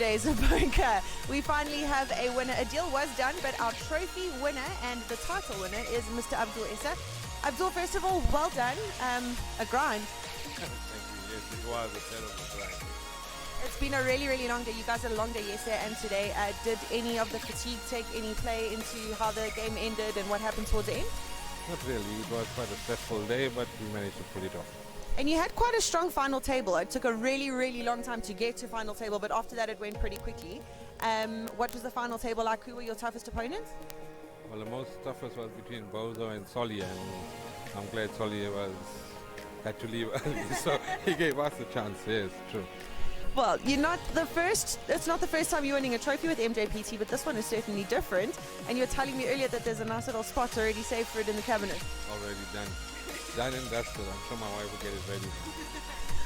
days of poker. We finally have a winner. A deal was done, but our trophy winner and the title winner is Mr. Abdul Issa. Abdul, first of all, well done. A grind. Thank you. Yes, it was a terrible grind. It's been a really, really long day. You guys had a long day yesterday and today. Did any of the fatigue take any play into how the game ended and what happened towards the end? Not really. It was quite a stressful day, but we managed to pull it off. And you had quite a strong final table. It took a really, really long time to get to final table, but after that it went pretty quickly. What was the final table like? Who were your toughest opponents? Well, the most toughest was between Bozo and Solly, and I'm glad Solly had to leave early, so he gave us a chance. Yes, true. Well, you're not the first. It's not the first time you're winning a trophy with Mjpt, but this one is certainly different. And you were telling me earlier that there's a nice little spot already saved for it in the cabinet. Already done. Done and dusted. I'm sure my wife will get it ready.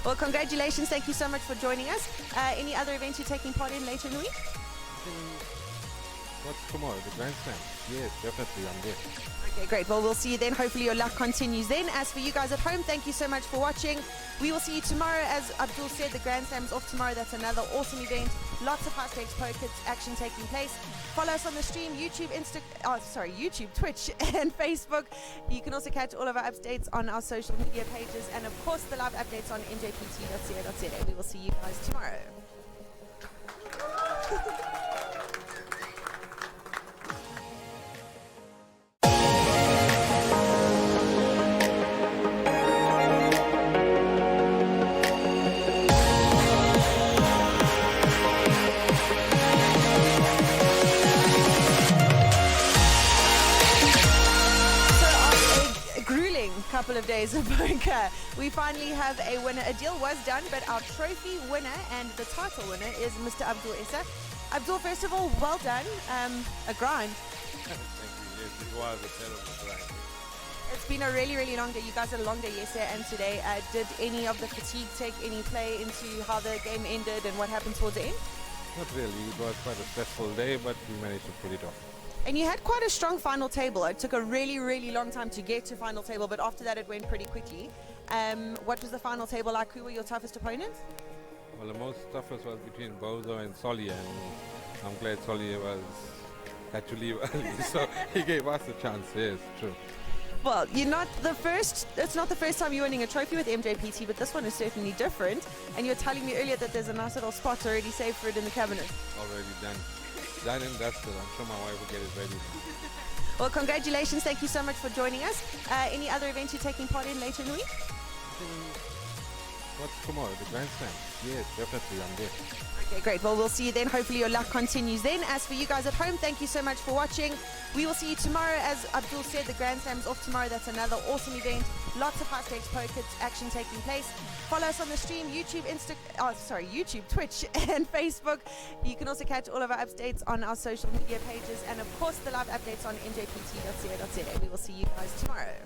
Well, congratulations. Thank you so much for joining us. Any other events you're taking part in later in the week? What's tomorrow? The Grand Slam? Yes, definitely. I'm there. Okay, great. Well, we'll see you then. Hopefully your luck continues then. As for you guys at home, thank you so much for watching. We will see you tomorrow. As Abdul said, the Grand Slam is off tomorrow. That's another awesome event. Lots of high-stakes poker action taking place. Follow us on the stream, YouTube, YouTube, Twitch, and Facebook. You can also catch all of our updates on our social media pages, and of course the live updates on mjpt.co.za. We will see you guys tomorrow. Couple of days of poker. We finally have a winner. A deal was done, but our trophy winner and the title winner is Mr. Abdul Issa. Abdul, first of all, well done. A grind. Thank you. Yes, it was a terrible grind. It's been a really, really long day. You guys had a long day yesterday and today. Did any of the fatigue take any play into how the game ended and what happened towards the end? Not really. It was quite a stressful day, but we managed to pull it off. And you had quite a strong final table. It took a really, really long time to get to final table, but after that it went pretty quickly. What was the final table like? Who were your toughest opponents? Well, the most toughest was between Bozo and Solly, and I'm glad Solly had to leave early, so he gave us a chance. Yes, true. Well, you're not the first. It's not the first time you're winning a trophy with Mjpt, but this one is certainly different. And you were telling me earlier that there's a nice little spot already saved for it in the cabinet. Already done. Done and dusted. I'm sure my wife will get it ready. Well, congratulations. Thank you so much for joining us. Any other events you're taking part in later in the week? What's tomorrow? The Grand Slam? Yes, definitely. I'm there. Okay, great. Well, we'll see you then. Hopefully your luck continues then. As for you guys at home, thank you so much for watching. We will see you tomorrow. As Abdul said, the Grand Slam is off tomorrow. That's another awesome event. Lots of high-stakes poker action taking place. Follow us on the stream, YouTube, YouTube, Twitch, and Facebook. You can also catch all of our updates on our social media pages, and of course the live updates on mjpt.co.za. We will see you guys tomorrow.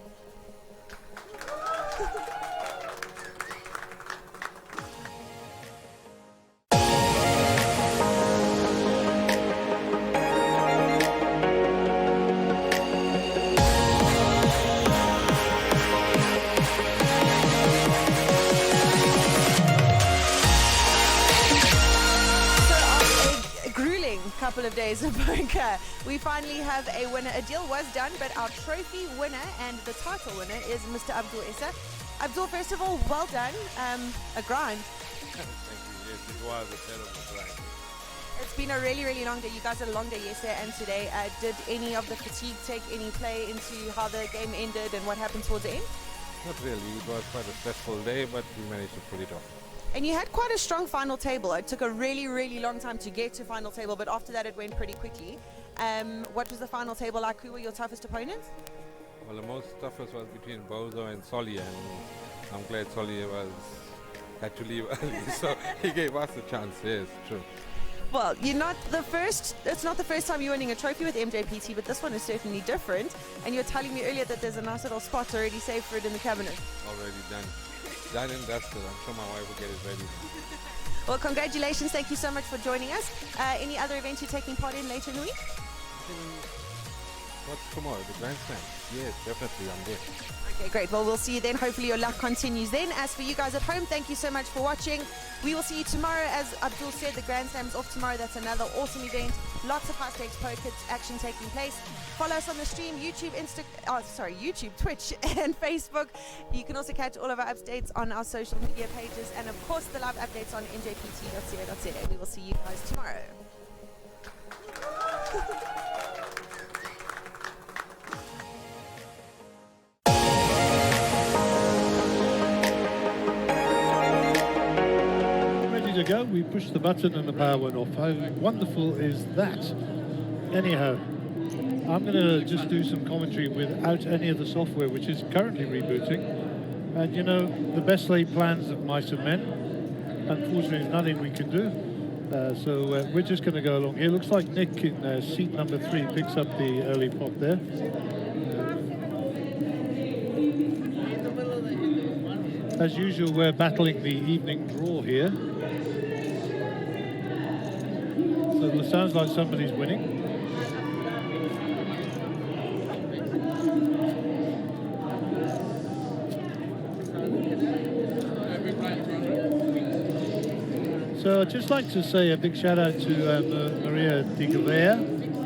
Couple of days of poker. We finally have a winner. A deal was done, but our trophy winner and the title winner is Mr. Abdul Issa. Abdul, first of all, well done. A grind. Thank you. Yes, it was a terrible grind. It's been a really, really long day. You guys had a long day yesterday and today. Did any of the fatigue take any play into how the game ended and what happened towards the end? Not really. It was quite a stressful day, but we managed to pull it off. And you had quite a strong final table. It took a really, really long time to get to final table, but after that it went pretty quickly. What was the final table like? Who were your toughest opponents? Well, the most toughest was between Bozo and Solly, and I'm glad Solly had to leave early, so he gave us a chance. Yes, true. Well, you're not the first. It's not the first time you're winning a trophy with Mjpt, but this one is certainly different. And you were telling me earlier that there's a nice little spot already saved for it in the cabinet. Already done. Done and dusted. I'm sure my wife will get it ready. Well, congratulations. Thank you so much for joining us. Any other events you're taking part in later in the week? What's tomorrow? The Grand Slam? Yes, definitely, I'm there. Okay, great. Well, we'll see you then. Hopefully your luck continues then. As for you guys at home, thank you so much for watching. We will see you tomorrow. As Abdul said, the Grand Slam's off tomorrow. That's another awesome event. Lots of high-stakes poker action taking place. Follow us on the stream, YouTube, YouTube, Twitch, and Facebook. You can also catch all of our updates on our social media pages, and of course the live updates on mjpt.co.za. We will see you guys tomorrow. Ready to go. We pushed the button and the power went off. How wonderful is that? Anyhow, I'm going to just do some commentary without any of the software, which is currently rebooting. And you know, the best laid plans of mice and men. Unfortunately, there's nothing we can do. So we're just going to go along here. Looks like Nick in seat number 3 picks up the early pot there. As usual, we're battling the evening draw here. So it sounds like somebody's winning. So I'd just like to say a big shout out to Maria de Gavea,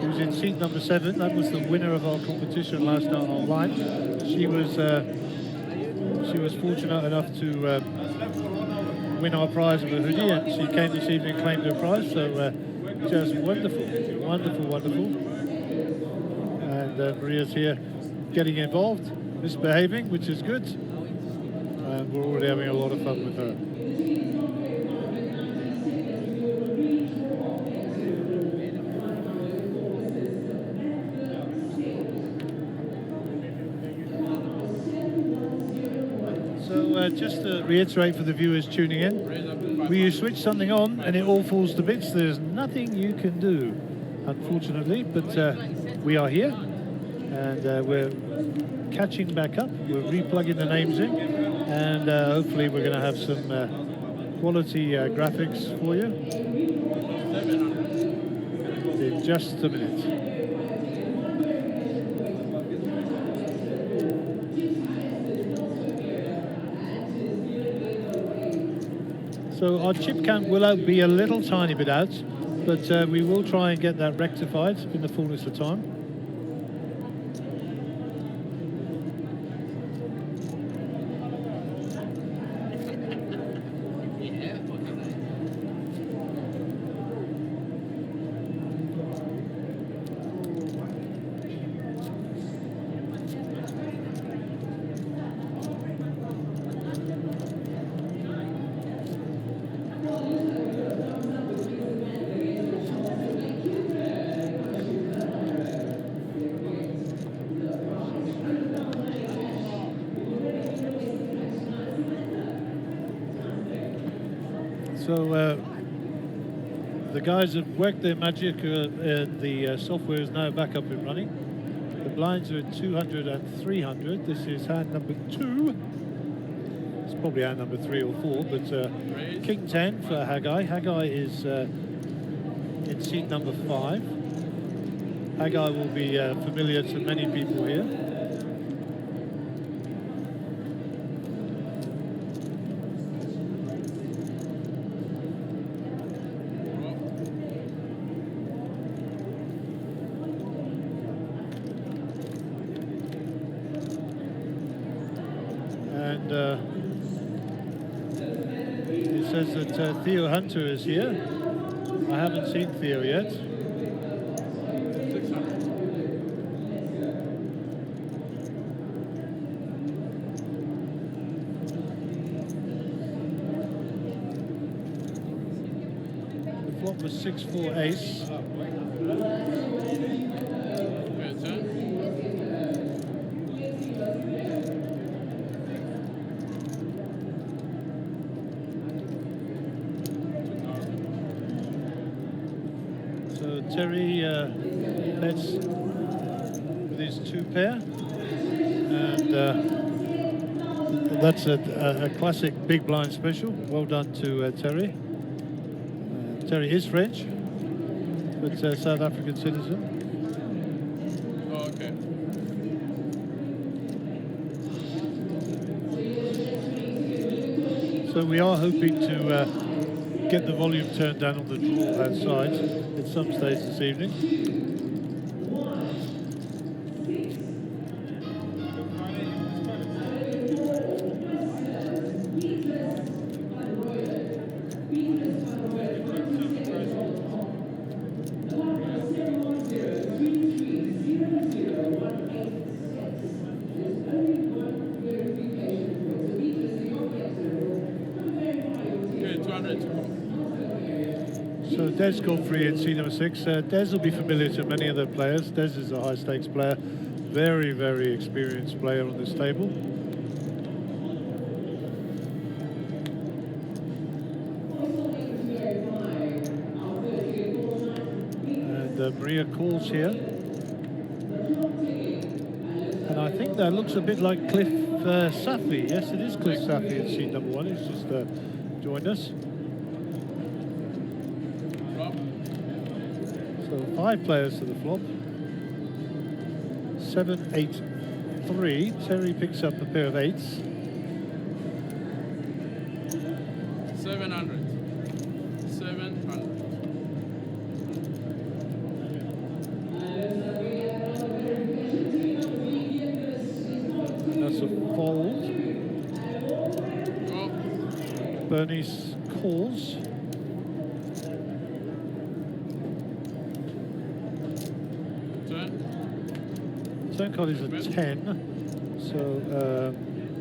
who's in seat number 7. That was the winner of our competition last night online. She was fortunate enough to win our prize of a hoodie, and she came this evening and claimed her prize. So just wonderful, wonderful, wonderful. And Maria's here getting involved, misbehaving, which is good. And we're already having a lot of fun with her. Just to reiterate for the viewers tuning in, you switch something on and it all falls to bits. There's nothing you can do, unfortunately, but we are here and we're catching back up. We're replugging the names in, and hopefully we're going to have some quality graphics for you in just a minute. So our chip count will be a little tiny bit out, but we will try and get that rectified in the fullness of time. So the guys have worked their magic, and the software is now back up and running. The blinds are at 200 and 300. This is hand number 2. It's probably hand number 3 or 4, but King 10 for Haggai. Haggai is in seat number 5. Haggai will be familiar to many people here. It says that Theo Hunter is here. I haven't seen Theo yet. The flop was 6-4 ace. Terry bets with his 2 pair, and that's a classic big blind special. Well done to Terry. Terry is French, but South African citizen. Oh, okay. So we are hoping to get the volume turned down on the draw outside at some stage this evening. So Des got free in seat number 6. Des will be familiar to many other players. Des is a high stakes player, very, very experienced player on this table. And Maria calls here. And I think that looks a bit like Cliff Safi. Yes, it is Cliff Safi in seat number 1. He's just joined us. So 5 players to the flop. 7, 8, 3. Terry picks up a pair of 8s. 700. 700. That's a fold. Go. Bernie's calls. Turn card is a 10, so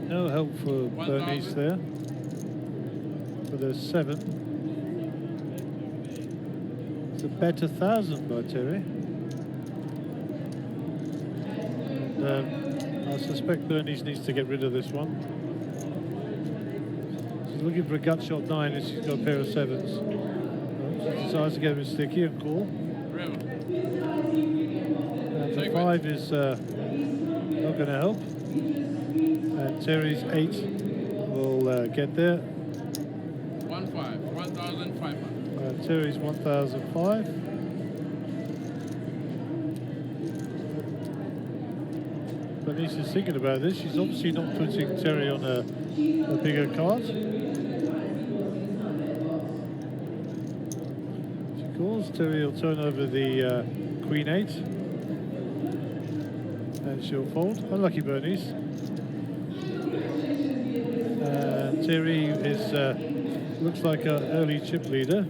no help for Bernice there. For the 7. It's a bet 1,000 by Terry. And, I suspect Bernice needs to get rid of this one. She's looking for a gut shot 9 and she's got a pair of 7s. She decides to get a bit sticky and call. And the 5 is not going to help. And Terry's 8 will get there. 1,500. Terry's 1,005. Bernice is thinking about this. She's obviously not putting Terry on a bigger card. She calls. Terry will turn over the Queen 8. And she'll fold. Unlucky Bernice. Terry is looks like an early chip leader.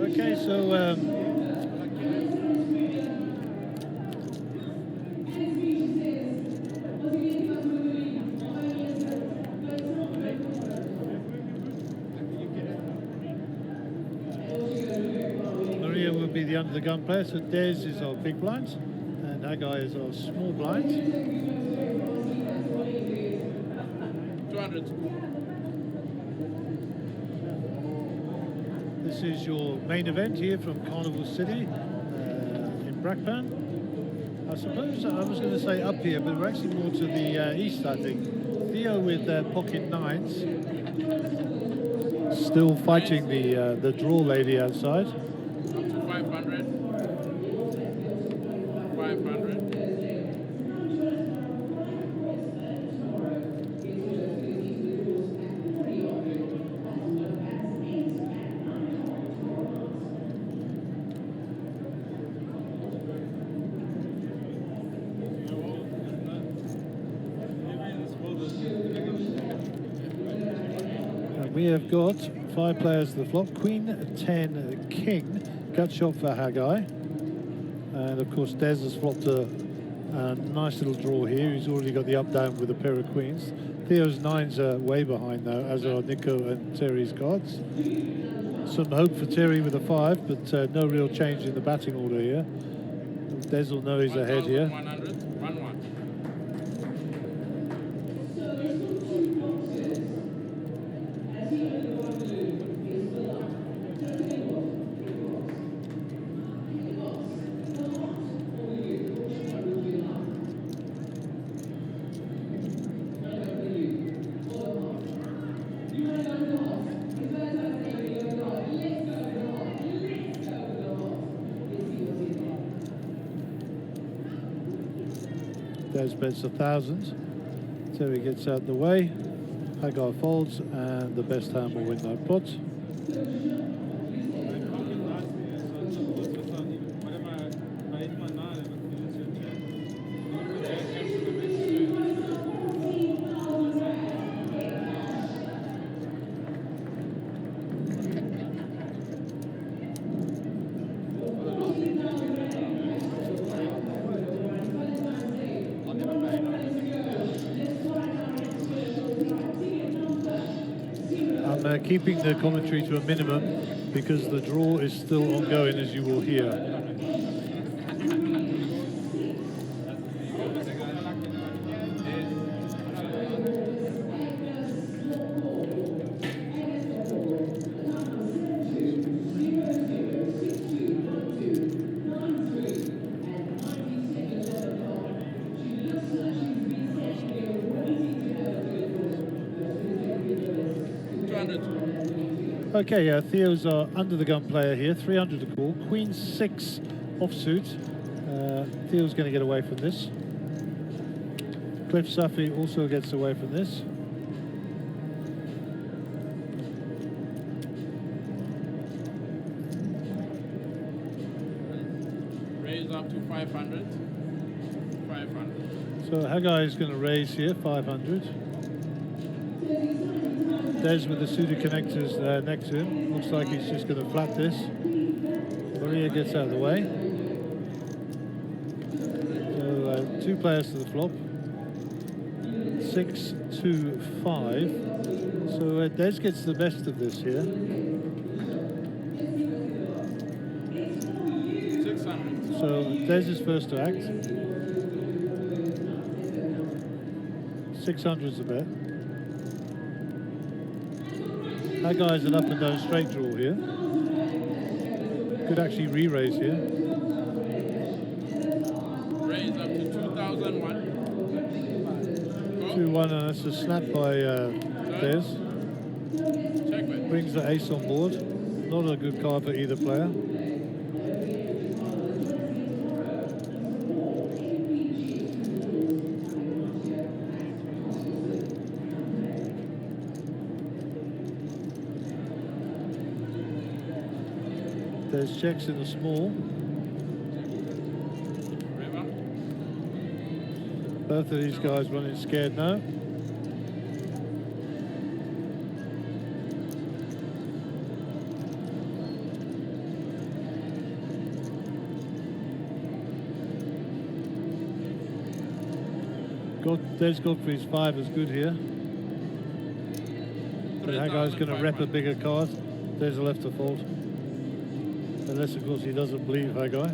Okay, so Maria will be the under the gun player, so Des is our big blind, and Agai is our small blind. 200. This is your main event here from Carnival City in Brakpan. I suppose I was going to say up here, but we're actually more to the east, I think. Theo with pocket 9s. Still fighting the draw lady outside. Up to 500. 500. We have got 5 players to the flop. Queen, 10, King. Gut shot for Haggai. And of course Des has flopped a nice little draw here. He's already got the up down with a pair of queens. Theo's 9s are way behind though, as are Nico and Terry's cards. Some hope for Terry with a 5, but no real change in the batting order here. Des will know he's ahead here. 100. 1-1. Des bets 1,000. Terry gets out the way. Hagar folds, and the best hand will win that pot. I'm keeping the commentary to a minimum because the draw is still ongoing, as you will hear. Okay, Theo's our under the gun player here, 300 to call, Queen 6 offsuit. Theo's going to get away from this. Cliff Safi also gets away from this. Raise up to 500. 500. So Hagai is going to raise here, 500. Des with the suited connectors next to him. Looks like he's just going to flat this. Maria gets out of the way. So 2 players to the flop. 6, 2, 5. So Des gets the best of this here. 600. So Des is first to act. 600's the bet. That guy's an up and down straight draw here. Could actually re-raise here. Raise up to 2001. 2-1, and that's a snap by Des. Checkmate. Brings the ace on board. Not a good card for either player. There's checks in the small. River. Both of these guys running scared now. Des Godfrey's 5 is good here. But that guy's going to rep a bigger card. There's a left to fold. Unless, of course, he doesn't believe that guy.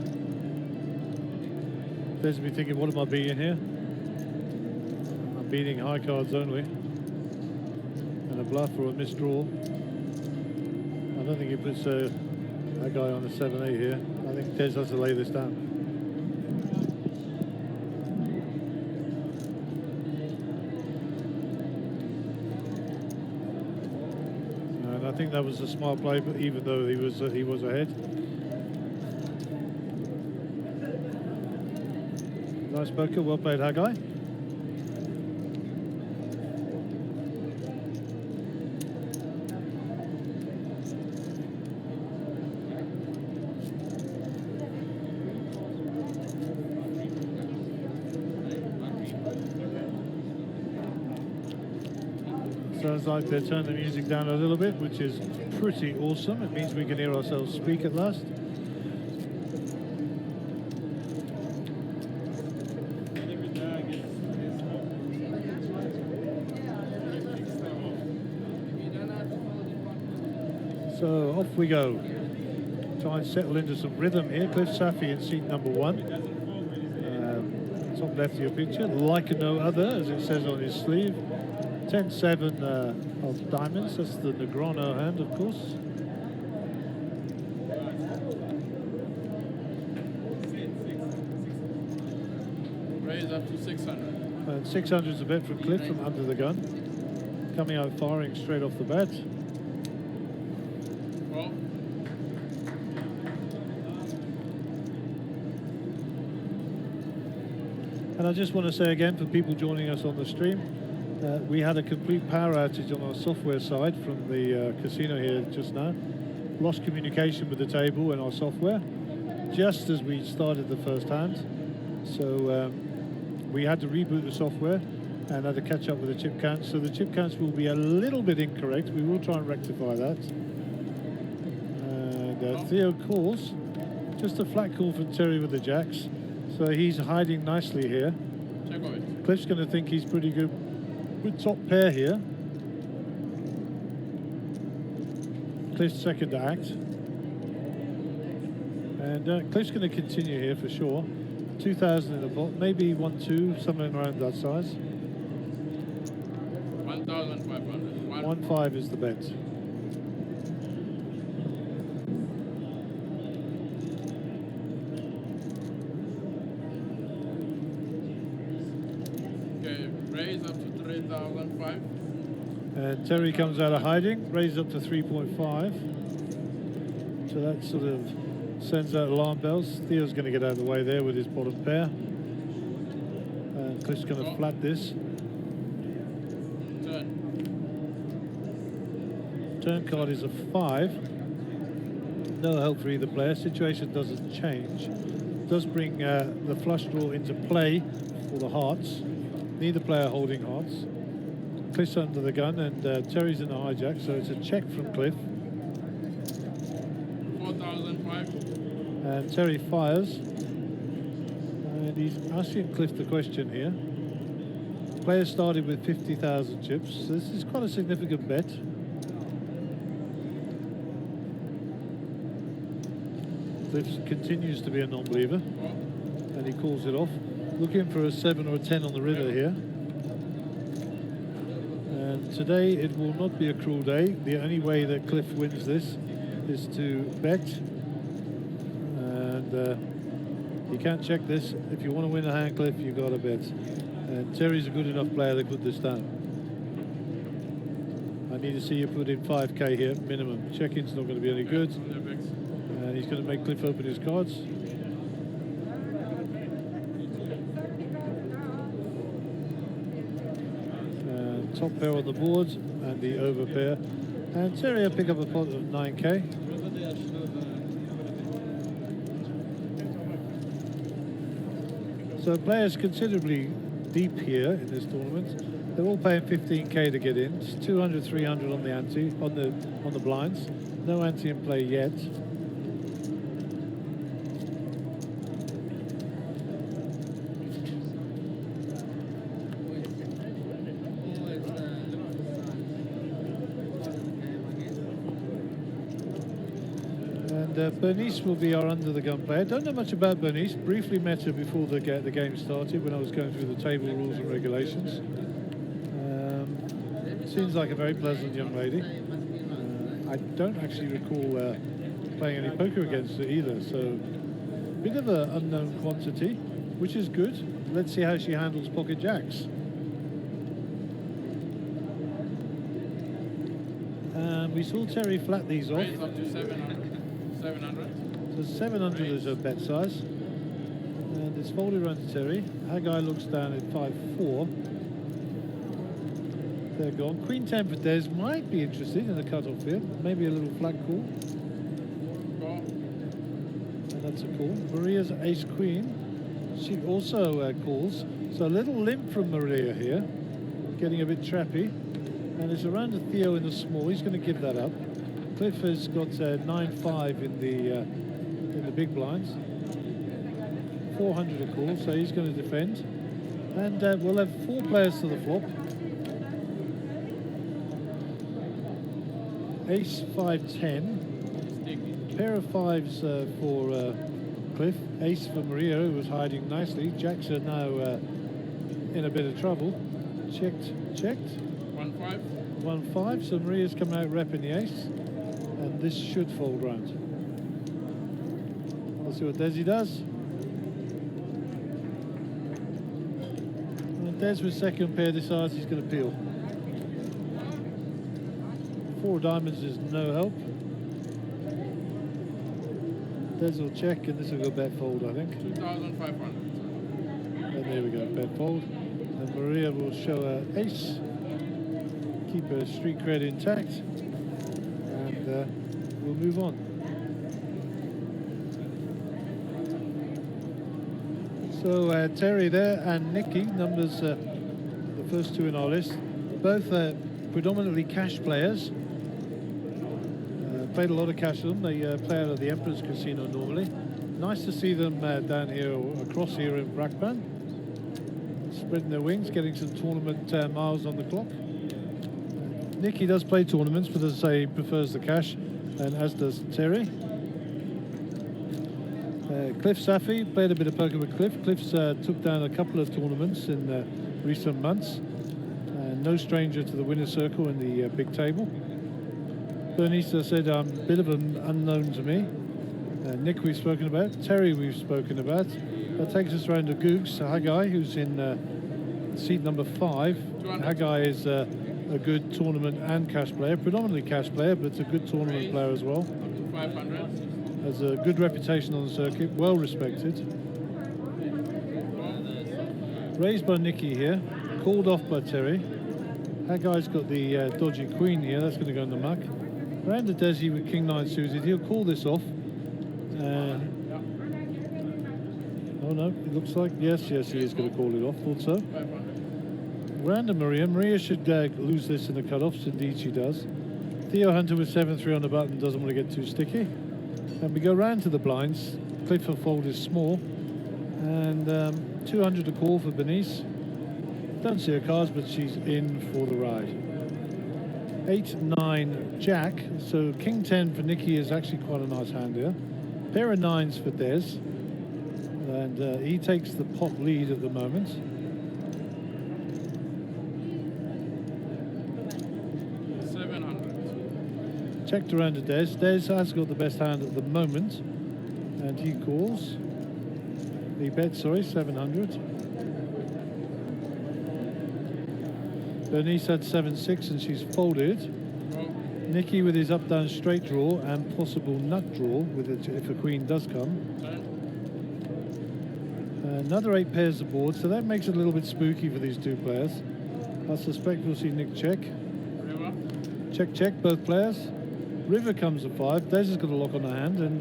There's me thinking, what am I beating here? I'm beating high cards only. And a bluff or a misdraw. I don't think he puts that guy on a 7-8 here. I think Des has to lay this down. And I think that was a smart play, but even though he was ahead. Nice poker, well played, Hagai. Sounds like they're turning the music down a little bit, which is pretty awesome. It means we can hear ourselves speak at last. So off we go. Try and settle into some rhythm here. Cliff Safi in seat number 1. Top left of your picture. Like no other, as it says on his sleeve. 10-7 of diamonds. That's the Negrano hand, of course. Raise up to 600. And 600 is a bet from Cliff from under the gun. Coming out firing straight off the bat. Well, And I just want to say again, for people joining us on the stream, we had a complete power outage on our software side from the casino here just now. Lost communication with the table and our software just as we started the first hand. So we had to reboot the software and had to catch up with the chip counts. So the chip counts will be a little bit incorrect. We will try and rectify that. And Theo calls. Just a flat call from Terry with the jacks. So he's hiding nicely here. Check it. Cliff's going to think he's pretty good with top pair here. Cliff's second to act. And Cliff's going to continue here for sure. 2,000 in the pot, maybe 1-2, somewhere around that size. 1,500. 1-5 is the bet. Okay, raise up to 3,005. And Terry comes out of hiding, raised up to 3.5. So that sort of sends out alarm bells. Theo's going to get out of the way there with his bottom pair. And Cliff's going to flat this. Turn card is a 5. No help for either player. Situation doesn't change. Does bring the flush draw into play for the hearts. Neither player holding hearts. Cliff's under the gun and Terry's in the hijack, so it's a check from Cliff. 4,005. And Terry fires. And he's asking Cliff the question here. Player started with 50,000 chips. So this is quite a significant bet. Cliff continues to be a non-believer. And he calls it off. Looking for a 7 or a 10 on the river here. And today it will not be a cruel day. The only way that Cliff wins this is to bet. And you can't check this. If you want to win a hand, Cliff, you've got to bet. And Terry's a good enough player to put this down. I need to see you put in 5k here, minimum. Check-in's not going to be any good. And he's going to make Cliff open his cards. And top pair on the board and the over pair. And Terry will pick up a pot of 9k. So players considerably deep here in this tournament. They're all paying 15k to get in. It's 200, 300 on the ante, on the blinds. No ante in play yet. Bernice will be our under-the-gun player. Don't know much about Bernice. Briefly met her before the game started when I was going through the table rules and regulations. Seems like a very pleasant young lady. I don't actually recall playing any poker against her either, so a bit of an unknown quantity, which is good. Let's see how she handles pocket jacks. We saw Terry flat these off. Raise up to 700. 700. So 700 is her bet size. And it's folded around to Terry. Haggai looks down at 5-4. They're gone. Queen 10 for Des might be interested in the cutoff here. Maybe a little flat call. Call. And that's a call. Maria's ace queen. She also calls. So a little limp from Maria here. Getting a bit trappy. And it's around to Theo in the small. He's going to give that up. Cliff has got 9-5 in the big blinds. 400 a call, so he's going to defend. And we'll have 4 players to the flop. Ace 5-10. Pair of 5s for Cliff. Ace for Maria, who was hiding nicely. Jacks are now in a bit of trouble. Checked. 1-5. 1-5. So Maria's coming out repping the ace. And this should fold round. Let's see what Desi does. And Des with second pair decides he's going to peel. 4 diamonds is no help. Des will check and this will go bet fold, I think. 2,500. there we go, bet fold. And Maria will show her ace, keep her street cred intact, and we'll move on. So Terry there and Nikki, numbers the first two in our list, both predominantly cash players. Played a lot of cash with them. They play out of the Emperor's Casino normally. Nice to see them down here, across here in Brakpan, spreading their wings, getting some tournament miles on the clock. Nikki does play tournaments, but as I say, he prefers the cash, and as does Terry. Cliff Safi played a bit of poker with Cliff. Cliff's took down a couple of tournaments in recent months. No stranger to the winner's circle in the big table. Bernice said, a bit of an unknown to me. Nick we've spoken about. Terry we've spoken about. That takes us around to Googs, Haggai, who's in seat number 5. Haggai is a good tournament and cash player, predominantly cash player, but it's a good tournament player as well. 500. Has a good reputation on the circuit, well respected. Raised by Nicky here, called off by Terry. That guy's got the dodgy queen here, that's going to go in the muck. Around to Desi with King 9 suited, he'll call this off. Oh no, it looks like, yes, he is going to call it off, thought so. Round to Maria. Maria should lose this in the cutoffs, indeed she does. Theo Hunter with 7-3 on the button, doesn't want to get too sticky. And we go round to the blinds. Clifford fold is small. And 200 to call for Bernice. Don't see her cards, but she's in for the ride. 8-9 Jack. So King 10 for Nikki is actually quite a nice hand here. Pair of 9s for Des. And he takes the pot lead at the moment. Checked around to Des. Des has got the best hand at the moment, and he calls. He bets, sorry, 700. Bernice had 7-6 and she's folded. Nicky with his up-down straight draw and possible nut draw with it if a queen does come. Another 8 pairs of board, so that makes it a little bit spooky for these two players. I suspect we'll see Nick check. Check, check, both players. River comes at 5. Des has got a lock on the hand, and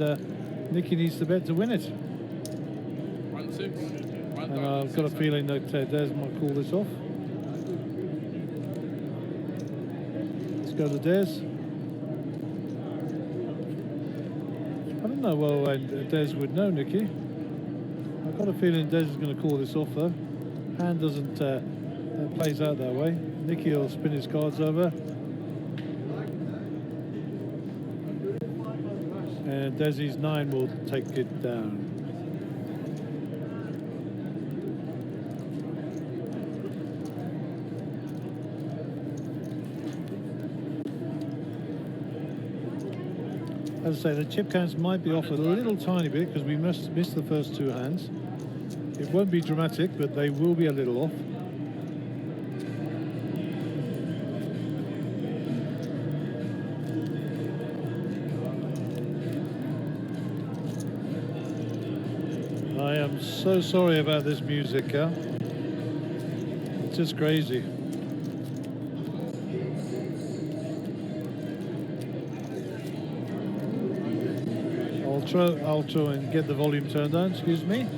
Nicky needs to bet to win it. 1-6. And I've got a feeling that Des might call this off. Let's go to Des. I don't know well Des would know Nicky. I've got a feeling Des is going to call this off though. Hand doesn't plays out that way. Nicky will spin his cards over. And Desi's 9 will take it down. As I say, the chip counts might be off a little tiny bit because we missed the first 2 hands. It won't be dramatic, but they will be a little off. I am so sorry about this music, huh? It's just crazy. I'll try and get the volume turned down, excuse me.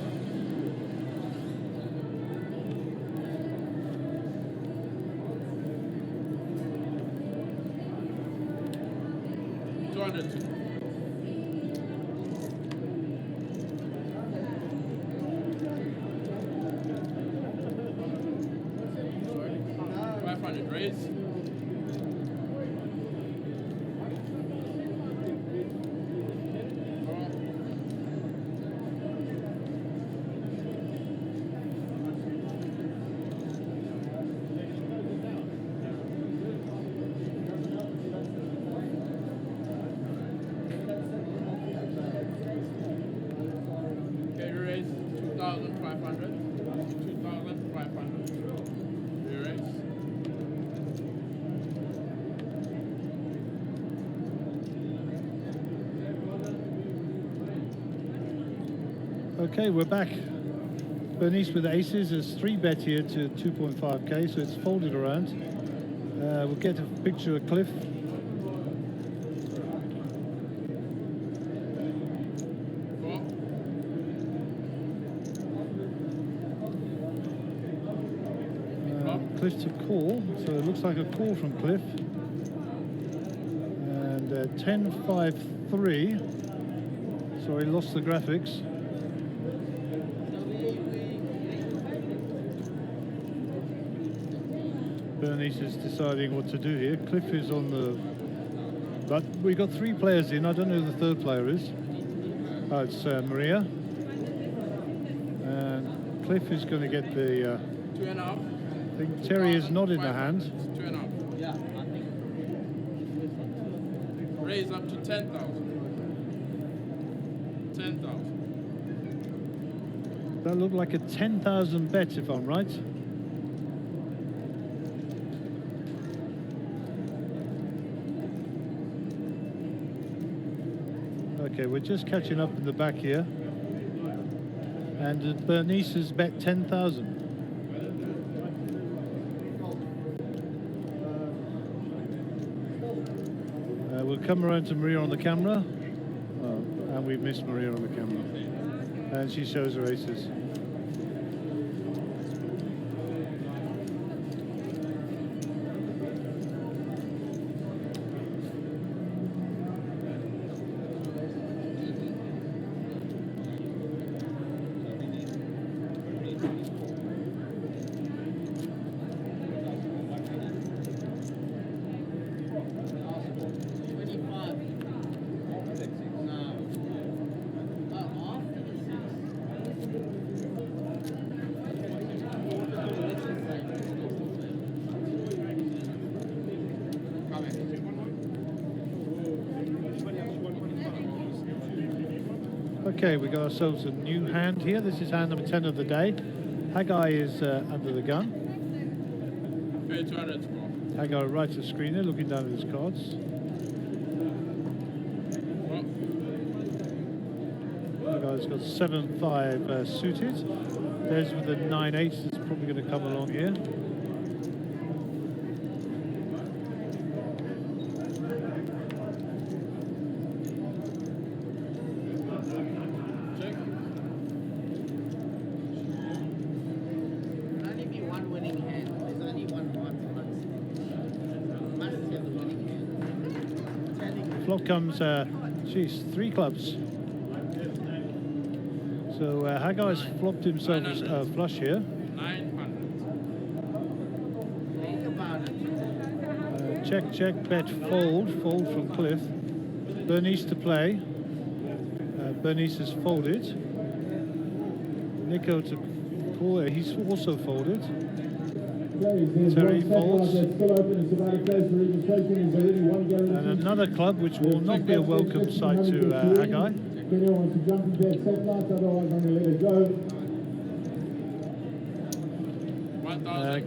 Okay, we're back. Bernice with aces has 3-bet here to 2.5k, so it's folded around. We'll get a picture of Cliff. Four. Cliff to call, so it looks like a call from Cliff. And 10-5-3. Sorry, lost the graphics. Bernice is deciding what to do here. Cliff is on the... But we got 3 players in. I don't know who the 3rd player is. Oh, it's Maria. And Cliff is going to get the... 2.5. I think Terry is not in the hand. 2.5. Yeah, I think. Raise up to 10,000. 10,000. That looked like a 10,000 bet, if I'm right. Okay, we're just catching up in the back here. And Bernice has bet 10,000. We'll come around to Maria on the camera. Oh, and we've missed Maria on the camera. And she shows her aces. Okay, we got ourselves a new hand here. This is hand number 10 of the day. Haggai is under the gun. 200 score. Haggai right to screener, looking down at his cards. Haggai's got 7-5 suited. There's with the 9-8 that's probably going to come along here. Flop comes, geez, 3 clubs. So Haggai's flopped himself a flush here. 900. Check, check, bet, fold from Cliff. Bernice to play. Bernice is folded. Nico to call, he's also folded. Terry folds. And another club which will not be a welcome sight to Haggai.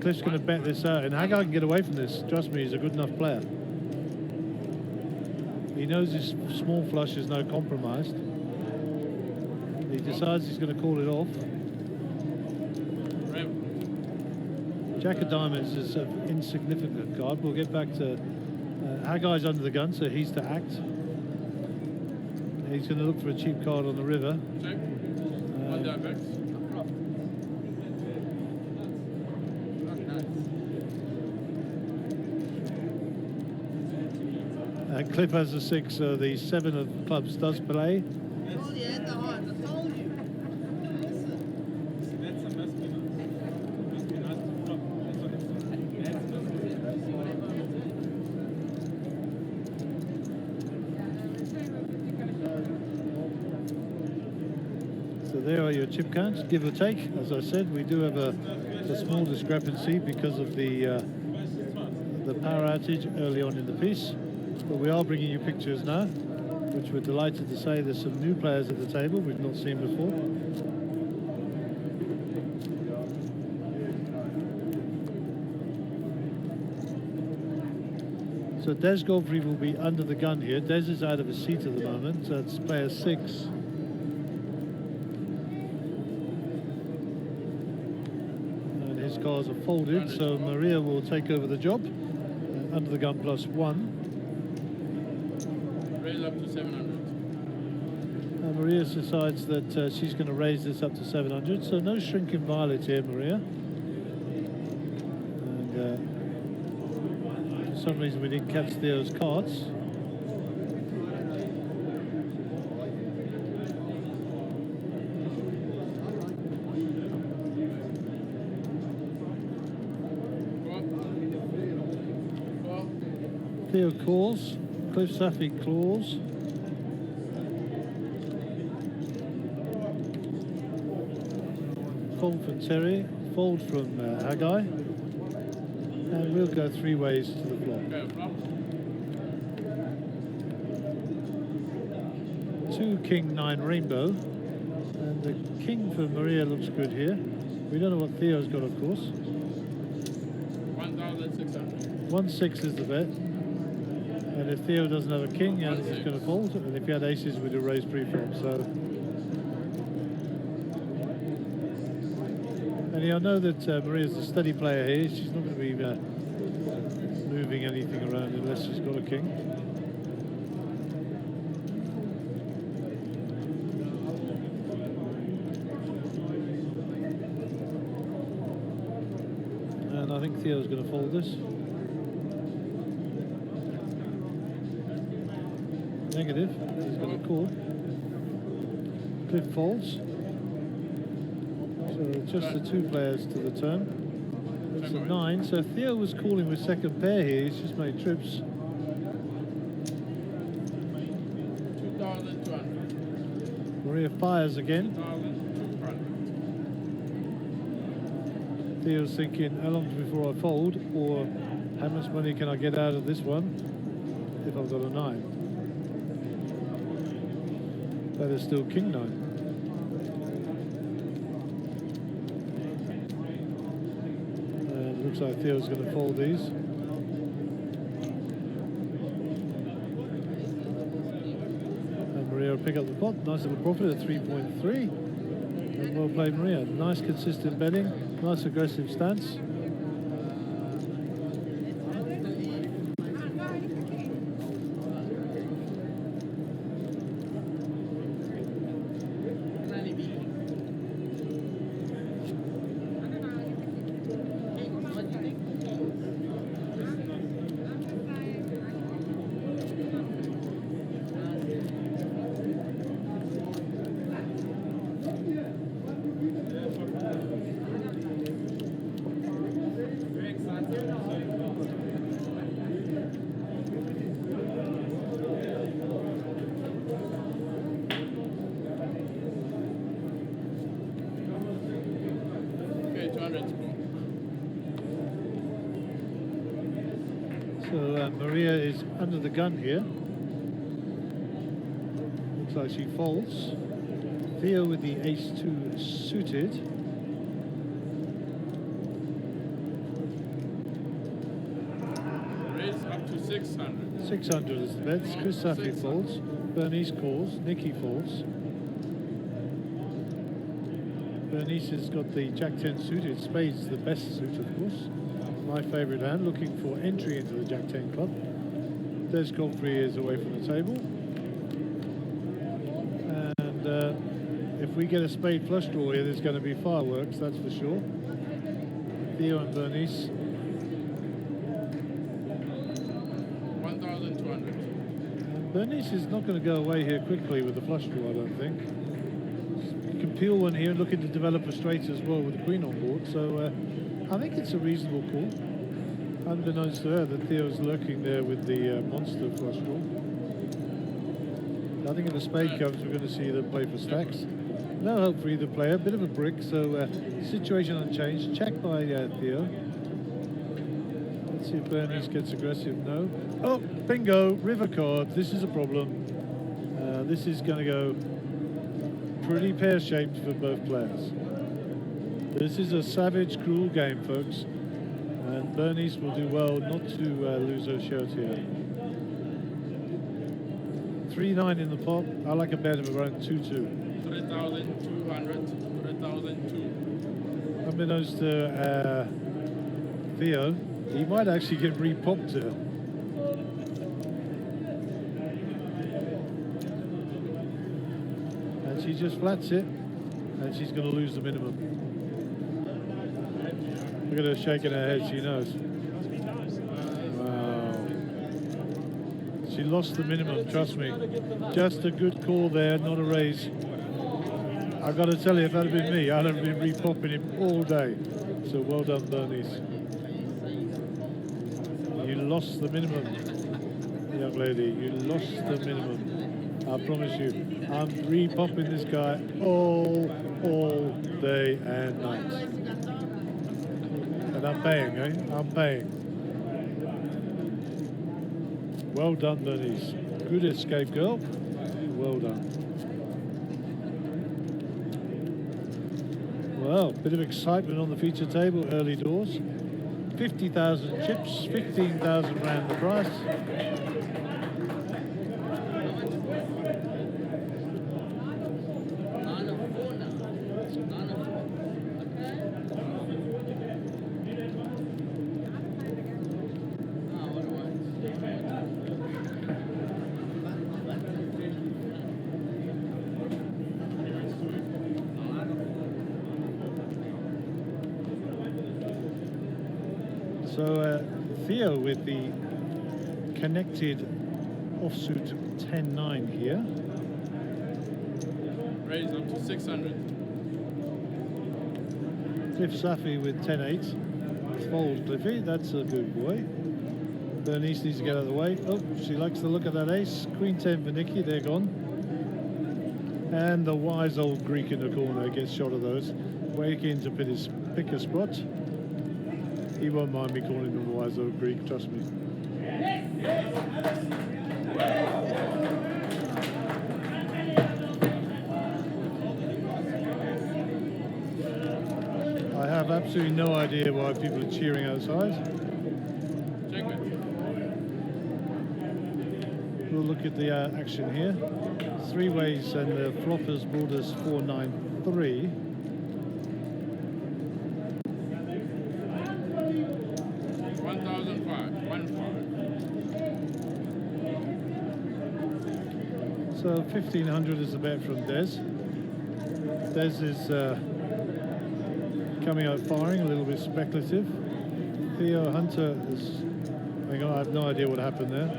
Cliff's going to bet this out, and Haggai can get away from this. Trust me, he's a good enough player. He knows his small flush is no compromised. He decides he's going to call it off. Jack of Diamonds is an insignificant card. We'll get back to Haggai's under the gun, so he's to act. He's going to look for a cheap card on the river. Check. Cliff has a 6, so the 7 of clubs does play. There are your chip counts, give or take. As I said, we do have a small discrepancy because of the power outage early on in the piece. But we are bringing you pictures now, which we're delighted to say there's some new players at the table we've not seen before. So Des Godfrey will be under the gun here. Des is out of his seat at the moment. That's player 6. both cars are folded, so Maria will take over the job. Under the gun +1. Raise up to 700. Maria decides that she's going to raise this up to 700, so no shrinking violet here, Maria. And for some reason we didn't catch Theo's cards. Theo calls, Cliff Safi claws. Fold from Terry, fold from Haggai, and we'll go 3 ways to the flop. Two King 9 rainbow, and the King for Maria looks good here. We don't know what Theo's got, of course. 1,600. 1-6 is the bet. And if Theo doesn't have a king, he's going to fold. And if he had aces, we'd have raised pre-flop. So, and I know that Maria's a steady player here. She's not going to be moving anything around unless she's got a king. And I think Theo's going to fold this. Negative, he's got a call. Cliff folds. So just the 2 players to the turn. It's a 9. So Theo was calling with second pair here. He's just made trips. 2,200. Maria fires again. 2,200. Theo's thinking, how long before I fold? Or how much money can I get out of this one if I've got a 9? That is still King 9. Looks like Theo's going to fold these. And Maria will pick up the pot. Nice little profit at 3.3. And well played, Maria. Nice consistent betting. Nice aggressive stance. So Maria is under the gun here. Looks like she folds. Theo with the ace-2 suited. Raise up to 600. 600 is the bet. Chris Safi folds. Bernice calls. Nikki folds. Bernice has got the Jack-10 suited. Spades the best suit, of course. My favourite hand, looking for entry into the Jack-10 club. Des Godfrey is away from the table. And if we get a spade flush draw here, there's going to be fireworks, that's for sure. Theo and Bernice. 1,200. Bernice is not going to go away here quickly with the flush draw, I don't think. You can peel one here and looking to develop a straight as well with the queen on board. So I think it's a reasonable call. Unbeknownst to her that Theo's lurking there with the monster flush draw. I think if a spade comes, we're going to see them play for stacks. No hope for either player. Bit of a brick, so situation unchanged. Check by Theo. Let's see if Bernice gets aggressive. No. Oh, bingo! River card. This is a problem. This is going to go pretty pear-shaped for both players. This is a savage, cruel game, folks. And Bernice will do well not to lose her shirt here. 3-9 in the pot. I like a bet of around 2-2. 3,200. 3,002. unbeknownst to Theo, he might actually get re-popped here. And she just flats it, and she's going to lose the minimum. Look at her shaking her head, she knows. Wow. She lost the minimum, trust me. Just a good call there, not a raise. I've got to tell you, if that had been me, I'd have been re-popping him all day. So well done, Bernice. You lost the minimum, young lady. You lost the minimum. I promise you. I'm re-popping this guy all day and night. And I'm paying, eh? I'm paying. Well done, Bernice. Good escape, girl. Well done. Well, bit of excitement on the feature table, early doors. 50,000 chips, 15,000 rand the price. So Theo with the connected offsuit 10-9 here. Raise up to 600. Cliff Safi with 10-8. Fold Cliffy, that's a good boy. Bernice needs to get out of the way. Oh, she likes the look of that ace. Queen 10 for Nikki, they're gone. And the wise old Greek in the corner gets shot of those. Waiting to pick a spot. He won't mind me calling him a wise old Greek, trust me. I have absolutely no idea why people are cheering outside. Check it. We'll look at the action here. Three ways and the floppers brought us 493. So 1,500 is the bet from Des. Des is coming out firing, a little bit speculative. Theo Hunter is, hang on, I have no idea what happened there.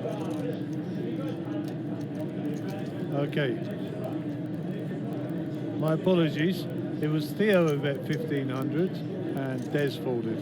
Okay. My apologies. It was Theo who bet 1,500 and Des folded.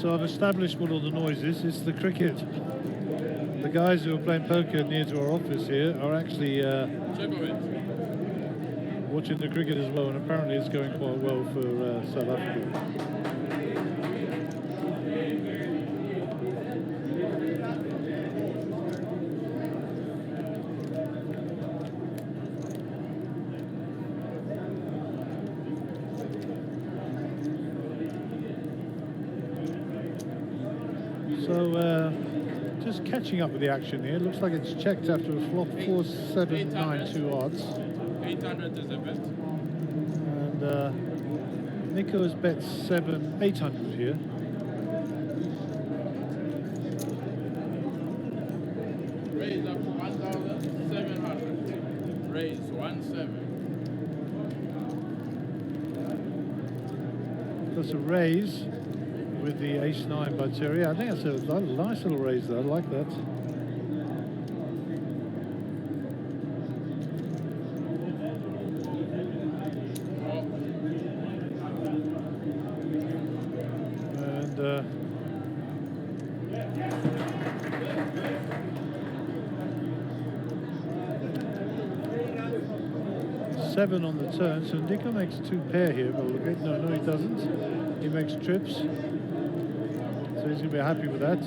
So I've established what all the noise is. It's the cricket. The guys who are playing poker near to our office here are actually watching the cricket as well, and apparently it's going quite well for South Africa. So just catching up with the action here. Looks like it's checked after a flop 4-7-9-2 odds. 800 is the bet. And Nico's bet 800 here. Raise up to 1,700. Raise 1,700. That's a raise with the ace-9 by Terry. I think that's a nice little raise there. I like that. And 7 on the turn, so Nico makes 2 pair here. But no, he doesn't. He makes trips, so he's going to be happy with that.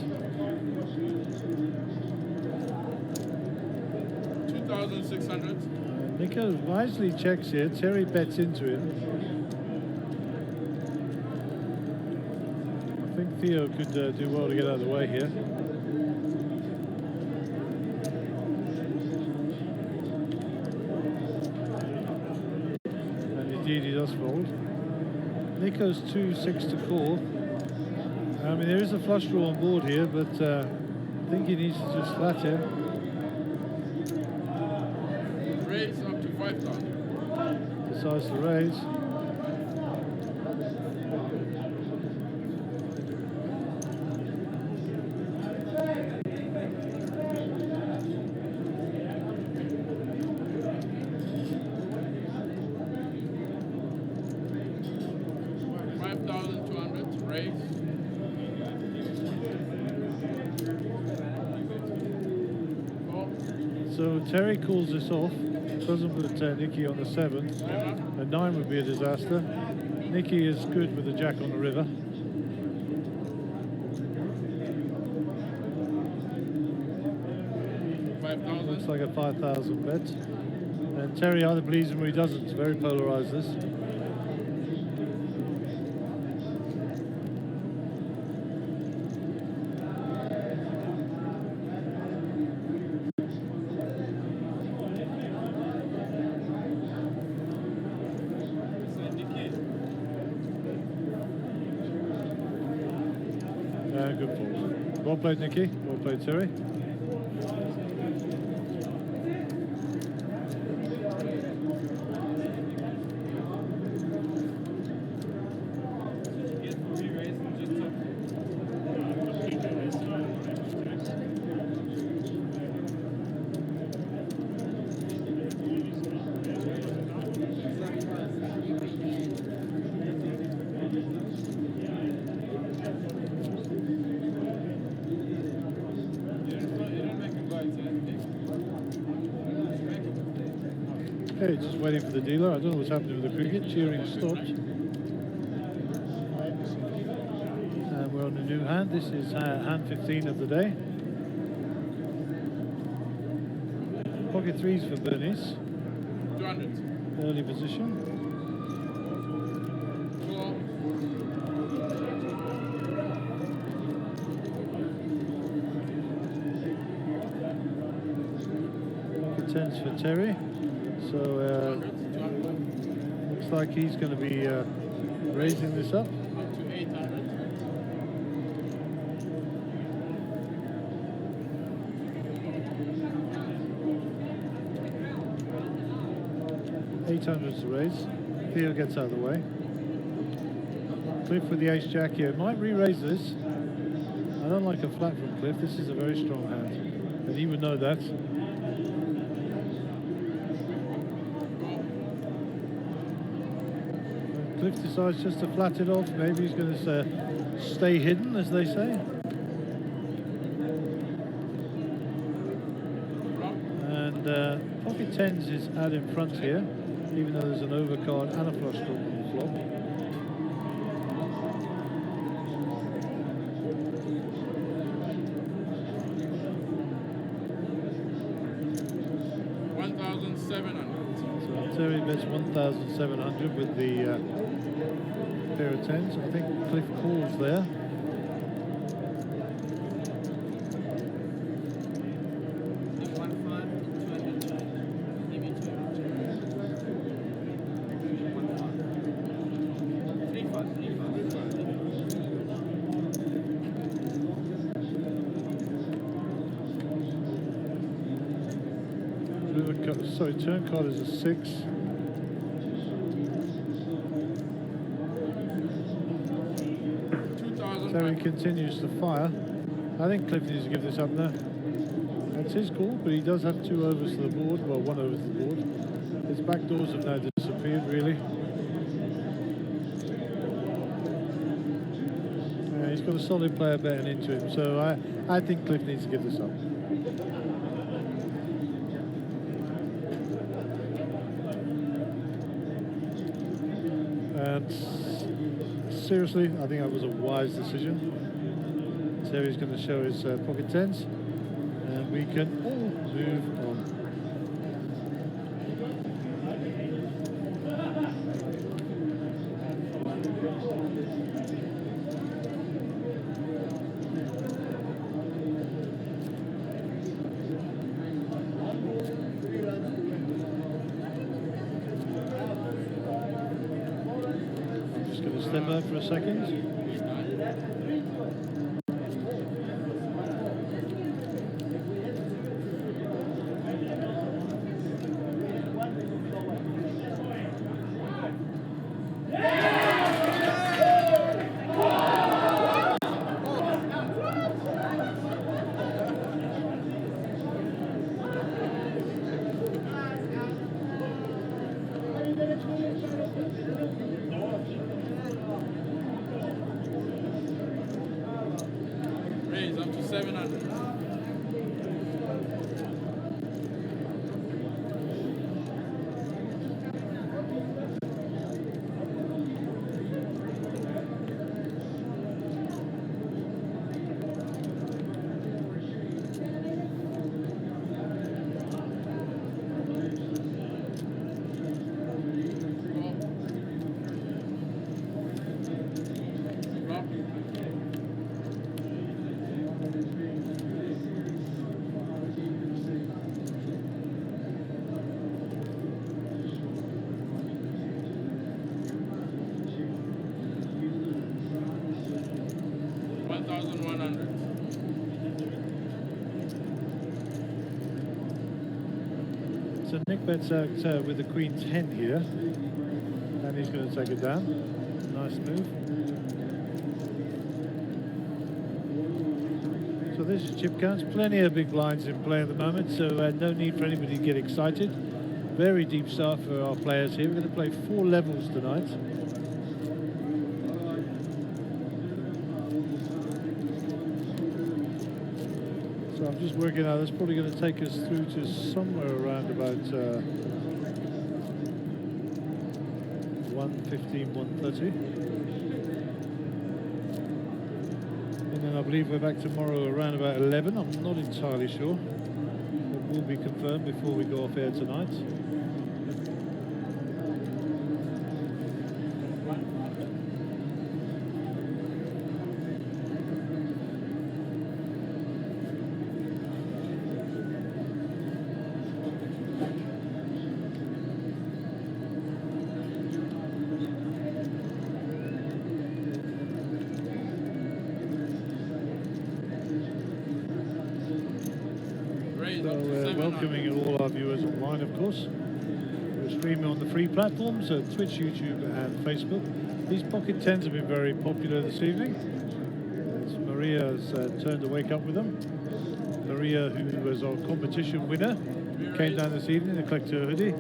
2,600. Nico wisely checks here. Terry bets into it. I think Theo could do well to get out of the way here. Indeed, he does fold. Nico's 2-6 to call. I mean, there is a flush draw on board here, but I think he needs to just flat it. Raise up to 5,000. Decides to raise. So Terry calls this off, doesn't put Nicky on the 7th. A 9 would be a disaster. Nicky is good with the jack on the river. Looks like a 5,000 bet. And Terry either believes him or he doesn't. It's very polarized, this. Good ball. Well played, Nicky. Well played, Terry. Okay, just waiting for the dealer. I don't know what's happening with the cricket. Cheering stopped. And we're on a new hand. This is hand 15 of the day. Pocket 3s for Bernice. 200. Early position. Pocket 10s for Terry. So looks like he's going to be raising this up. Up to 800. $800 to raise. Theo gets out of the way. Cliff with the ace-jack here. Might re-raise this. I don't like a flat from Cliff. This is a very strong hand. And he would know that. Cliff decides just to flat it off. Maybe he's going to stay hidden, as they say. And pocket 10s is out in front here, even though there's an overcard and a flush draw on the flop. So Terry bets 1,700 with the pair of 10s. I think Cliff calls there. Sorry, turn card is a 6. Terry continues to fire. I think Cliff needs to give this up now. It's his call, but he does have 2 overs to the board. Well, 1 over to the board. His back doors have now disappeared, really. He's got a solid player betting into him, so I think Cliff needs to give this up. And seriously, I think that was a wise decision. Terry's going to show his pocket tens, and we can all move on. Step out for a second. Raise up to 700. So Nick bets out with the Queen 10 here, and he's going to take it down. Nice move. So this is chip counts. Plenty of big blinds in play at the moment, so no need for anybody to get excited. Very deep start for our players here. We're going to play 4 levels tonight. So I'm just working out, that's probably going to take us through to somewhere around about 1:15, 1:30. And then I believe we're back tomorrow around about 11. I'm not entirely sure. It will be confirmed before we go off air tonight. Welcoming all our viewers online, of course. We're streaming on the free platforms, Twitch, YouTube and Facebook. These pocket tens have been very popular this evening. It's Maria's turn to wake up with them. Maria, who was our competition winner, came down this evening to collect her hoodie.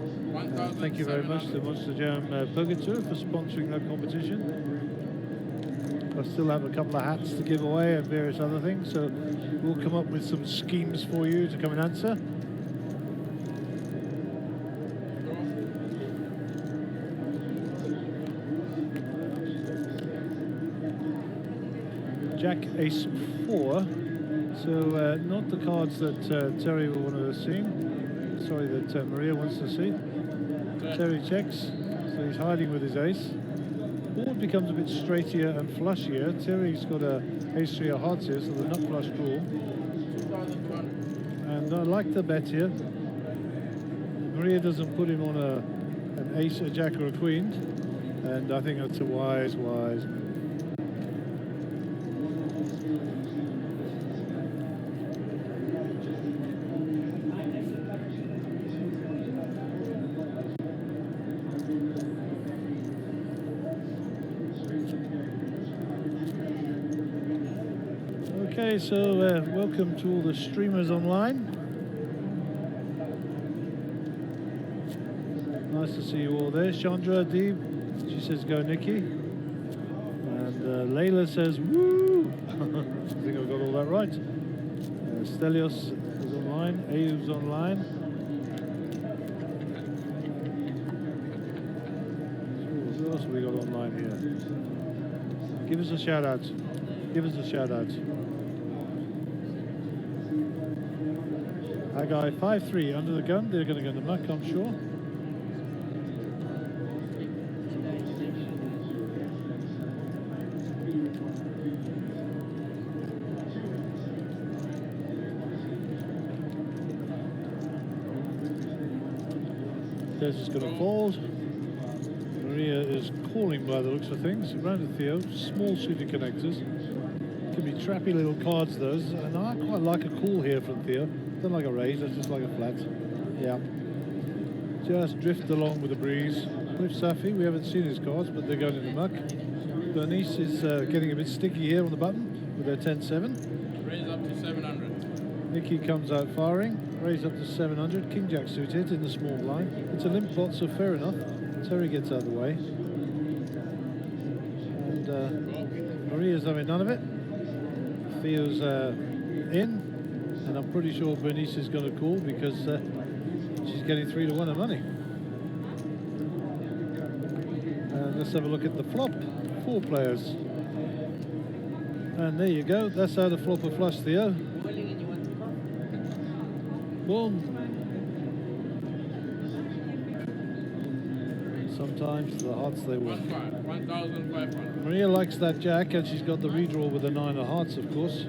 Thank you very much to Monsterjam Poker Tour for sponsoring that competition. I still have a couple of hats to give away and various other things, so we'll come up with some schemes for you to come and answer. Jack Ace 4, so not the cards that Terry will want to see. Sorry, that Maria wants to see. Terry checks, so he's hiding with his ace. Board becomes a bit straightier and flushier. Terry's got a ace 3 of hearts here, so the nut flush draw. And I like the bet here. Maria doesn't put him on an ace, a jack, or a queen, and I think that's a wise move. Okay, so welcome to all the streamers online. Nice to see you all there. Chandra Deeb, she says go Nikki. And Layla says woo! I think I got all that right. Stelios is online, Ayub's online. So what else have we got online here? Give us a shout out. Give us a shout out. That guy 5-3 under the gun. They're going to go to muck, I'm sure. Des is going to fold. Maria is calling by the looks of things. Round to Theo, small suited connectors. Can be trappy little cards those, and I quite like a call here from Theo. Don't like a raise, I just like a flat. Yeah. Just drift along with the breeze. Cliff Safi, we haven't seen his cards, but they're going in the muck. Bernice is getting a bit sticky here on the button with their 10-7. Raise up to 700. Nikki comes out firing, raise up to 700. King Jack suited in the small blind. It's a limp pot, so fair enough. Terry gets out of the way. And Maria's having none of it. Theo's in. And I'm pretty sure Bernice is going to call because she's getting 3-1 of money. Let's have a look at the flop. 4 players. And there you go. That's how the flop of flush, Theo. Boom. Sometimes the hearts they win. 1,500. Maria likes that jack, and she's got the redraw with the 9 of hearts, of course.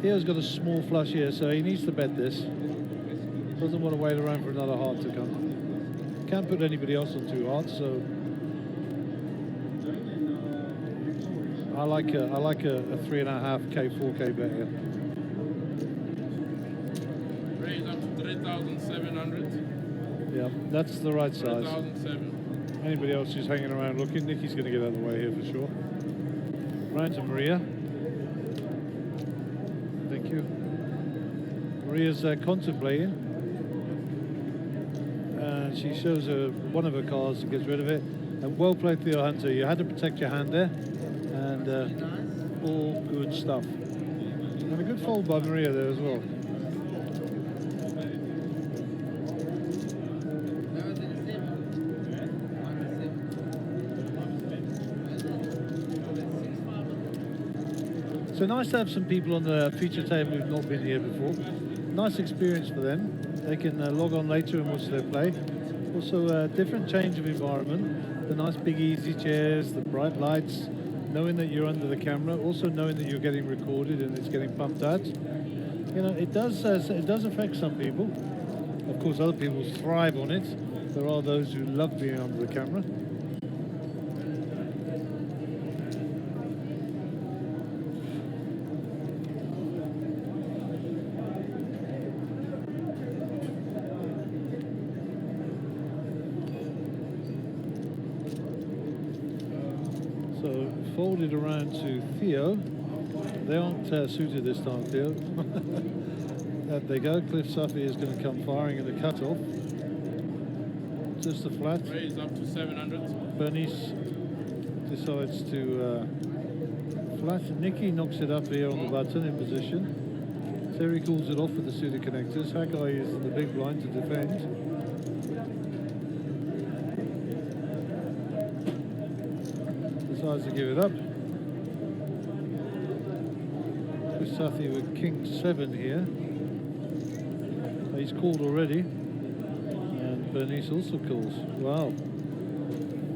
Theo's got a small flush here, so he needs to bet this. Doesn't want to wait around for another heart to come. Can't put anybody else on 2 hearts, so I like a 3.5k, 4k bet here. Raise up to 3,700. Yeah, that's the right size. 3,007. Anybody else who's hanging around looking, Nikki's going to get out of the way here for sure. Round to Maria. Thank you. Maria's contemplating. And she shows her one of her cards and gets rid of it. And well played, Theo Hunter. You had to protect your hand there. And all good stuff. And a good fold by Maria there as well. So nice to have some people on the feature table who've not been here before. Nice experience for them. They can log on later and watch their play. Also a different change of environment. The nice big easy chairs, the bright lights, knowing that you're under the camera, also knowing that you're getting recorded and it's getting pumped out. You know, it does affect some people. Of course, other people thrive on it. There are those who love being under the camera. So folded around to Theo. They aren't suited this time, Theo. There they go. Cliff Safi is going to come firing in the cutoff. Just a flat. Raise up to 700. Bernice decides to flat. Nikki knocks it up here on the button in position. Terry calls it off with the suited connectors. Haggai is in the big blind to defend. Decides to give it up. Safi with King 7 here. He's called already. And Bernice also calls. Wow.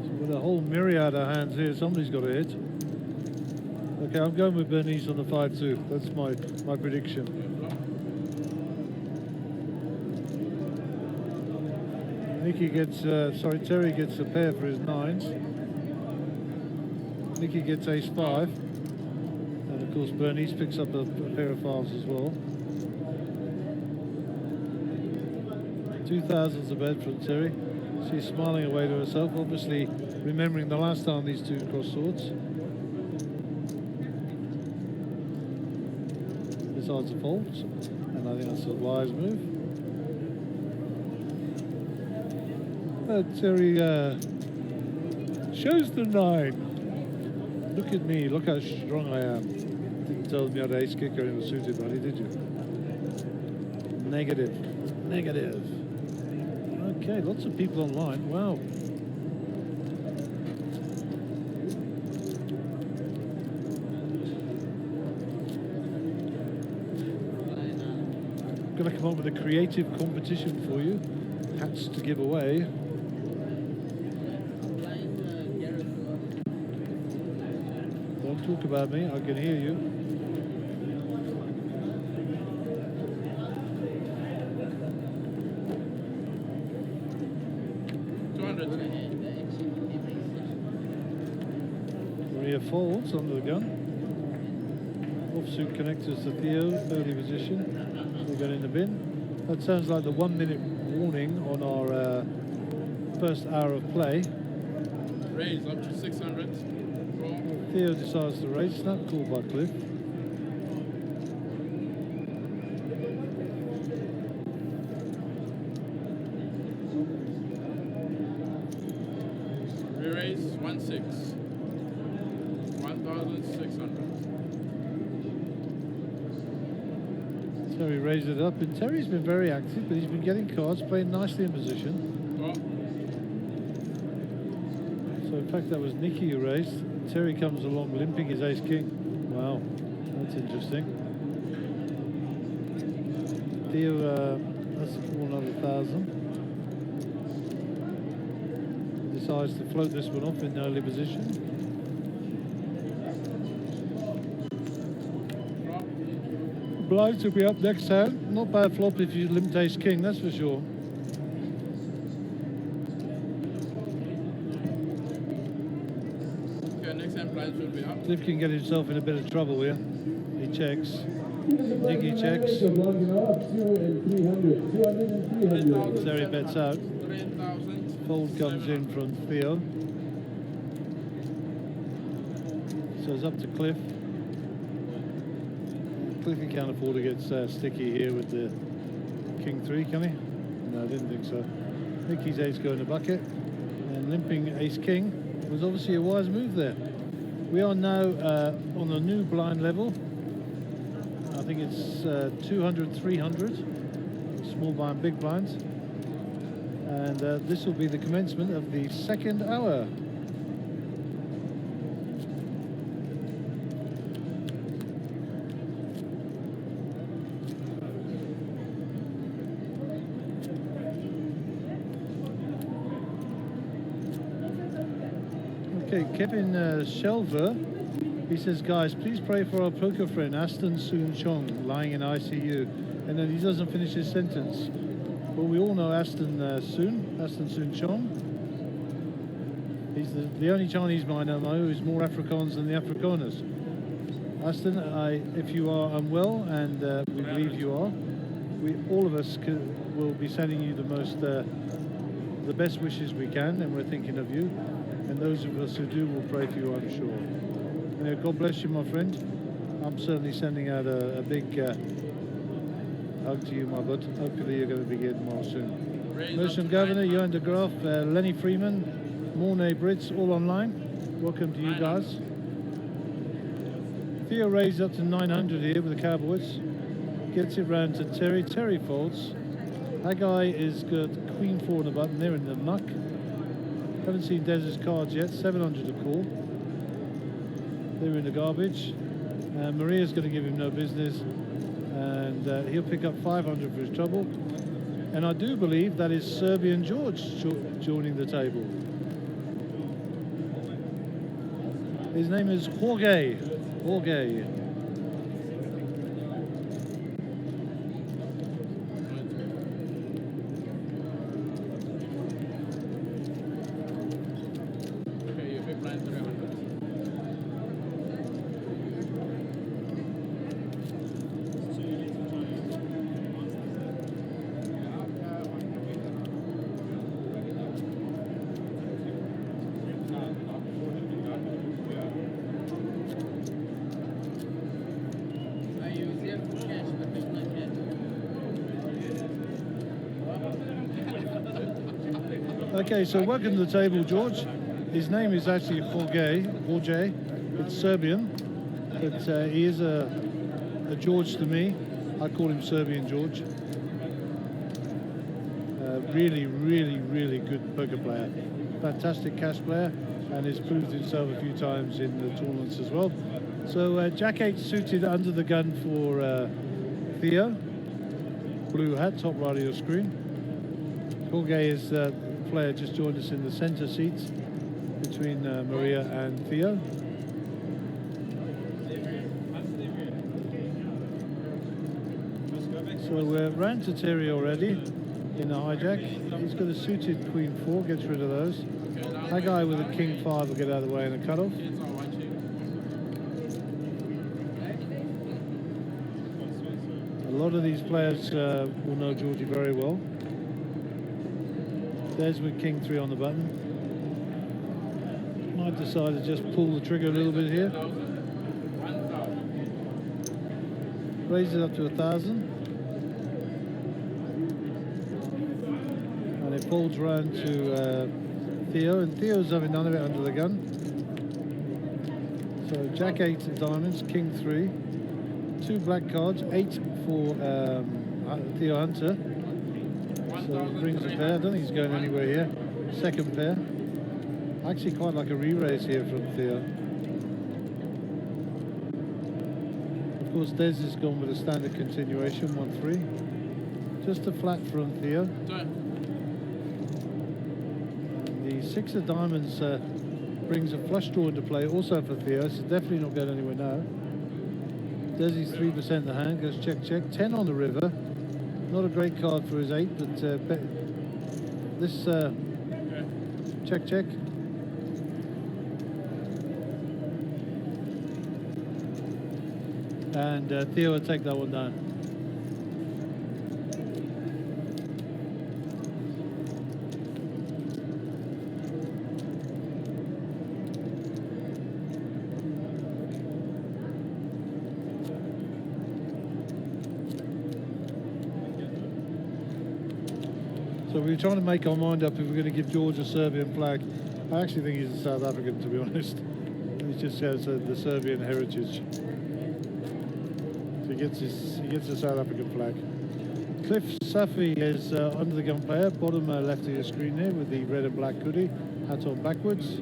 So with a whole myriad of hands here, somebody's got to hit. Okay, I'm going with Bernice on the 5-2. That's my prediction. Nikki gets, Terry gets a pair for his 9s. Nikki gets ace-5. And of course Bernice picks up a pair of 5s as well. 2,000's a bet from Terry. She's smiling away to herself, obviously remembering the last time these two crossed swords. decides to fold, and I think that's a wise move. Terry shows the 9. Look at me, look how strong I am. Didn't tell me I had ace kicker in the suited money, did you? Negative. Negative. Okay, lots of people online. Wow. Going to come up with a creative competition for you. Hats to give away. Don't talk about me, I can hear you. Maria folds under the gun. Offsuit connectors to Theo, early position. We got in the bin. That sounds like the 1 minute warning on our first hour of play. Raise up to 600. Theo decides to raise, snap call by Cliff. Re-raise 1-6. 1,600. Terry raised it up, and Terry's been very active, but he's been getting cards, playing nicely in position. Oh, So in fact that was Nicky who raised. Terry comes along limping his ace-king. Wow, that's interesting. Theo, that's another 1,000. Decides to float this one off in early position. Blinds will be up next hand. Not bad flop if you limped ace-king, that's for sure. okay, next time blinds will be up. Cliff can get himself in a bit of trouble here. He checks. Nicky checks. Terry bets out. 3,000. Fold comes in from Theo. So it's up to Cliff. Cliffy can't afford to get sticky here with the King 3, can he? No, I didn't think so. Nicky's ace go in the bucket, and limping ace king was obviously a wise move there. We are now on a new blind level. I think it's 200, 300, small blind, big blinds. And this will be the commencement of the second hour. Okay, Kevin Shelver, he says, guys, please pray for our poker friend Aston Soon Chong, lying in ICU. And then he doesn't finish his sentence. Well, we all know Aston Soon Chong. He's the only Chinese miner I know who's more Afrikaans than the Afrikaners. Aston, if you are unwell, and we believe you are, all of us will be sending you the best wishes we can, and we're thinking of you. And those of us who do will pray for you, I'm sure. Anyway, God bless you, my friend. I'm certainly sending out a big hug to you, my bud. Hopefully you're going to be getting well soon. Merchant Governor, Johan de Graaf, Lenny Freeman, Mornay Brits, all online. Welcome to you guys. Theo raised up to 900 here with the Cowboys. Gets it round to Terry. Terry folds. That guy is got Queen 4 in the button. They're in the muck. Haven't seen Dez's cards yet. 700 to call. They're in the garbage. Maria's going to give him no business, and he'll pick up 500 for his trouble. And I do believe that is Serbian George joining the table. His name is Jorge. Jorge. Okay, you big blind 300. Okay, so welcome to the table, George. His name is actually Jorge. It's Serbian, but he is a George to me. I call him Serbian George. Really, really, really good poker player. Fantastic cash player, and has proved himself a few times in the tournaments as well. So Jack 8 suited under the gun for Theo. Blue hat, top right of your screen. Jorge is the player just joined us in the center seats between Maria and Theo. So we're round to Terry already in the hijack. He's got a suited Queen 4, gets rid of those. That guy with a King 5 will get out of the way in a cutoff. A lot of these players will know Georgie very well. There's with King 3 on the button. Might decide to just pull the trigger a little bit here. Raise it up to 1,000. And it folds round to Theo, and Theo's having none of it under the gun. So Jack 8 of diamonds, King 3. 2 black cards, 8 for Theo Hunter. So it brings a pair. I don't think he's going anywhere here. Second pair. Actually quite like a re-raise here from Theo. Of course Des has gone with a standard continuation, 1-3. Just a flat from Theo. And the 6 of diamonds brings a flush draw into play also for Theo. So definitely not going anywhere now. Desi's 3% the hand, goes check, check. 10 on the river. Not a great card for his 8, but this check, check. And Theo will take that one down. So we were trying to make our mind up if we're going to give George a Serbian flag. I actually think he's a South African, to be honest. He just has the Serbian heritage. So he gets a South African flag. Cliff Safi is under the gun player, bottom left of your screen there with the red and black hoodie, hat on backwards.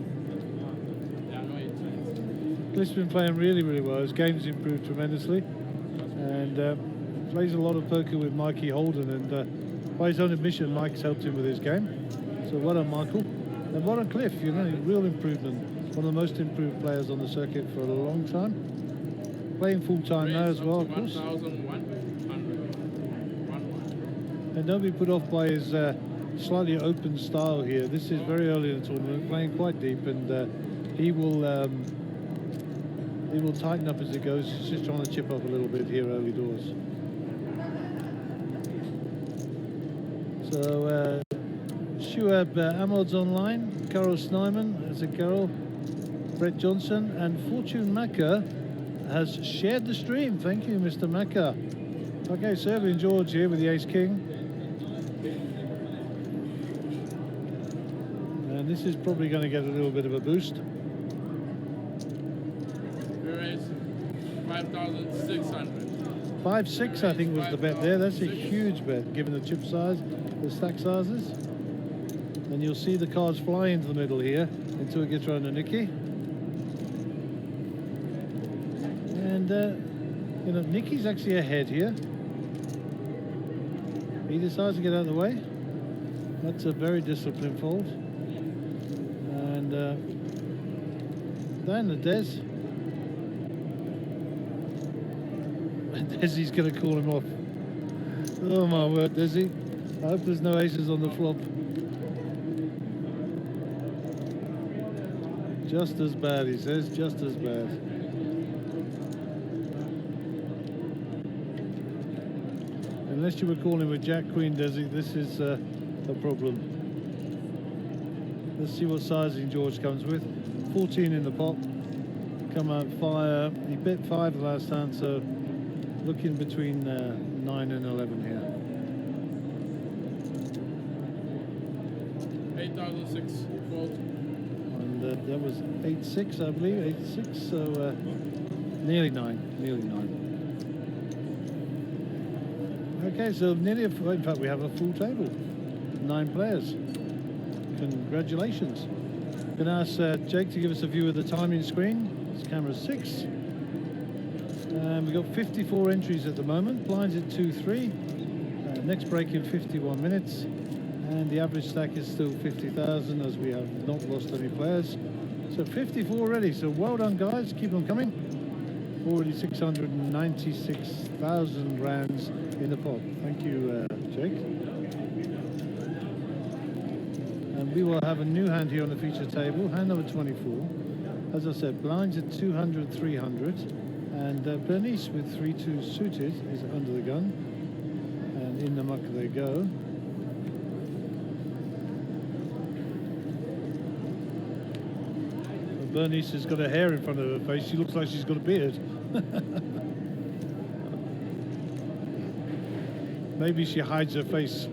Cliff's been playing really, really well. His game's improved tremendously, and plays a lot of poker with Mikey Holden, and by his own admission, Mike's helped him with his game. So well done, Michael. And well done, Cliff. You're getting real improvement. One of the most improved players on the circuit for a long time. Playing full time now as well, of course. And don't be put off by his slightly open style here. This is very early in the tournament, playing quite deep, and he will tighten up as it goes. He's just trying to chip up a little bit here early doors. So Shuab Amod's online, Carol Snyman, that's a Carol, Brett Johnson, and Fortune Macca has shared the stream. Thank you, Mr. Macca. Okay, Serbian George here with the Ace King. And this is probably going to get a little bit of a boost. We raised 5,600. 5-6 I think was the bet there. That's a huge bet given the chip size, the stack sizes. And you'll see the cards fly into the middle here until it gets around to Nicky. And you know, Nicky's actually ahead here. He decides to get out of the way. That's a very disciplined fold. And then the Des. Desi's going to call him off. Oh my word, Desi. I hope there's no aces on the flop. Just as bad, he says, just as bad. Unless you were calling with Jack Queen, Desi, this is a problem. Let's see what sizing George comes with. 14 in the pot. Come out fire. He bet 5 the last hand, so looking between 9 and 11 here. 8,006 volt. And that was 8.6, I believe, 8.6, so nearly 9, nearly 9. Okay, so nearly, in fact, we have a full table, 9 players. Congratulations. Going to ask Jake to give us a view of the timing screen. It's camera 6. And we've got 54 entries at the moment, blinds at 2-3. Next break in 51 minutes. And the average stack is still 50,000 as we have not lost any players. So 54 already, so well done guys, keep on coming. Already 696,000 rands in the pot. Thank you, Jake. And we will have a new hand here on the feature table, hand number 24. As I said, blinds at 200, 300. And Bernice with 3-2 suited is under the gun. And in the muck they go. Bernice has got her hair in front of her face. She looks like she's got a beard. Maybe she hides her face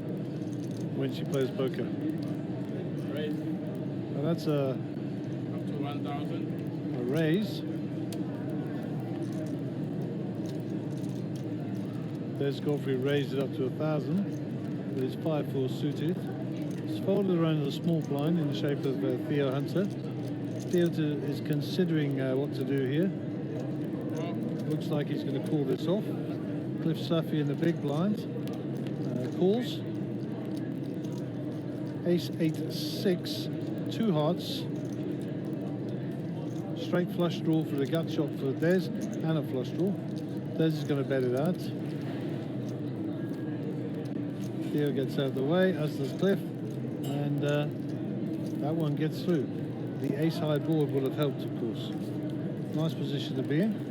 when she plays poker. Raise. And that's a Up to 1,000. raise. There's Godfrey raised it up to 1,000 with his 5-4 suited. It's folded around the small blind in the shape of Theo Hunter. Theo is considering what to do here. Looks like he's going to call this off. Cliff Safi in the big blind. Calls. Ace 8-6. 2 hearts. Straight flush draw for the gut shot for Des and a flush draw. Des is going to bet it out. Theo gets out of the way, as does Cliff. And that one gets through. The ace-high board would have helped, of course. Nice position to be in.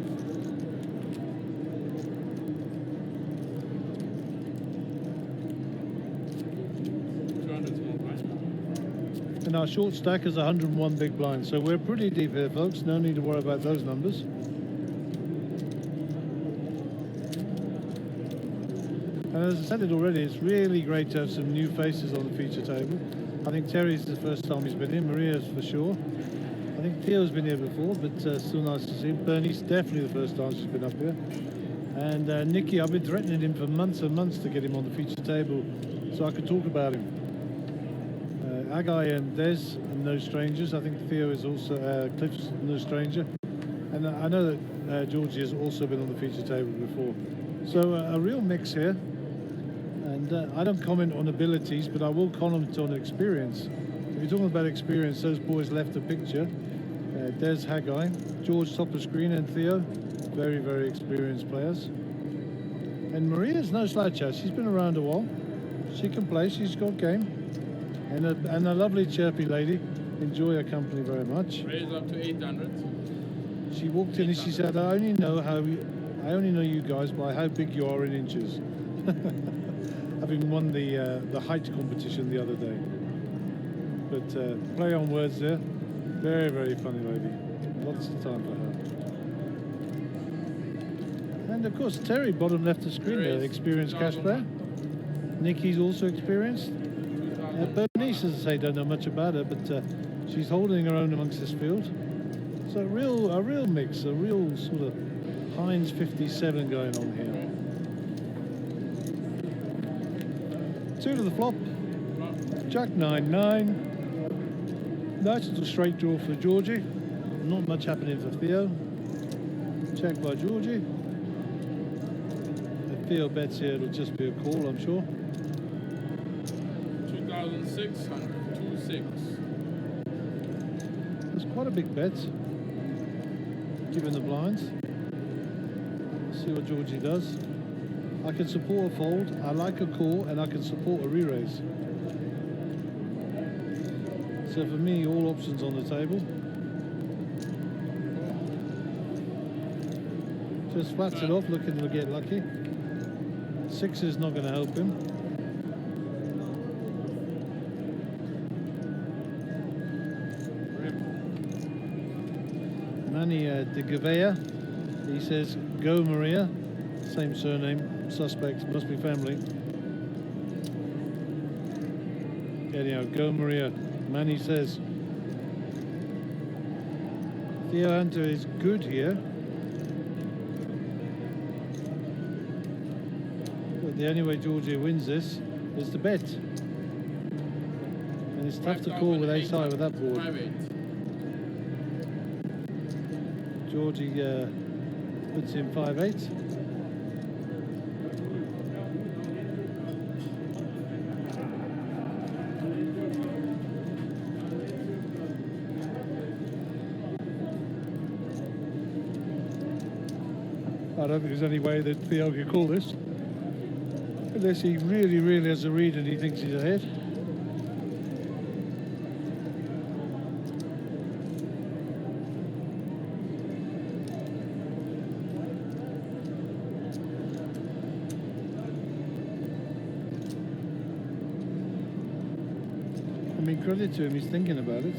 And our short stack is 101 big blinds, so we're pretty deep here, folks. No need to worry about those numbers. And as I said it already, it's really great to have some new faces on the feature table. I think Terry's the first time he's been here, Maria's for sure. I think Theo's been here before, but still nice to see him. Bernice, definitely the first time she's been up here. And Nicky, I've been threatening him for months and months to get him on the feature table so I could talk about him. Agai and Des are no strangers. I think Theo is also, Cliff's no stranger. And I know that Georgie has also been on the feature table before. So a real mix here. And I don't comment on abilities, but I will comment on experience. If you're talking about experience, those boys left the picture. Des, Haggai, George top of screen, and Theo, very, very experienced players. And Maria's no slouch. She's been around a while. She can play, she's got game. And a lovely chirpy lady. Enjoy her company very much. Raise up to 800. She walked in and she said, I only know you guys by how big you are in inches. Having won the height competition the other day. But play on words there. Very, very funny lady. Lots of time for her. And of course, Terry, bottom left of screen there, experienced cash player. Nikki's also experienced. Bernice, as I say, don't know much about her, but she's holding her own amongst this field. So a real mix, a real sort of Heinz 57 going on here. 2 to the flop. Jack 9-9. Nice little straight draw for Georgie. Not much happening for Theo. Check by Georgie. If Theo bets here, it'll just be a call, I'm sure. 2,600. 2-6. That's quite a big bet, given the blinds. Let's see what Georgie does. I can support a fold, I like a call, and I can support a re-raise. So for me, all options on the table. Just flats it off, looking to get lucky. 6 is not going to help him. Manny de Gavea, he says, go Maria. Same surname, suspect, must be family. Anyhow, go Maria. Manny says Theo Hunter is good here, but the only way Georgia wins this is to bet. And it's tough to call with ace high with that board. 5-8. Georgie puts in 5-8. I don't think there's any way that Theo can call this, unless he really, really has a read and he thinks he's ahead. I mean, credit to him, he's thinking about it.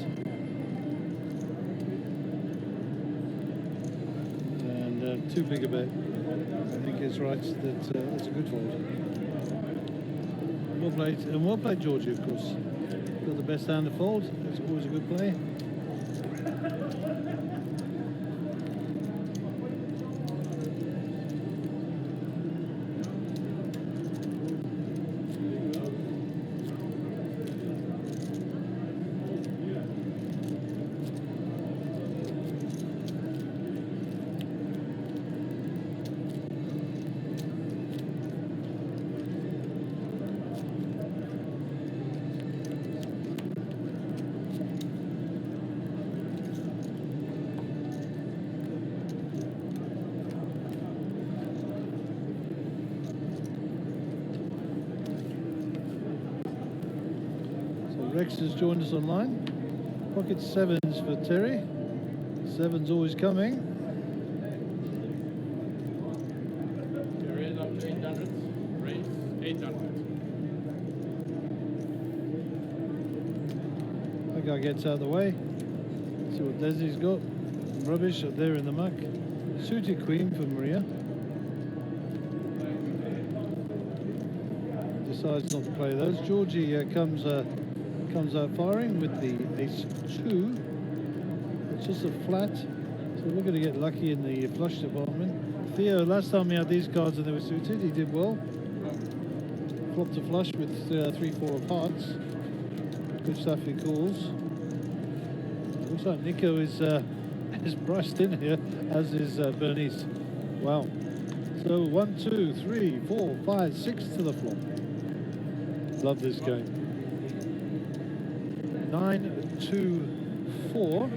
Too big a bet. I think it's right that it's a good fold. Well played, Georgie, of course. Got the best hand to fold. It's always a good play. Rex has joined us online. Pocket sevens for Terry. Seven's always coming. Raise up to 800. Raise 800. That guy gets out of the way. See what Desi's got. Rubbish up there in the muck. Suited queen for Maria. Decides not to play those. Georgie comes out firing with the ace-2. It's just a flat, so we're going to get lucky in the flush department. Theo, last time he had these cards and they were suited, he did well. Flopped a flush with 3-4 of hearts. Good stuff, he calls. Looks like Nico is brushed in here, as is Bernice. Wow. So 1, 2, 3, 4, 5, 6 to the flop. Love this game. 9-2-4,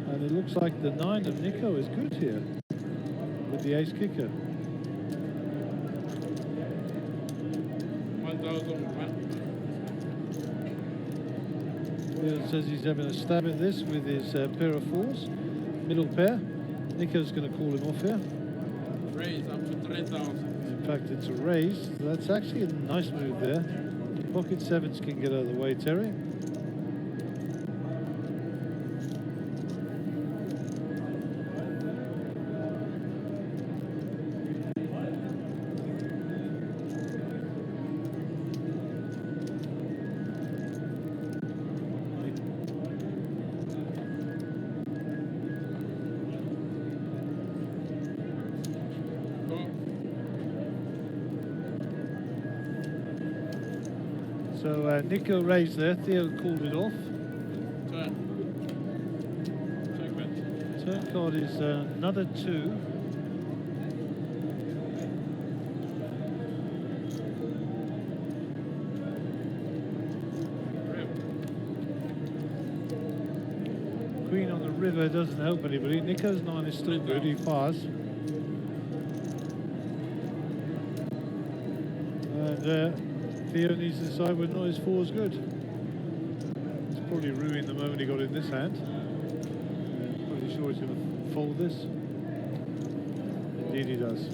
and it looks like the 9 of Nico is good here with the ace kicker. 1001. It says he's having a stab at this with his pair of fours, middle pair. Nico's going to call him off here. Raise up to 3,000. In fact, it's a raise. That's actually a nice move there. Pocket sevens can get out of the way, Terry. So Nico raised there, Theo called it off. Turn. Checkmate. Turn card is another 2. Queen on the river doesn't help anybody. Nico's 9 is still good, he fires. And Theo needs to decide whether or not his 4 is good. It's probably ruined the moment he got in this hand. Pretty sure he's going to fold this. Indeed he does.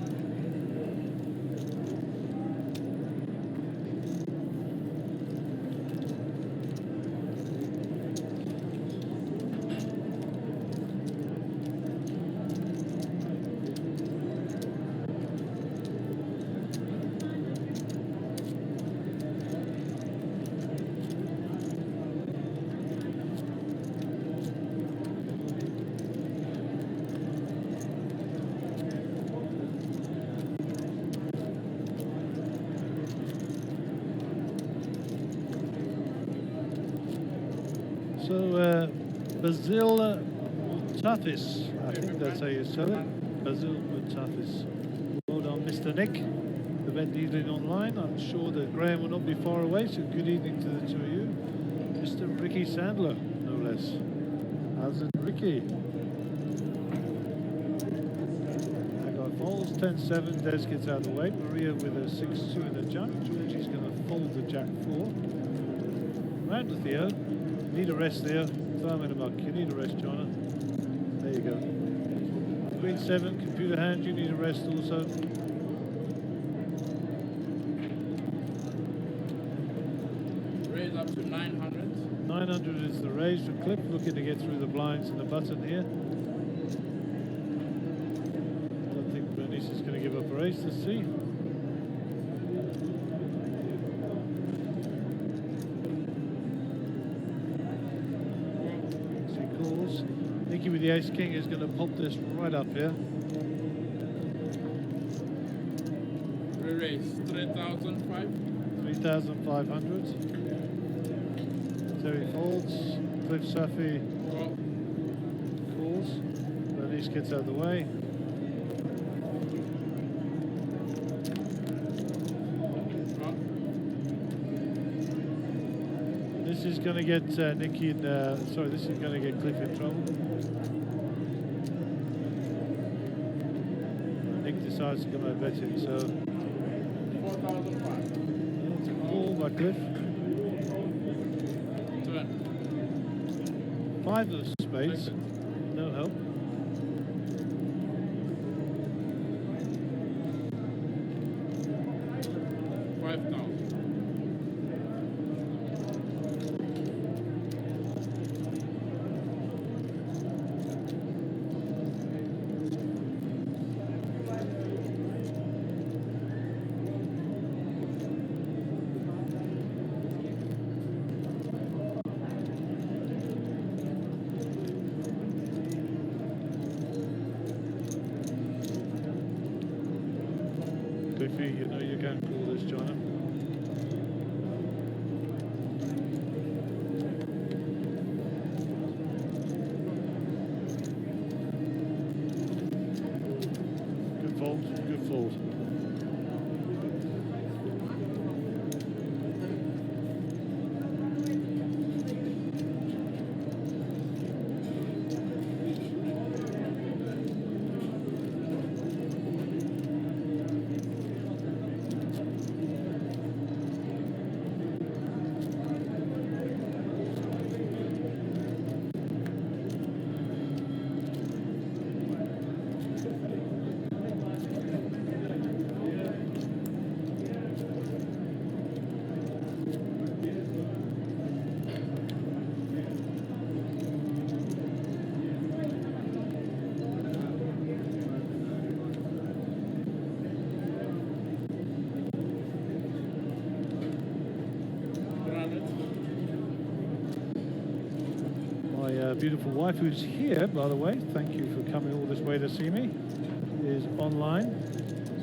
So, Basil Mutafis, I think that's how you spell it. Basil Mutafis. Well done, Mr. Nick. The bet dealing online. I'm sure that Graham will not be far away, so good evening to the two of you. Mr. Ricky Sandler, no less. How's it, Ricky? I got folds, 10-7, Des gets out of the way. Maria with a 6-2 in the junk. Georgie's going to fold the jack 4. Round to Theo. Need a rest there. Throw him in a muck. You need a rest, Jonna. There you go. Queen 7, computer hand, you need a rest also. Raise up to 900. 900 is the raise for Clip, looking to get through the blinds and the button here. Don't think Bernice is going to give up a raise. Let's see. She calls. Nikki with the ace king is going to pop this right up here. Raise 3,500. 3,500. Terry folds. Cliff Safi Call. calls. Bernice gets out of the way. Call. This is going to get Nikki in, sorry, this is going to get Cliff in trouble. Nick decides to come out betting, so 4,500. it's a call by Cliff. Turn. 5 of spades, no help. $5,000. Cliffy, you know you can't call this, John. Good fold, good fold. Beautiful wife, who's here, by the way, thank you for coming all this way to see me, is online.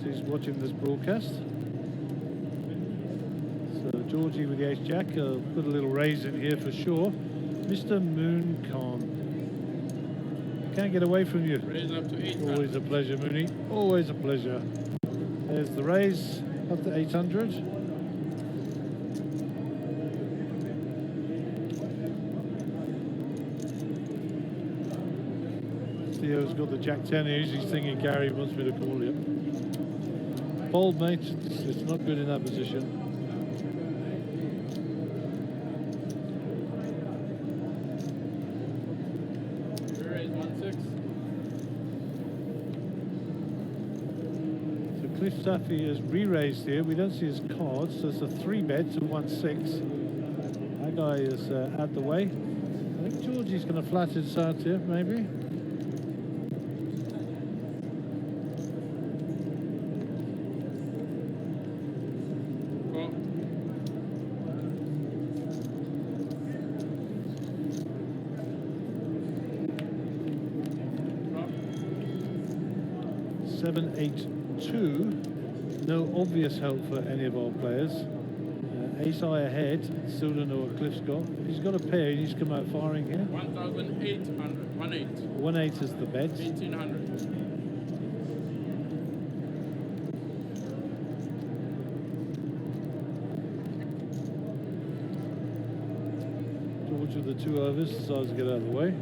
She's watching this broadcast. So Georgie with the ace jack, put a little raise in here for sure. Mr. Mooncon, can't get away from you. Raise up to 800. Always a pleasure, Mooney. Always a pleasure. There's the raise up to 800. Theo's got the jack 10 here. He's thinking Gary wants me to call him. Fold, mate. It's not good in that position. Raise 1,600. So Cliff Safi has re-raised here. We don't see his cards, so it's a 3-bet to 1-6. That guy is out the way. I think Georgie's going to flat it out here, maybe. Call. 7-8-2. No obvious help for any of our players. Ace high ahead. Still don't know what Cliff's got. He's got a pair. He's come out firing here. 1,800. 1,800. 1/8 is the bet. 1,800. George with the 2 overs decides to get out of the way.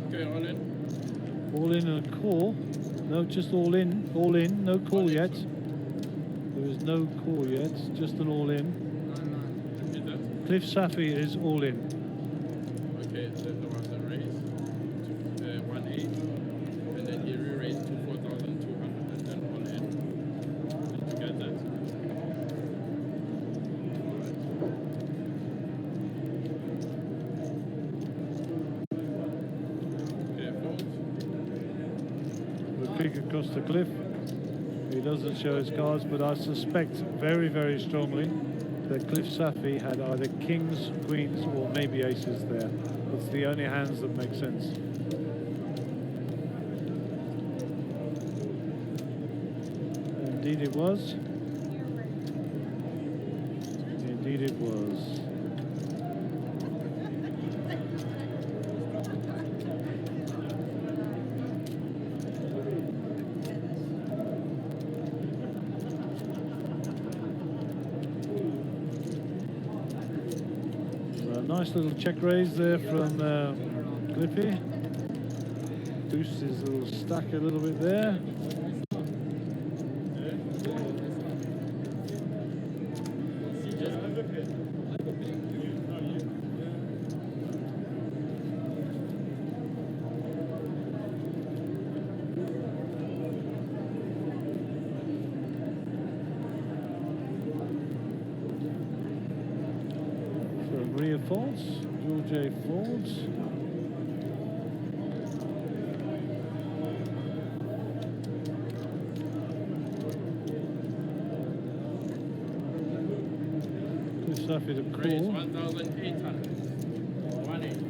Okay, all in. All in and a call. No, just all in. All in. No call yet. There is no call yet. Just an all in. Repeat that. Cliff Safi is all in. Okay, then there was a raise to 1,800, and then he re-raised to 4,200, and then all in. Did you get that? Okay, fold. The kick across the cliff. He doesn't show his cards, but I suspect very, very strongly that Cliff Safi had either kings, queens, or maybe aces there. It's the only hands that make sense. Indeed it was. Indeed it was. Nice little check raise there from Cliffy. Boosts his little stack a little bit there. Maria folds, George A folds. Cliff Safi to Raise call. 1,800. 1,800.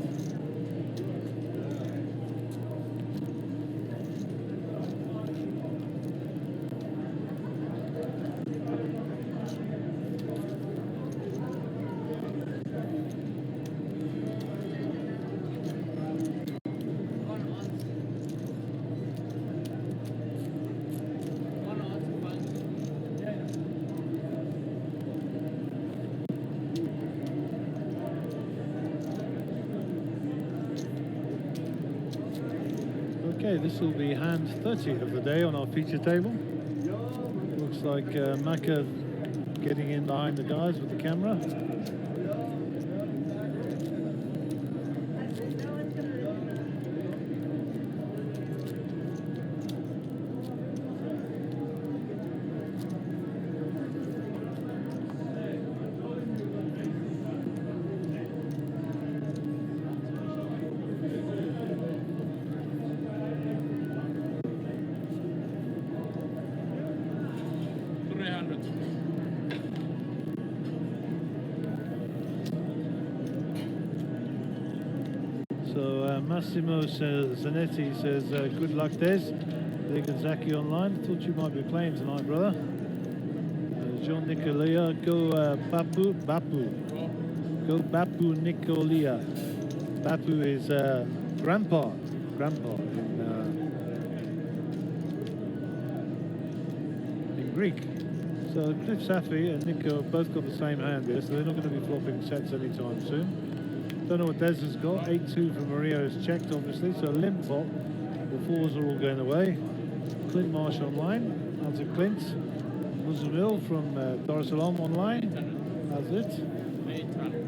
Okay, this will be hand 30 of the day on our feature table. Looks like Maka getting in behind the guys with the camera. Massimo Zanetti says, good luck, Des. Zaki online. Thought you might be playing tonight, brother. John Nicolia, go Bapu. Go Bapu Nicolia. Bapu is grandpa in Greek. So Cliff Safi and Nico both got the same hand there, so they're not going to be flopping sets anytime soon. Don't know what Des has got. 8-2 for Maria is checked, obviously, so a limp flop. The fours are all going away. Clint Marsh online. How's it, Clint? Muzamil from Dar es Salaam online. How's it? 800.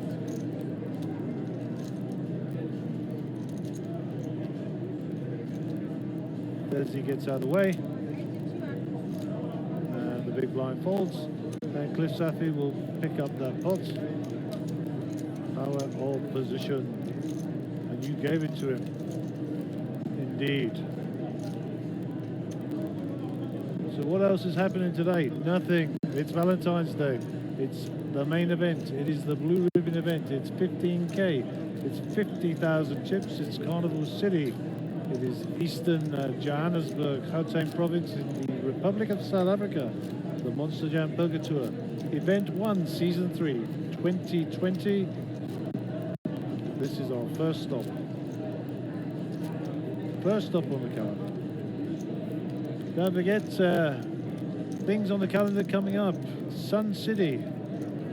Desi gets out of the way. And the big blind folds. And Cliff Safi will pick up that pot. Power of position. And you gave it to him. Indeed. So what else is happening today? Nothing. It's Valentine's Day. It's the main event. It is the Blue Ribbon event. It's 15K. It's 50,000 chips. It's Carnival City. It is Eastern Johannesburg, Gauteng province in the Republic of South Africa. The Monsterjam Burger Tour. Event 1, Season 3, 2020. This is our first stop. First stop on the calendar. Don't forget things on the calendar coming up. Sun City,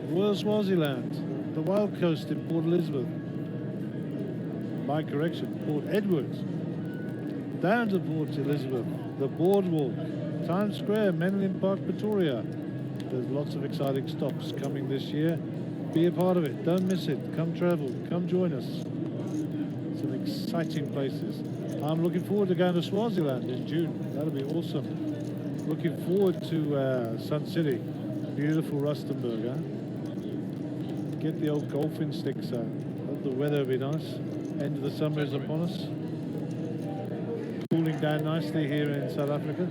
Royal Swaziland, the Wild Coast in Port Elizabeth. My correction, Port Edward. Down to Port Elizabeth, the Boardwalk, Times Square, Menlyn Park, Pretoria. There's lots of exciting stops coming this year. Be a part of it. Don't miss it. Come travel. Come join us. Some exciting places. I'm looking forward to going to Swaziland in June. That'll be awesome. Looking forward to Sun City. Beautiful Rustenburg, huh? Get the old golfing sticks out. The weather will be nice. End of the summer is upon us. Cooling down nicely here in South Africa.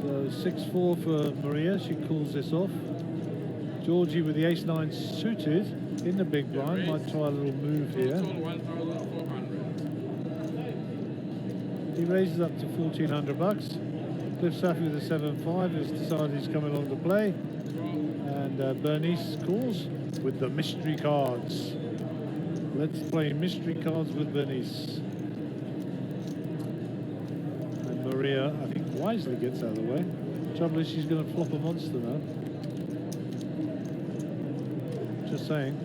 So 6-4 for Maria. She calls this off. Georgie with the ace-9 suited in the big blind. Might try a little move here. Total 1,400. He raises up to 1,400 bucks. Cliff Safi with a 7-5 has decided he's coming along to play. And Bernice calls with the mystery cards. Let's play mystery cards with Bernice. And Maria, I think, wisely gets out of the way. Trouble is she's going to flop a monster now. Just saying.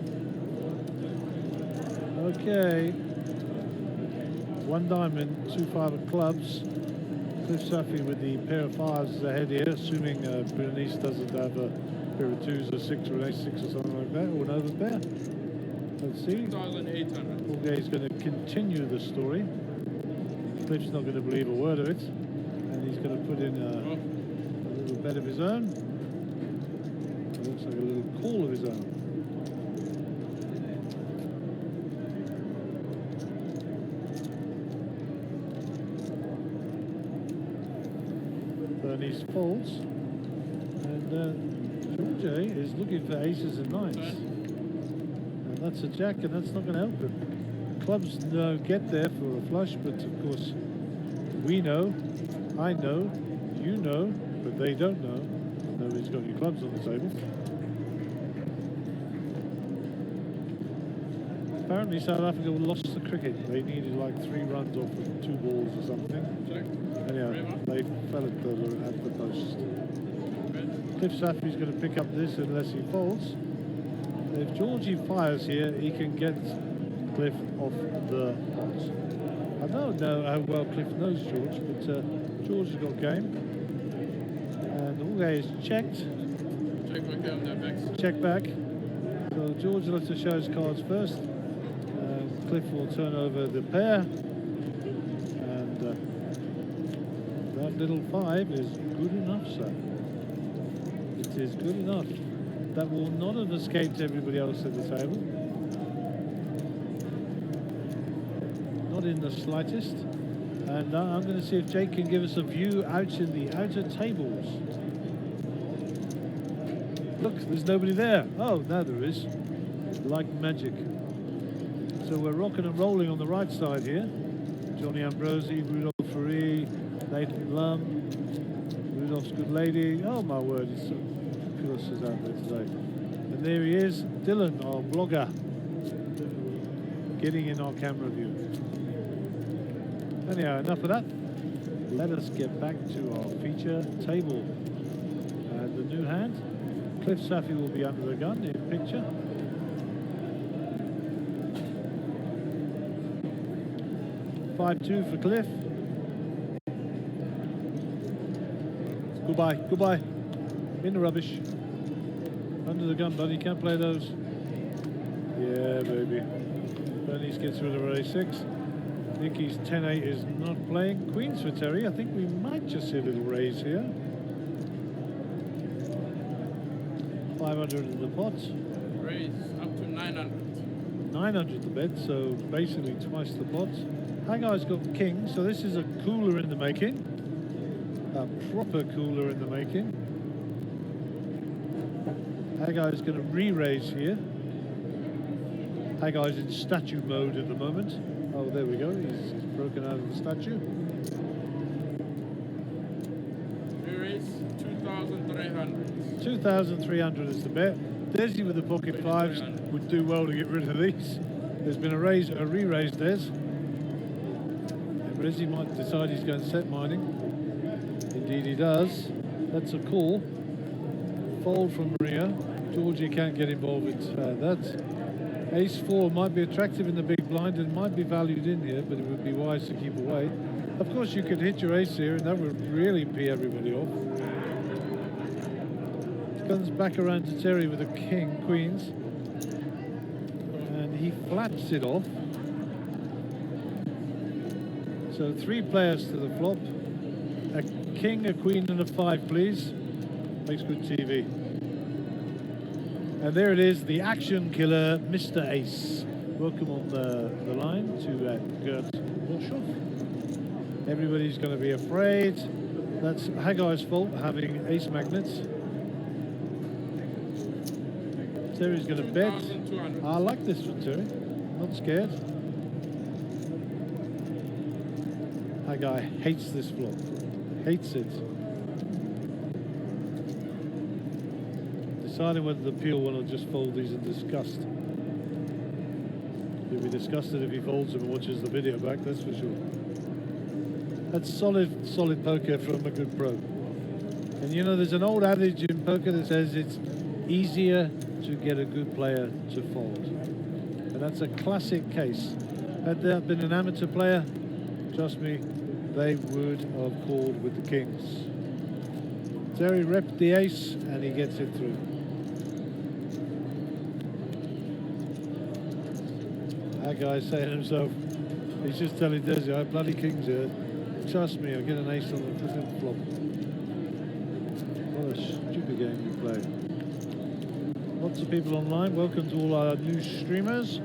Okay. 1 diamond, 2 5 of clubs. Cliff Safi with the pair of 5s ahead here, assuming Bernice doesn't have a pair of 2s or 6 or an ace 6 or something like that, or an overpair. Let's see. 2,800. Jorge's going to continue the story. Cliff's not going to believe a word of it, and he's going to put in a little bet of his own. It looks like a little call of his own. Bernice folds, and Jorge is looking for aces and 9s. And that's a jack, and that's not going to help him. Clubs get there for a flush, but of course we know, I know, you know, but they don't know. Nobody's got any clubs on the table. Apparently South Africa lost the cricket. They needed like 3 runs off of 2 balls or something. Anyhow, they fell at the post. Cliff Safi's going to pick up this unless he folds. If Georgie fires here, he can get Cliff off the pot. I don't know how well Cliff knows George, but George has got game. And Jorge is checked. Check back down their backs. Check back. So George will have to show his cards first. Cliff will turn over the pair. And that little 5 is good enough, sir. It is good enough. That will not have escaped everybody else at the table. Not in the slightest. And I'm going to see if Jake can give us a view out in the outer tables. Look, there's nobody there. Oh, now there is. Like magic. So we're rocking and rolling on the right side here. Johnny Ambrosi, Rudolph Faree, Nathan Lum, Rudolph's good lady. Oh my word, it's so fabulous is out there today. And there he is, Dylan, our blogger, getting in our camera view. Anyhow, enough of that. Let us get back to our feature table. And the new hand, Cliff Safi will be under the gun in picture. $5-2 for Cliff. Goodbye, goodbye. In the rubbish. Under the gun, buddy. Can't play those. Yeah, baby. Bernice gets rid of her A6. Nicky's 10-8 is not playing. Queens for Terry. I think we might just see a little raise here. 500 in the pot. Raise up to 900. 900 the bet, so basically twice the pot. Hagai's got king, so this is a cooler in the making. A proper cooler in the making. Haggai's going to re-raise here. Haggai's in statue mode at the moment. Oh, there we go. He's broken out of the statue. Re-raise 2,300. 2,300 is the bet. Desi with the pocket fives would do well to get rid of these. There's been a re-raise, Des. Resi might decide he's going set mining. Indeed he does. That's a call. Fold from Maria. Georgie can't get involved with that. Ace 4 might be attractive in the big blind and might be valued in here, but it would be wise to keep away. Of course, you could hit your ace here, and that would really pee everybody off. Comes back around to Terry with a king, queens, and he flaps it off. So 3 players to the flop. A king, a queen, and a 5, please. Makes good TV. And there it is, the action killer, Mr. Ace. Welcome on the line to Gert Bolshoff. Everybody's going to be afraid. That's Haggai's fault, having ace magnets. Terry's going to bet. I like this one, Terry. Not scared. Haggai hates this flop. Hates it. Deciding whether the peel one will just fold these in disgust. He'll be disgusted if he folds them and watches the video back, that's for sure. That's solid poker from a good pro. And you know, there's an old adage in poker that says it's easier to get a good player to fold. And that's a classic case. Had there been an amateur player, trust me, they would have called with the kings. Terry repped the ace and he gets it through. That guy's saying to himself, he's just telling Desi, I have bloody kings here. Trust me, I'll get an ace on the flipping flop. What a stupid game you play. Lots of people online. Welcome to all our new streamers.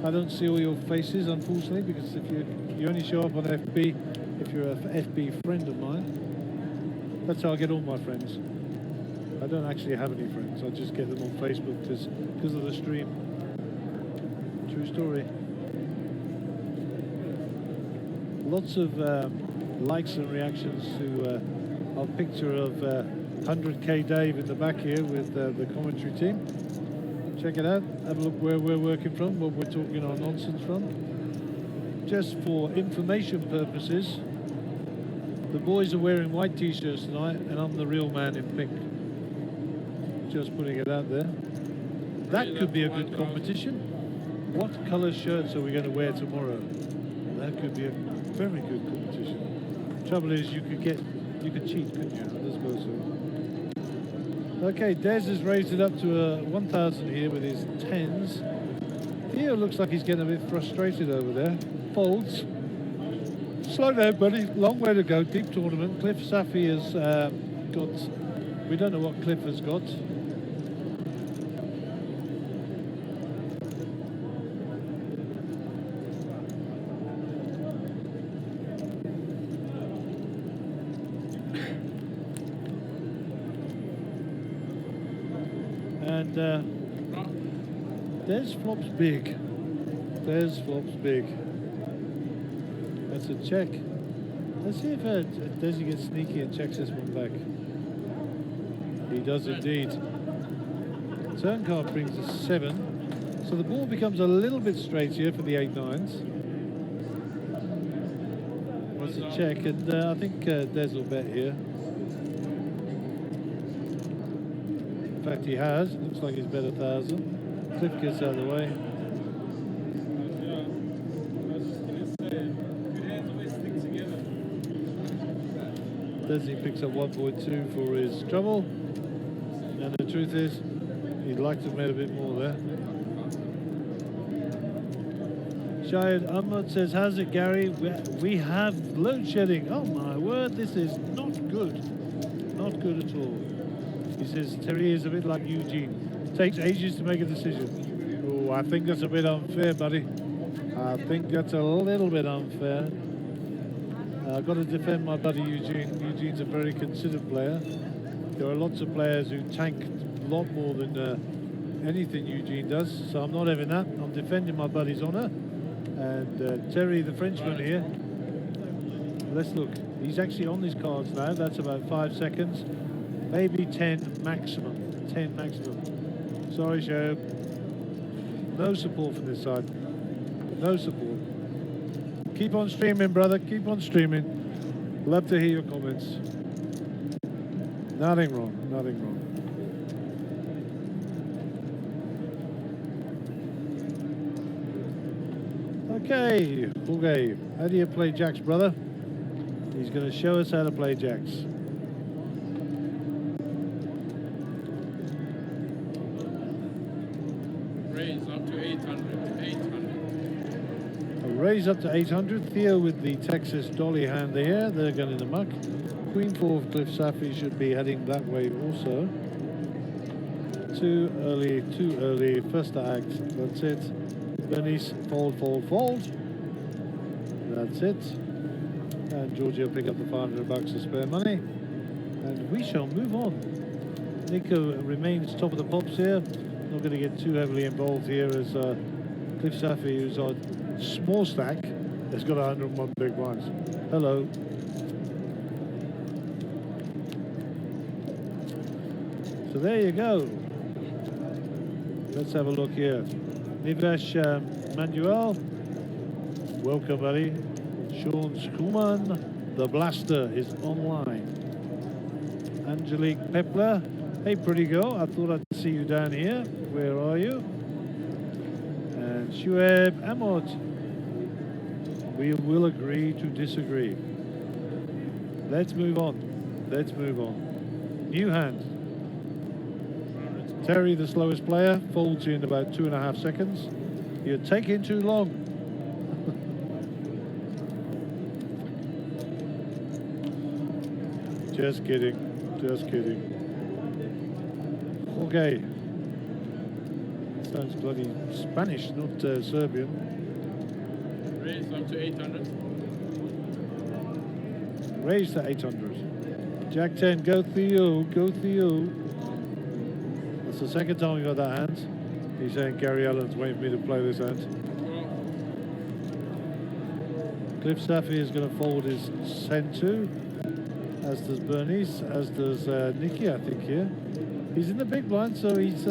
I don't see all your faces, unfortunately, because if you only show up on FB if you're an FB friend of mine. That's how I get all my friends. I don't actually have any friends. I just get them on Facebook because of the stream. True story. Lots of likes and reactions to our picture of 100k Dave in the back here with the commentary team. Check it out. Have a look where we're working from, what we're talking our nonsense from. Just for information purposes, the boys are wearing white t-shirts tonight and I'm the real man in pink. Just putting it out there. That could be a good competition. What colour shirts are we going to wear tomorrow? That could be a very good competition. Trouble is you could cheat, couldn't you? I suppose so. Okay, Des has raised it up to 1,000 here with his 10s. Theo looks like he's getting a bit frustrated over there. Folds. Slow down, buddy. Long way to go. Deep tournament. Cliff Safi has got... We don't know what Cliff has got. And Des flops big. Des flops big. That's a check. Let's see if Desi gets sneaky and checks this one back. He does indeed. Turn card brings a 7. So the ball becomes a little bit straight here for the 8-9s. That's a check, and I think Des will bet here. In fact, he has. Looks like he's bet 1,000. Cliff gets out of the way. Desi picks up 1.2 for his trouble. And the truth is, he'd like to have made a bit more there. Shahid Ahmad says, how's it, Gary? We have load shedding. Oh my word, this is not good. Not good at all. He says, Terry is a bit like Eugene. Takes ages to make a decision. Oh, I think that's a bit unfair, buddy. I think that's a little bit unfair. I've got to defend my buddy Eugene. Eugene's a very considered player. There are lots of players who tank a lot more than anything Eugene does, so I'm not having that. I'm defending my buddy's honour. And Terry, the Frenchman here, let's look. He's actually on these cards now. That's about 5 seconds. Maybe 10 maximum. 10 maximum. Sorry, Joe. No support from this side. No support. Keep on streaming, brother. Keep on streaming. Love to hear your comments. Nothing wrong. Nothing wrong. Okay, okay. How do you play jacks, brother? He's going to show us how to play jacks. Raise up to 800. 800. A raise up to 800. Theo with the Texas dolly hand there. They're going in the muck. Queen 4 of Cliff Safi should be heading that way also. Too early, too early. First to act. That's it. Bernice, fold, fold, fold. That's it. And Georgia will pick up the 500 bucks of spare money. And we shall move on. Nico remains top of the pops here. Not going to get too heavily involved here as Cliff Safi, who's on small stack, has got 101 big blinds. Hello. So there you go. Let's have a look here. Nivesh Manuel, welcome, buddy. Sean Schumann, the Blaster, is online. Angelique Pepler, hey, pretty girl. I thought I'd see you down here. Where are you? And Shuaib Ahmad, we will agree to disagree. Let's move on. Let's move on. New hand. Terry, the slowest player, folds in about 2.5 seconds. You're taking too long. Just kidding. Just kidding. Okay. Sounds bloody Spanish, not Serbian. Raise up to 800. Raise to 800. Jack 10, go Theo, go Theo. That's the second time we got that hand. He's saying Gary Allen's waiting for me to play this hand. Cliff Safi is going to fold his Sentu, as does Bernice, as does Nicky, I think, here. He's in the big blind, so he's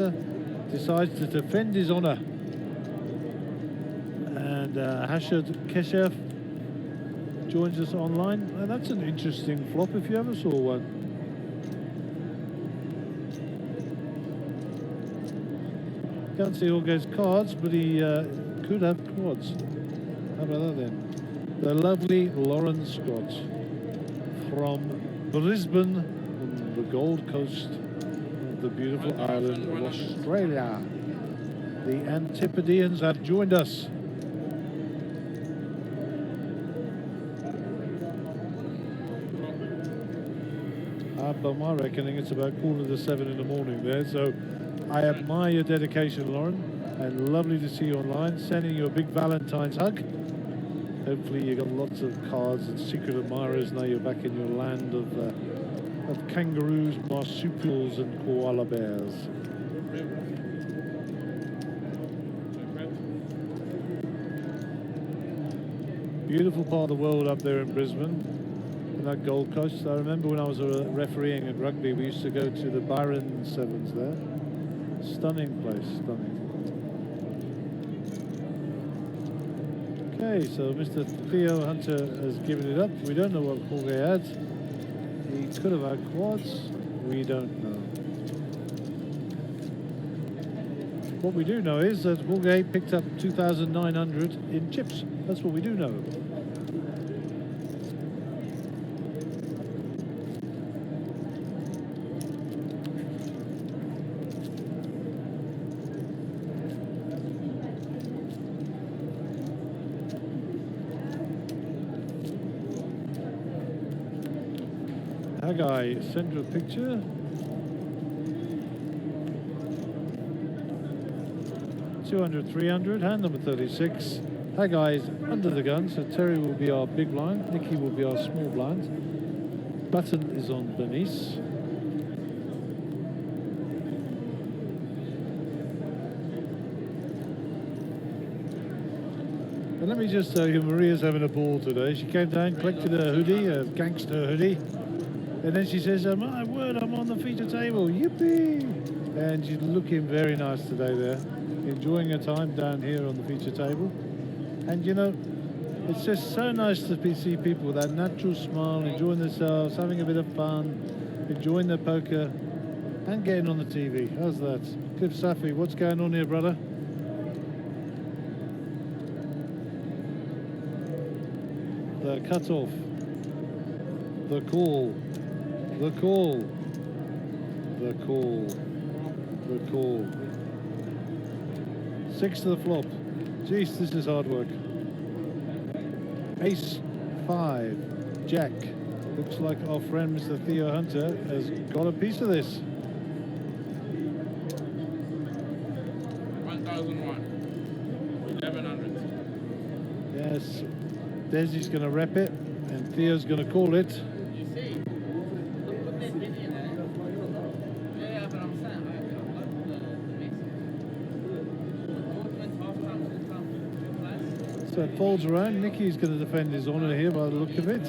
decides to defend his honour. And Hashad Keshev joins us online. And that's an interesting flop if you ever saw one. Can't see Jorge's cards, but he could have quads. How about that then? The lovely Lauren Scott from Brisbane on the Gold Coast of the beautiful island of Australia. The Antipodeans have joined us. By my reckoning, it's about 6:45 in the morning there, so I admire your dedication, Lauren, and lovely to see you online. Sending you a big Valentine's hug. Hopefully you got lots of cards and secret admirers now you're back in your land of kangaroos, marsupials and koala bears. Beautiful part of the world up there in Brisbane, and that Gold Coast. I remember when I was refereeing at rugby, we used to go to the Byron Sevens there. Stunning place, stunning. Okay, so Mr. Theo Hunter has given it up. We don't know what Jorge had. He could have had quads. We don't know. What we do know is that Jorge picked up 2,900 in chips. That's what we do know. Guy, central picture. 200, 300, hand number 36. That guy is under the gun, so Terry will be our big blind, Nicky will be our small blind. Button is on Bernice. And let me just tell you, Maria's having a ball today. She came down, collected a hoodie, a gangster hoodie, and then she says, my word, I'm on the feature table, yippee! And she's looking very nice today there, enjoying her time down here on the feature table. And you know, it's just so nice to see people with that natural smile, enjoying themselves, having a bit of fun, enjoying their poker, and getting on the TV. How's that? Cliff Safi, what's going on here, brother? The cut-off, the call, the call, the call, the call. 6 to the flop. Jeez, this is hard work. Ace, 5, Jack. Looks like our friend Mr. Theo Hunter has got a piece of this. 1001. 1100. Yes, Desi's going to rep it, and Theo's going to call it. You see? Put this mini in there. Yeah, but I'm saying, So it folds around. Nicky's going to defend his honour here by the look of it.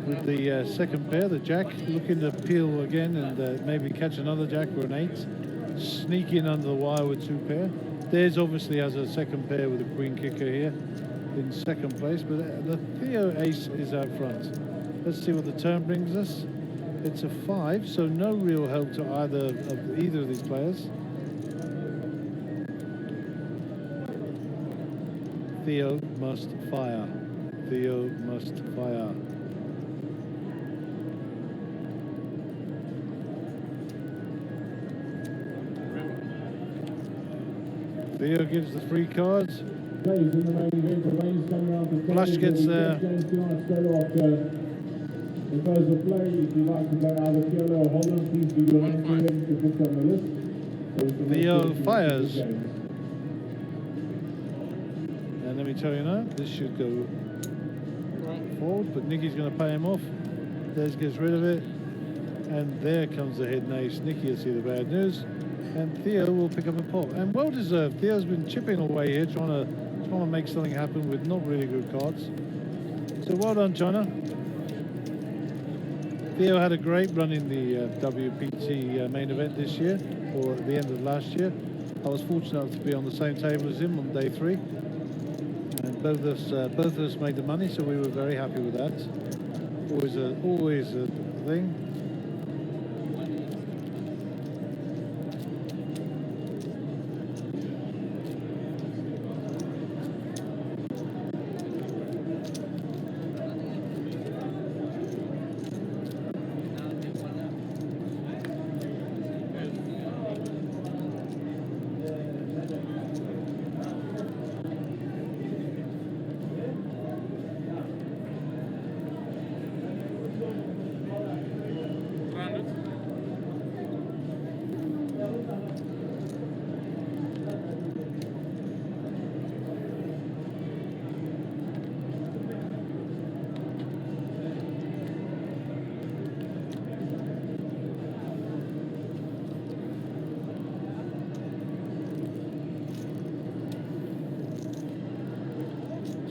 With the second pair, the Jack, looking to peel again and maybe catch another Jack or an 8. Sneak in under the wire with 2 pair. Des obviously has a second pair with a queen kicker here in second place, but the Theo ace is out front. Let's see what the turn brings us. It's a 5, so no real help to either of these players. Theo must fire. Theo must fire. Theo gives the 3 cards. Flush gets there. Theo fires. And let me tell you now, this should go forward, but Nicky's going to pay him off. Des gets rid of it. And there comes the hidden ace. Nicky will see the bad news. And Theo will pick up a pot. And well deserved. Theo's been chipping away here, trying to make something happen with not really good cards. So well done, China. Theo had a great run in the WPT main event this year, or at the end of last year. I was fortunate enough to be on the same table as him on day 3. And both of us made the money, so we were very happy with that. Always a thing.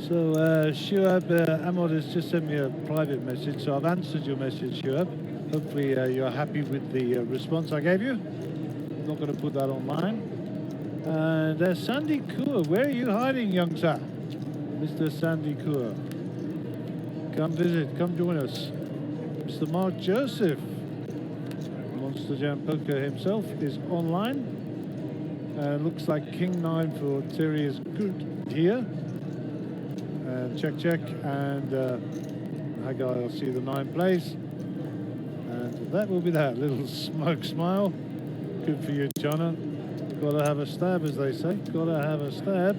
So Shuab Ahmad has just sent me a private message, so I've answered your message, Shuab. Hopefully you're happy with the response I gave you. I'm not going to put that online. And Sandy Kaur, where are you hiding, young sir? Mr. Sandy Kaur. Come visit, come join us. Mr. Mark Joseph, Monsterjam Poker himself, is online. Looks like King 9 for Terry is good here. Check, check, and I'll see the 9 plays. And that will be that. Little smoke smile. Good for you, Jonna. Gotta have a stab, as they say. Gotta have a stab.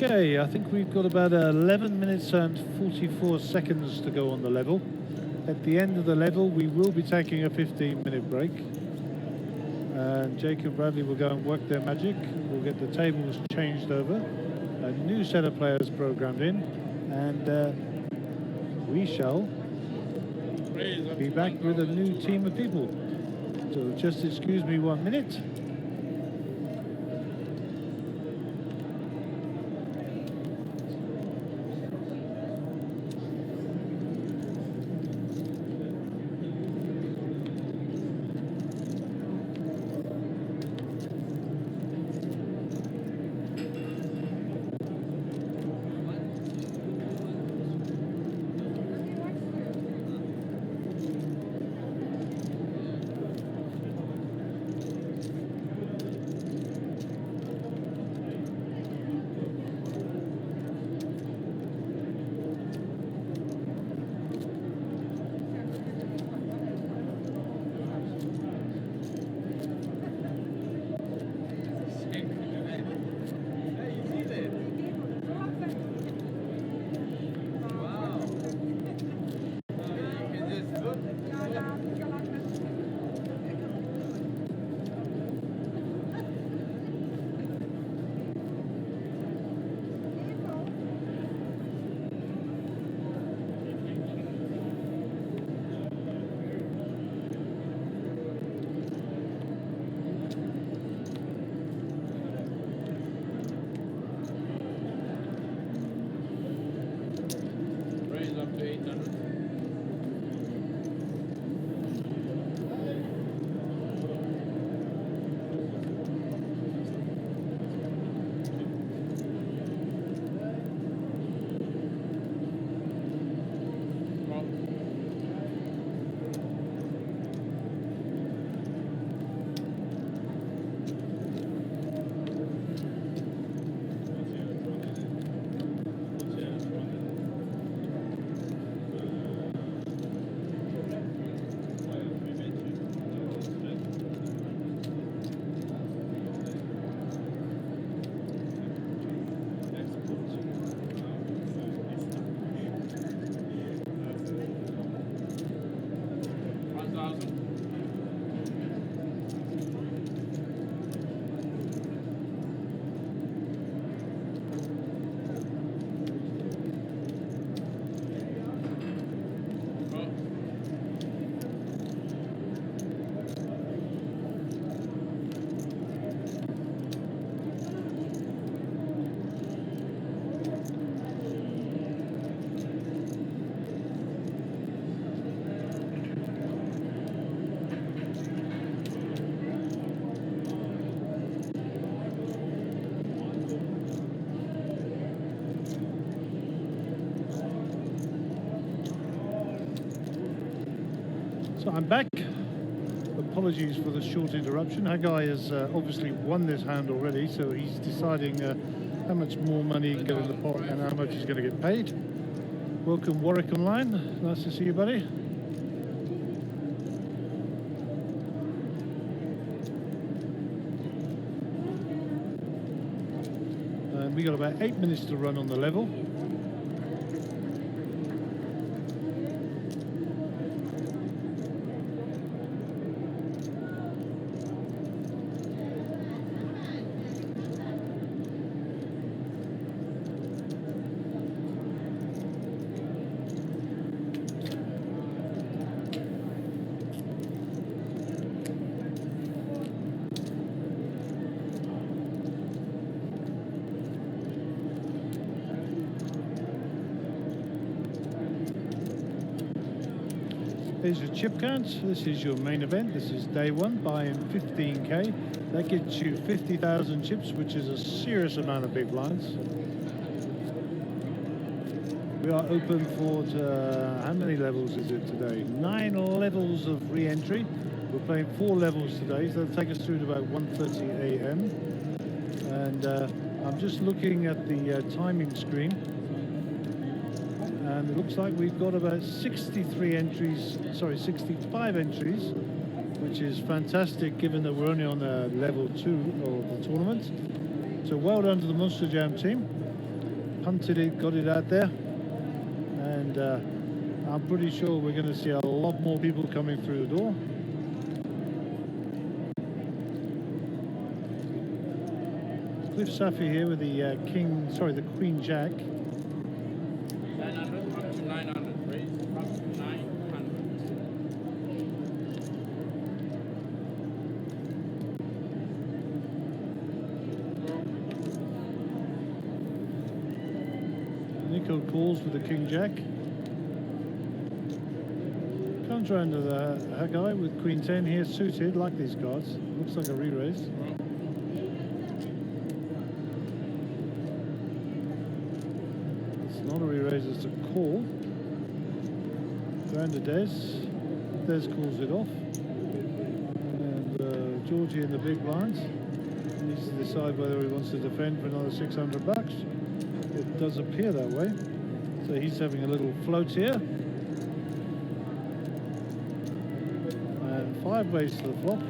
Okay, I think we've got about 11 minutes and 44 seconds to go on the level. At the end of the level, we will be taking a 15-minute break. And Jake and Bradley will go and work their magic. We'll get the tables changed over, a new set of players programmed in, and we shall be back with a new team of people. So just excuse me 1 minute. Raise up to 800. So I'm back. Apologies for the short interruption. Haggai has obviously won this hand already, so he's deciding how much more money he can get in the pot and how much he's going to get paid. Welcome, Warwick Online. Nice to see you, buddy. And we got about 8 minutes to run on the level. Here's your chip count. This is your main event. This is day one, buying 15k. That gets you 50,000 chips, which is a serious amount of big blinds. We are open for, how many levels is it today? 9 levels of re-entry. We're playing 4 levels today, so that'll take us through to about 1:30 a.m. And I'm just looking at the timing screen. And it looks like we've got about 65 entries, which is fantastic given that we're only on level 2 of the tournament. So well done to the Monsterjam team. punted it, got it out there, and I'm pretty sure we're going to see a lot more people coming through the door. Cliff Safi here with the the Queen Jack. 900 up to 900, raise up to 900. Nico calls with the King Jack. Comes round to the guy with Queen 10 here, suited like these cards. Looks like a re-raise. It's not a re-raise, it's a call. Round to Des. Des calls it off. And Georgie in the big blinds needs to decide whether he wants to defend for another 600 bucks. It does appear that way. So he's having a little float here. And 5 ways to the flop.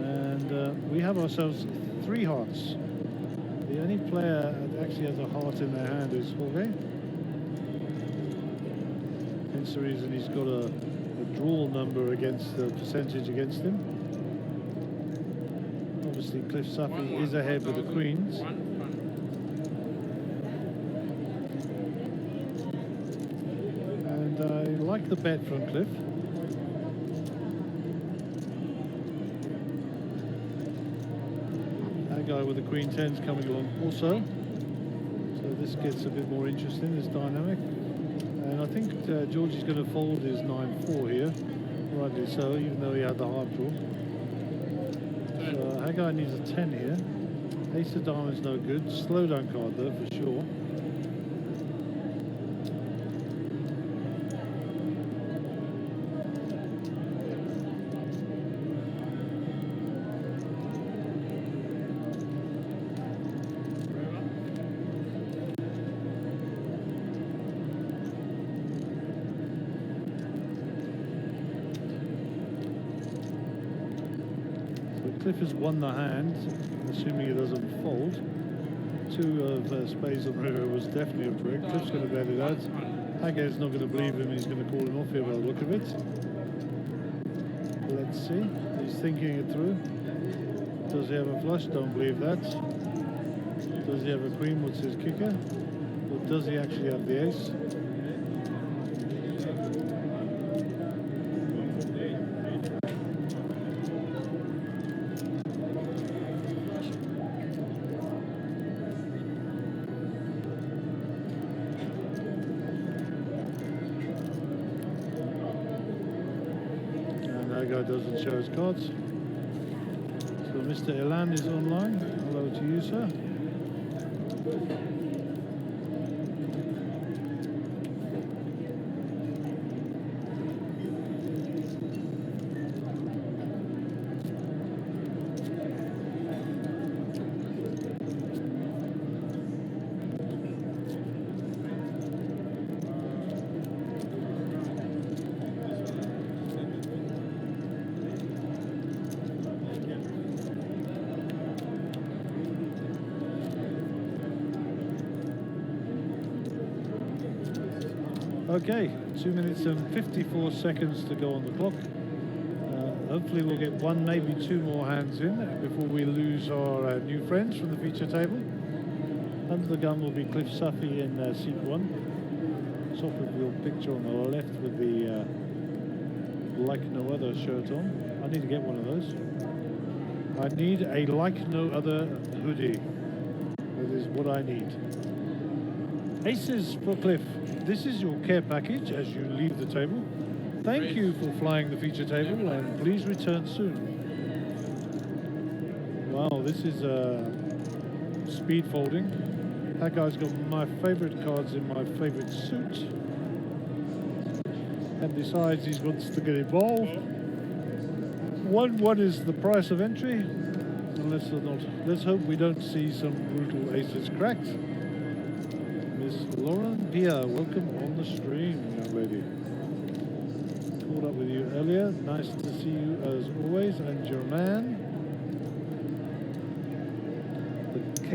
And we have ourselves 3 hearts. The only player that actually has a heart in their hand is Jorge. Hence the reason he's got a draw number against the percentage against him. Obviously, Cliff Safi is ahead with the queens. And I like the bet from Cliff. That guy with the Queen 10's coming along also. So this gets a bit more interesting, this dynamic. And I think Georgie's going to fold his 9-4 here. Rightly so, even though he had the hard draw. So Haggai needs a 10 here. Ace of diamonds no good. Slow down card though for sure. Cliff has won the hand, assuming he doesn't fold. 2 of spades on the river was definitely a brick. Cliff's going to bet it out. Haggai's not going to believe him. He's going to call him off here by the look of it. Let's see. He's thinking it through. Does he have a flush? Don't believe that. Does he have a queen? What's his kicker? Or does he actually have the ace? Doesn't show his cards. So Mr. Elan is online. Hello to you, sir. Okay, 2 minutes and 54 seconds to go on the clock. Hopefully we'll get 1, maybe 2 more hands in before we lose our new friends from the feature table. Under the gun will be Cliff Safi in seat 1. Top of your picture on the left with the Like No Other shirt on. I need to get one of those. I need a Like No Other hoodie. That is what I need. Aces for Cliff. This is your care package as you leave the table. Thank you for flying the feature table and please return soon. Wow, this is speed folding. That guy's got my favorite cards in my favorite suit. And decides he wants to get involved. 1-1 is the price of entry. Let's hope we don't see some brutal aces cracked. Miss Lauren Pia, welcome on the stream, young lady. Caught up with you earlier. Nice to see you as always. And German.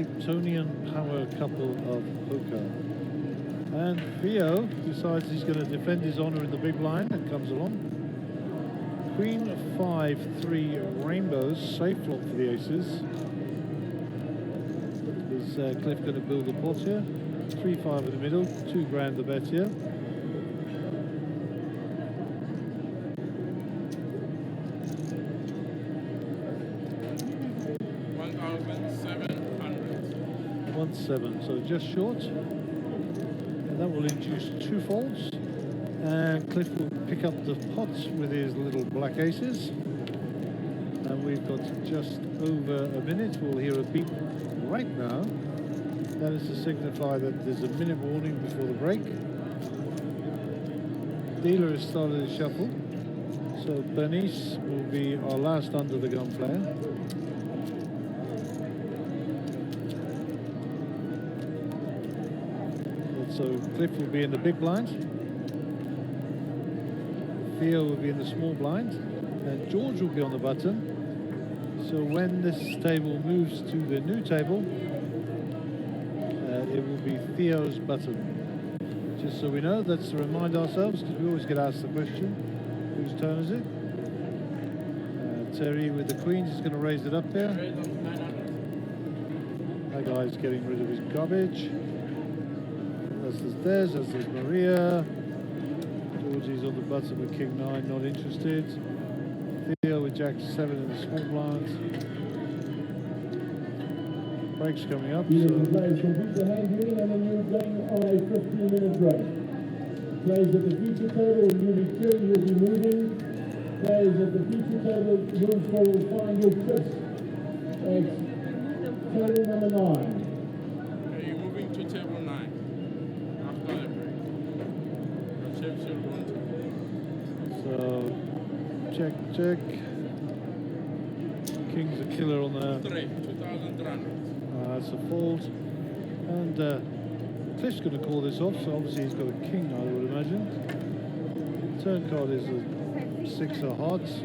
Capetonian power couple of poker. And Theo decides he's going to defend his honor in the big blind and comes along. Queen 5-3 rainbows, safe flop for the aces. Is Cliff going to build a pot here? 3-5 in the middle, £2 the bet here. $1,700, so just short. And that will induce 2 folds. And Cliff will pick up the pots with his little black aces. And we've got just over a minute. We'll hear a beep right now. That is to signify that there's a minute warning before the break. Dealer has started his shuffle. So Bernice will be our last under the gun player. So Cliff will be in the big blind. Theo will be in the small blind. And George will be on the button. So when this table moves to the new table, it will be Theo's button. Just so we know, that's to remind ourselves, because we always get asked the question, whose turn is it? Terry with the queens is going to raise it up there. That guy's getting rid of his garbage. As is Des, as is Maria. Georgie's on the button with King 9, not interested. Theo with Jack 7 in the small blinds. Break's coming up. Beautiful players complete the hand green and then you're going on a 15-minute break. Players at the future table will be queuing, you'll be moving. Players at the future table move forward, find your Chris. It's table number 9. Okay, you're moving to table 9 after the break. Your chips will run to. So, check. King's a killer on the... 2,300. That's a fold. And Cliff's going to call this off, so obviously he's got a king, I would imagine. Turn card is a 6 of hearts.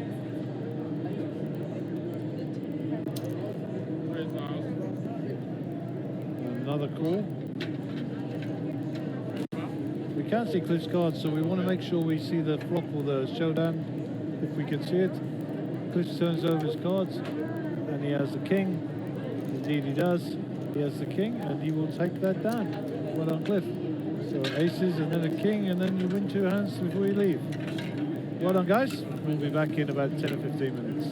Another call. We can't see Cliff's cards, so we want to make sure we see the flop or the showdown, if we can see it. Cliff turns over his cards, and he has the king. Indeed he does. He has the king, and he will take that down. Well done, Cliff. So aces, and then a king, and then you win 2 hands before you leave. Well done, guys. We'll be back in about 10 or 15 minutes.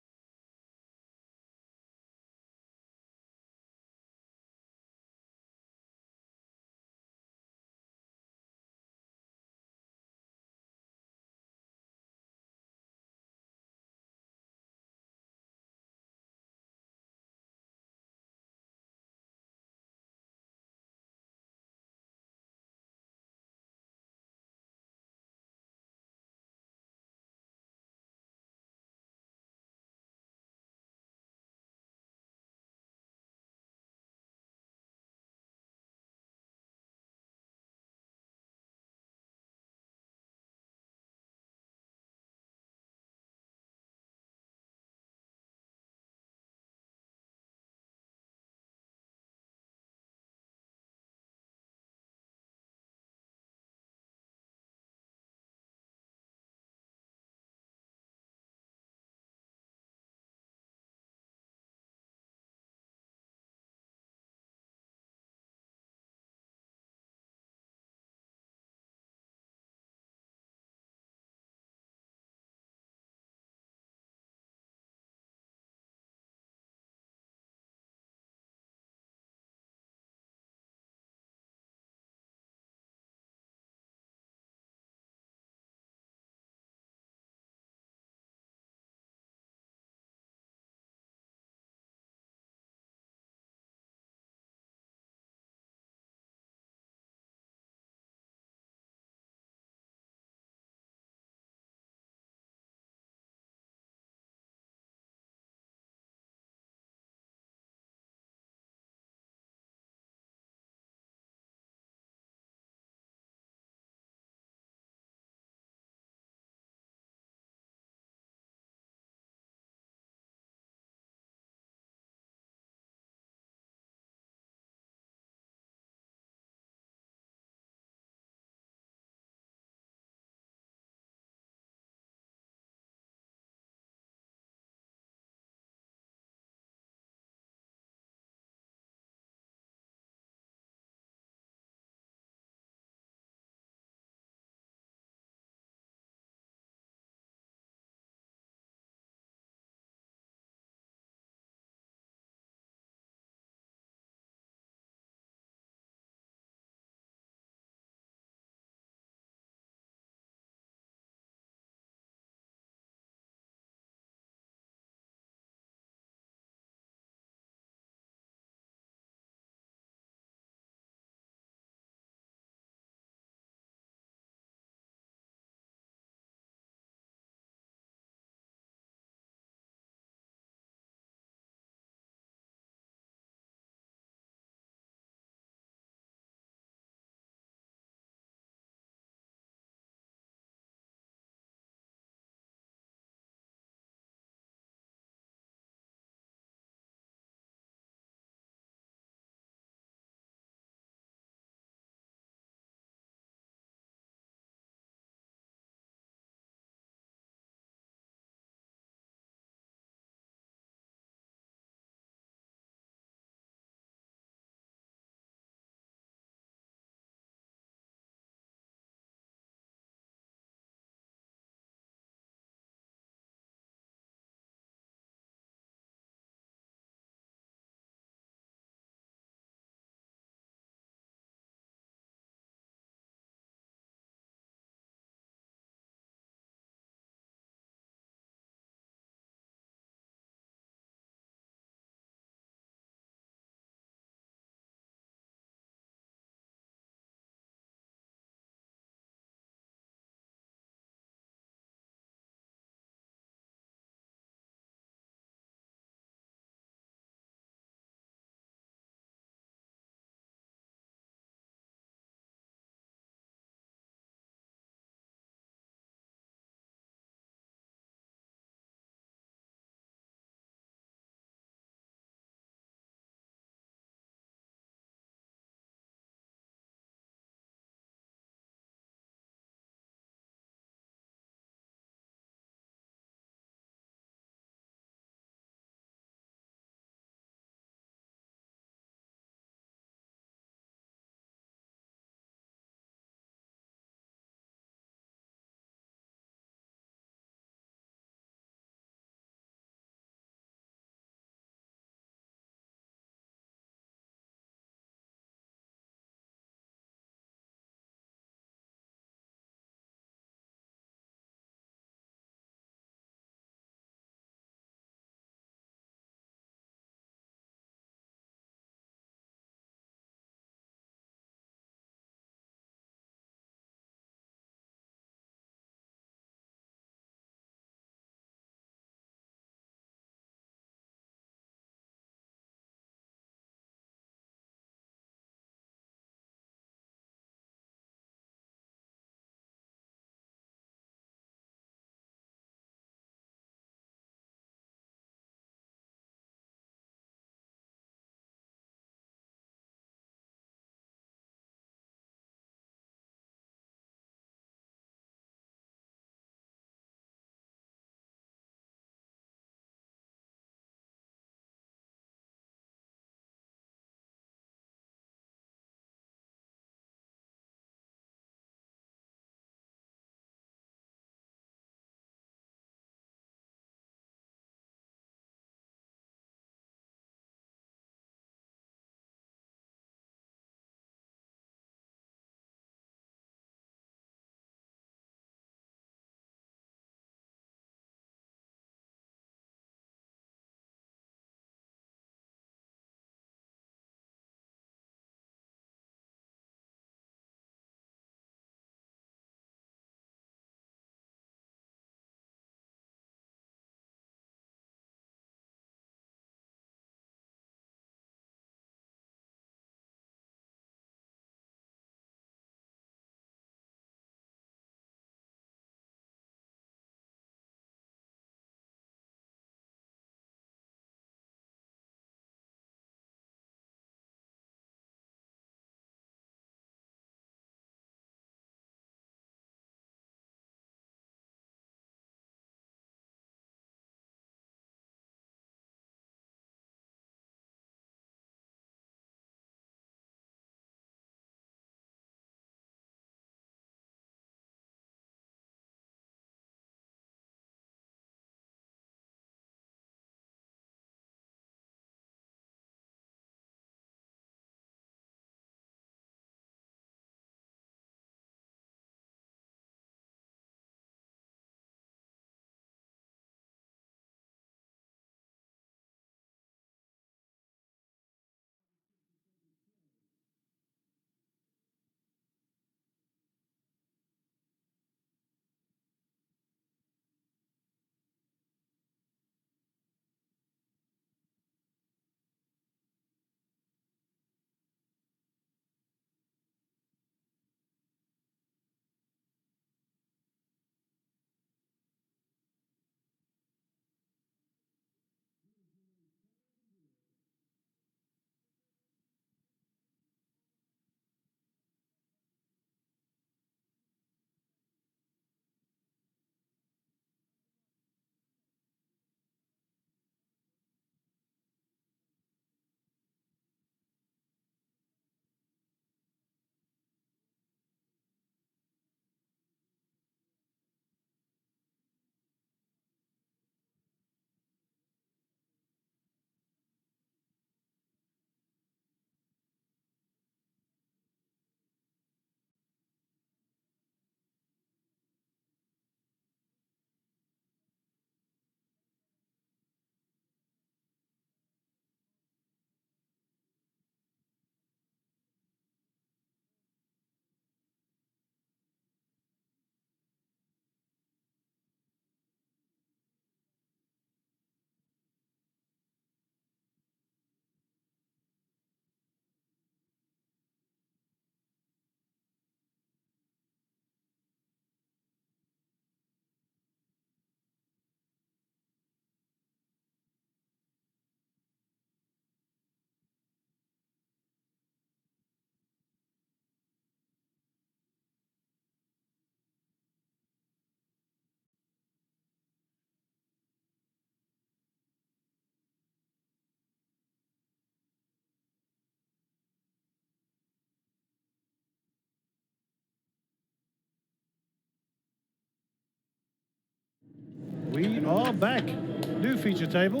are back. New feature table.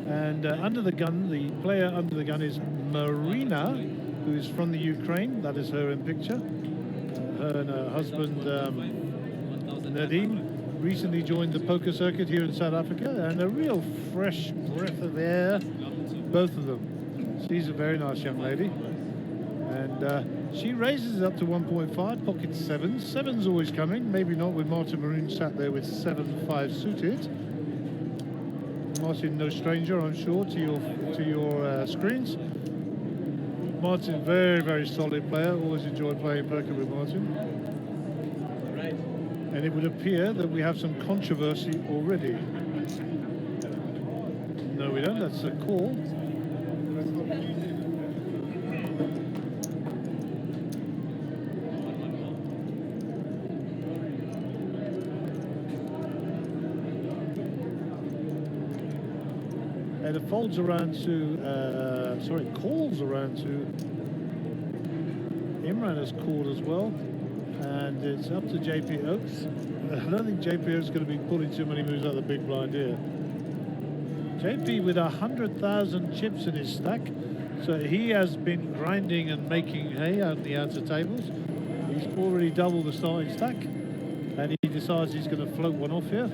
And under the gun, the player under the gun is Marina, who is from the Ukraine. That is her in picture. Her and her husband, Nadim, recently joined the poker circuit here in South Africa, and a real fresh breath of air, both of them. She's a very nice young lady. And she raises it up to 1.5, pocket sevens. Sevens always coming, maybe not with Martin Maroon sat there with 7-5 suited. Martin, no stranger, I'm sure, to your screens. Martin, very, very solid player. Always enjoyed playing poker with Martin. And it would appear that we have some controversy already. No, we don't. That's a call. And it folds around to, calls around to, Imran has called as well, and it's up to JP Oaks. I don't think JP Oaks is going to be pulling too many moves out of the big blind here. JP with 100,000 chips in his stack, so he has been grinding and making hay out in the outer tables. He's already doubled the starting stack, and he decides he's going to float one off here.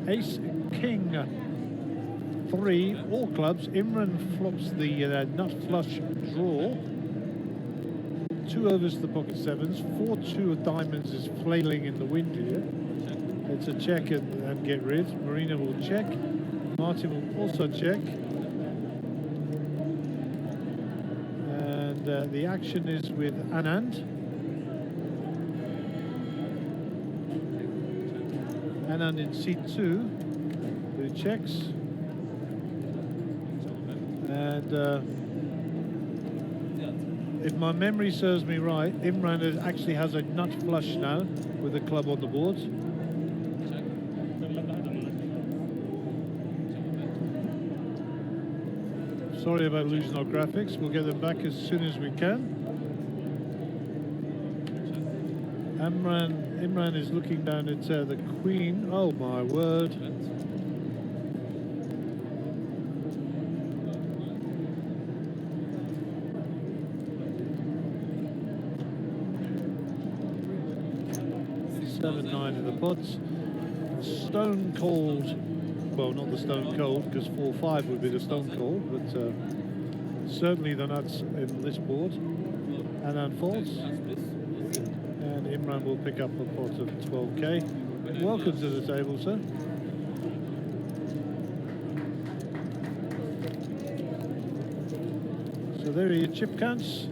Ace, King, 3, all clubs. Imran flops the nut flush draw. 2 overs to the pocket sevens. 4-2 of diamonds is flailing in the wind here. It's a check and get rid. Marina will check. Martin will also check. And the action is with Anand. Anand in C2, who checks. And if my memory serves me right, Imran actually has a nut flush now with the club on the board. Sorry about losing our graphics. We'll get them back as soon as we can. Imran is looking down at the Queen. Oh my word. Seven, 9 in the pots. Stone cold. Well, not the stone cold, because 4-5 would be the stone cold, but certainly the nuts in this board. Anand folds. And Imran will pick up a pot of 12k. Welcome to the table, sir. So there are your chip counts.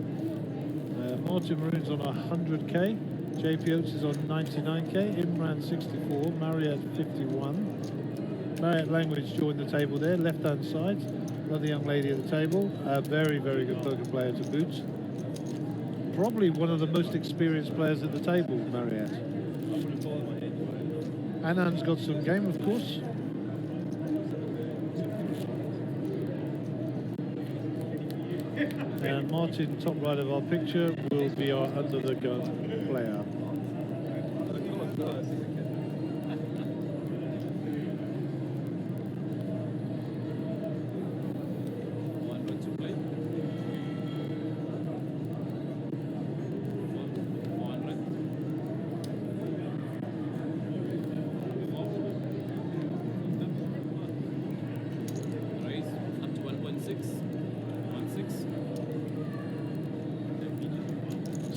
Martin Maroon's on 100k. JP Oates is on 99k. Imran 64. Marriott 51. Marriott Language joined the table there, left-hand side. Another young lady at the table. A very, very good poker player to boot. Probably one of the most experienced players at the table, Marriott. Anand's got some game, of course. And Martin, top right of our picture, will be our under-the-gun player.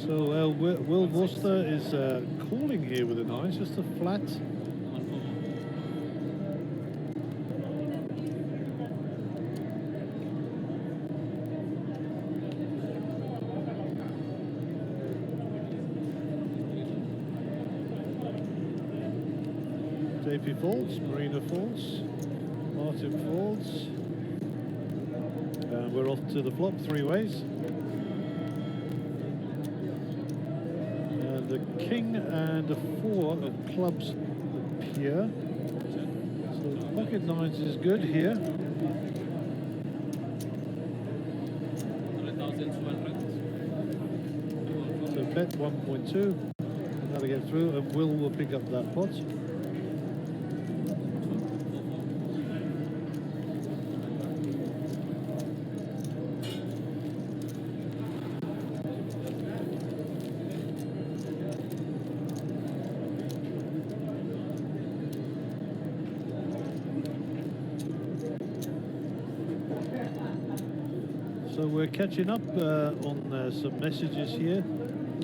So Will Worcester is calling here with a nice, just a flat. JP folds, Marina folds, Martin folds. And we're off to the flop 3 ways. The king and a 4 of clubs appear. So pocket 9s is good here. So bet 1.2. That'll get through, and will pick up that pot. So we're catching up on some messages here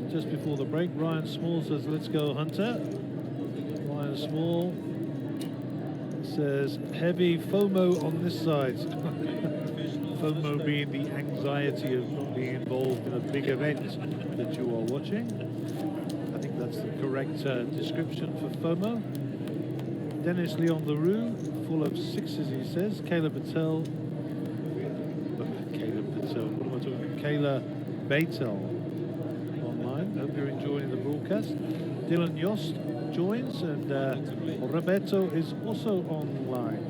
just before the break. Ryan Small says, let's go Hunter. Ryan Small says, heavy FOMO on this side. FOMO being the anxiety of not being involved in a big event that you are watching. I think that's the correct description for FOMO. Dennis Leon LaRue, full of sixes, he says. Caleb Patel. What am I talking about? Kayla Batel online. Hope you're enjoying the broadcast. Dylan Yost joins, and Roberto is also online.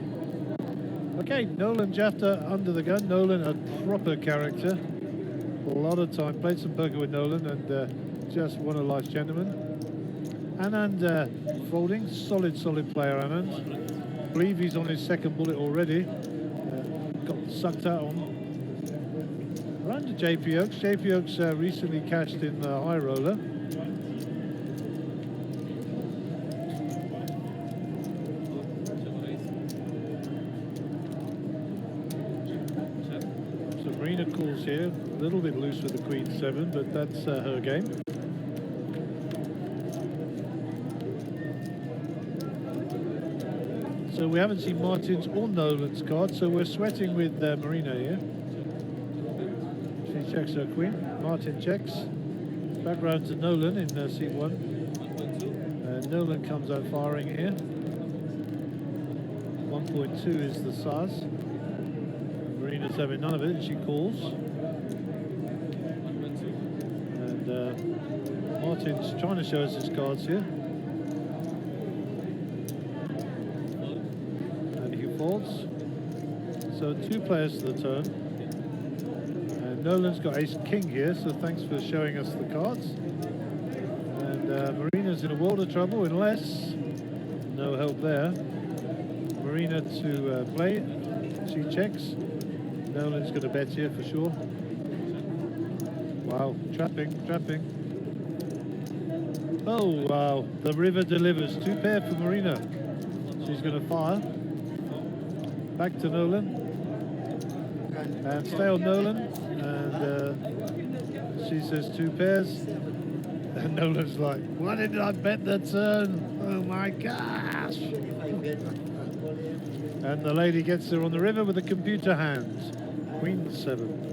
Okay, Nolan Jafta under the gun. Nolan, a proper character. A lot of time. Played some poker with Nolan, and just one of life's gentlemen. Anand folding. Solid player, Anand. I believe he's on his second bullet already. Got sucked out on. Run to JP Oaks. JP Oaks recently cashed in the high roller. So Marina calls here, a little bit loose with the Queen 7, but that's her game. So we haven't seen Martin's or Nolan's card, so we're sweating with Marina here. She checks her queen. Martin checks. Back round to Nolan in seat 1. Nolan comes out firing here. 1.2 is the size. Marina's having none of it, and she calls. And Martin's trying to show us his cards here. And he folds. So 2 players to the turn. Nolan's got ace-king here, so thanks for showing us the cards. And Marina's in a world of trouble, unless... no help there. Marina to play. She checks. Nolan's going to bet here for sure. Wow, trapping. Oh, wow. The river delivers. 2 pair for Marina. She's going to fire. Back to Nolan. And stay on Nolan. And she says 2 pairs, and Nolan's like, why did I bet the turn? Oh my gosh. And the lady gets her on the river with a computer hand. Queen 7.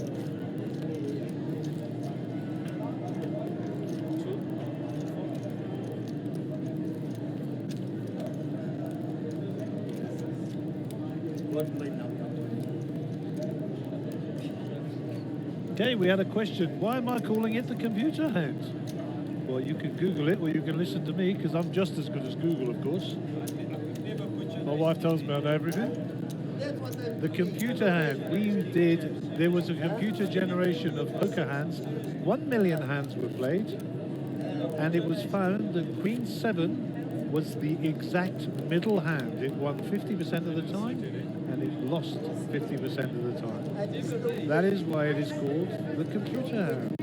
Okay, we had a question. Why am I calling it the computer hand? Well, you can Google it, or you can listen to me, because I'm just as good as Google, of course. My wife tells me I know everything. The computer hand, there was a computer generation of poker hands. 1 million hands were played, and it was found that Queen 7 was the exact middle hand. It won 50% of the time, and it lost 50% of the time. That is why it is called the computer hand.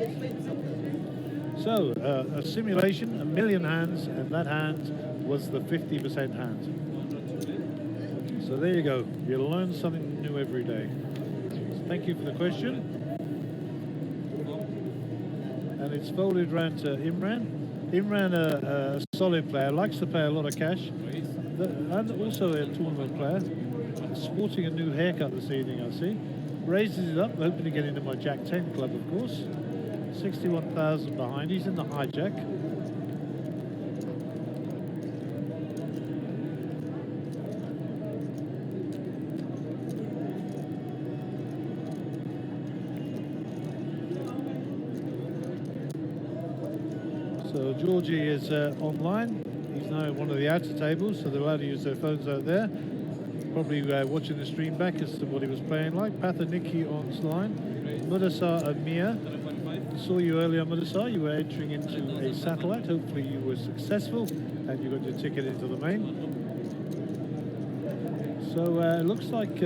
So, a simulation, 1 million hands, and that hand was the 50% hand. So there you go. You'll learn something new every day. So thank you for the question. And it's folded round to Imran. Imran, a solid player, likes to play a lot of cash, and also a tournament player. Sporting a new haircut this evening, I see. Raises it up, hoping to get into my Jack 10 club, of course. 61,000 behind. He's in the hijack. So Georgie is online. He's now at one of the outer tables, so they're allowed to use their phones out there. Probably watching the stream back as to what he was playing like. Pathaniki on line. Mudasar Amir Saw you earlier on the side. You were entering into a satellite. Hopefully you were successful and you got your ticket into the main. So it looks like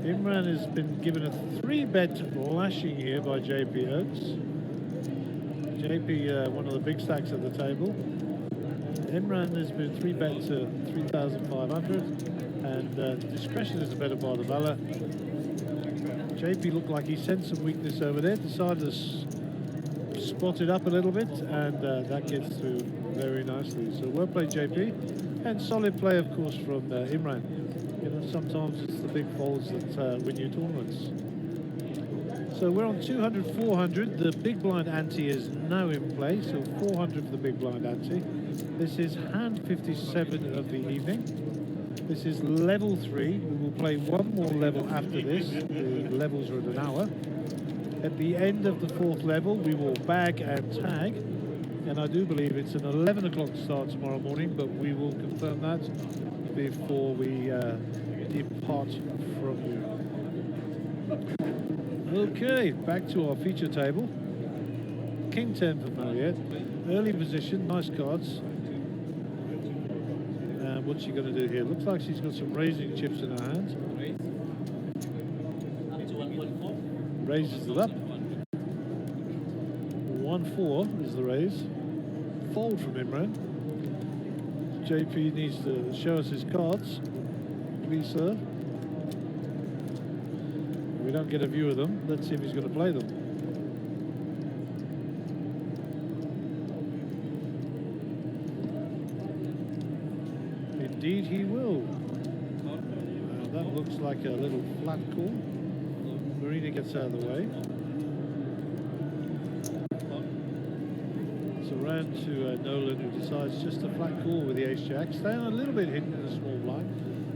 Imran has been given a 3-bet lashing here by JP Oates. JP, one of the big stacks at the table. Imran has been 3-bet to 3,500, and discretion is the better part of valor. JP looked like he sensed some weakness over there, decided to spot it up a little bit, and that gets through very nicely. So well played, JP, and solid play, of course, from Imran. You know, sometimes it's the big folds that win you tournaments. So we're on 200, 400. The big blind ante is now in play, so 400 for the big blind ante. This is hand 57 of the evening. This is level 3. We will play one more level after this. The levels are at an hour. At the end of the 4th level, we will bag and tag. And I do believe it's an 11 o'clock start tomorrow morning, but we will confirm that before we depart from you. Okay, back to our feature table. King 10 for Marriott. Early position, nice cards. What's she going to do here? Looks like she's got some raising chips in her hands. Raises it up. 1-4 is the raise. Fold from Imran. JP needs to show us his cards. Please, sir. We don't get a view of them. Let's see if he's going to play them. Indeed he will. That looks like a little flat call. Marina gets out of the way. It's around to Nolan, who decides just a flat call with the ace-jack. Staying a little bit hidden in the small blind.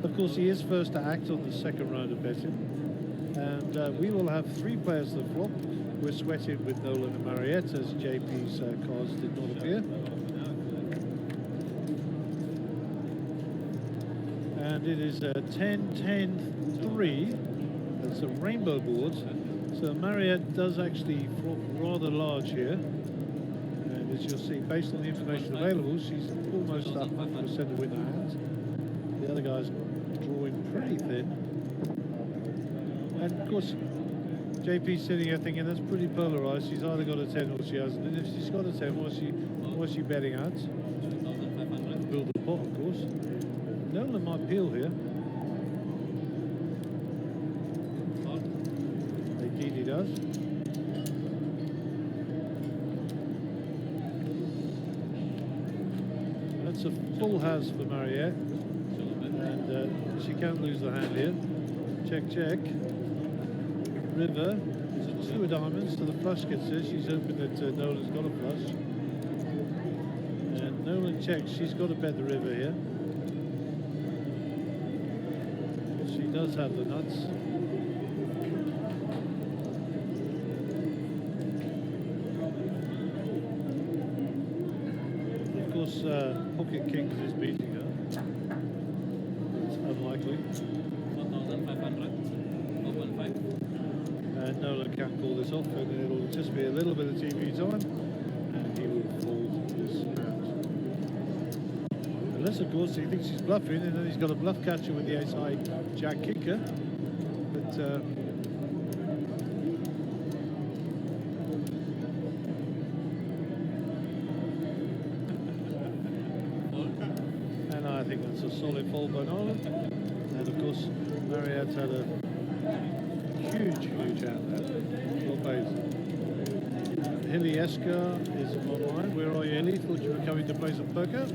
Of course, he is first to act on the second round of betting. And we will have 3 players to the flop. We're sweating with Nolan and Mariette, as JP's cards did not appear. And it is 10-10-3. It's a rainbow board. So Mariette does actually flop rather large here. And as you'll see, based on the information available, she's almost up 100% to win the hands. The other guy's drawing pretty thin. And of course, JP's sitting here thinking that's pretty polarized. She's either got a 10 or she hasn't. And if she's got a 10, what's she betting at? Build the pot, of course. Nolan might peel here. Indeed he does. That's a full house for Mariette. And she can't lose the hand here. Check, check. River. 2 of diamonds to the flush gets there. She's hoping that Nolan's got a flush. And Nolan checks. She's got to bet the river here. She does have the nuts. Of course, Pocket Kings is beating her. It's unlikely. 1,500. Open 5. And Nolan can't call this off, and it'll just be a little bit of TV time, and he will fold his hand. Unless, of course, he thinks he's bluffing, and then he's got a bluff catcher with the ace-high jack kicker. But and I think that's a solid fold by Nolan. And of course, Mariette's had a huge hand there. Well played. Hilly Esker is online. Where are you, Hilly? Thought you were coming to play some poker.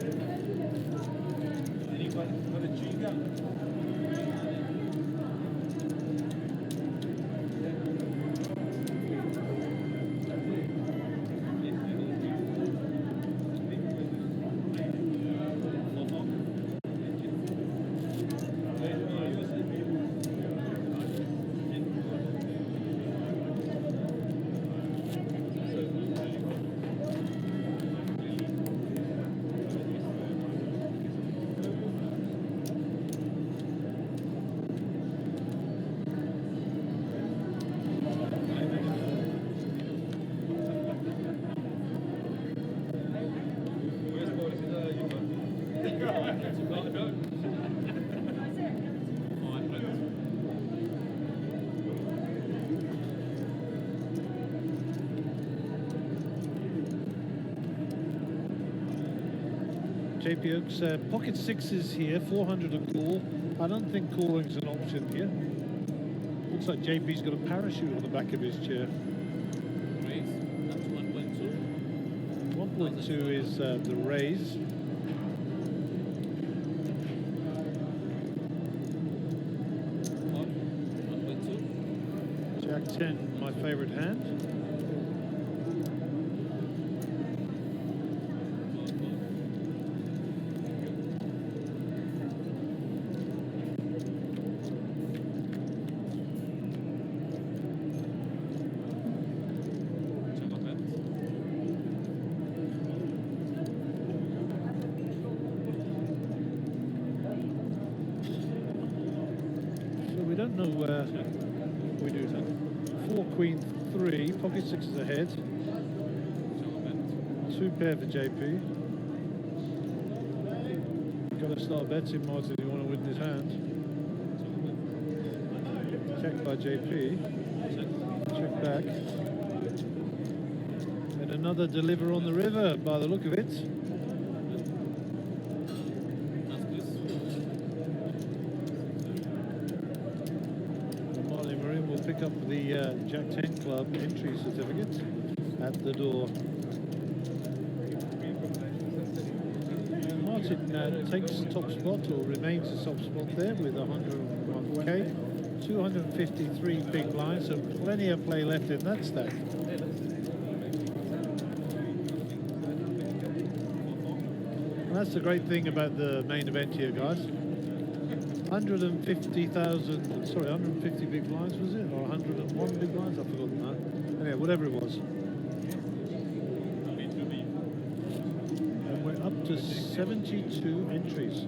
JP Oaks, pocket sixes here, 400 a call. I don't think calling's an option here. Looks like JP's got a parachute on the back of his chair. Raise up to 1.2. 1.2 is the raise. Call 1.2. Jack 10, my favorite hand. Check up bet. So we don't know where we do that. 4 queen 3, pocket sixes ahead. Check up bet. 2 pair for JP. Got to start betting, Martin, if you want to win this hand. Check by JP. Check back. And another deliver on the river, by the look of it. Ask please. Marley Marine will pick up the Jack 10 Club entry certificate at the door. Martin takes the top spot, or remains the top spot there with 101k. 253 big blinds, so plenty of play left in that stack. And that's the great thing about the main event here, guys. 150 big blinds, was it? Or 101 big blinds? I've forgotten that. Anyway, whatever it was. And we're up to 72 entries.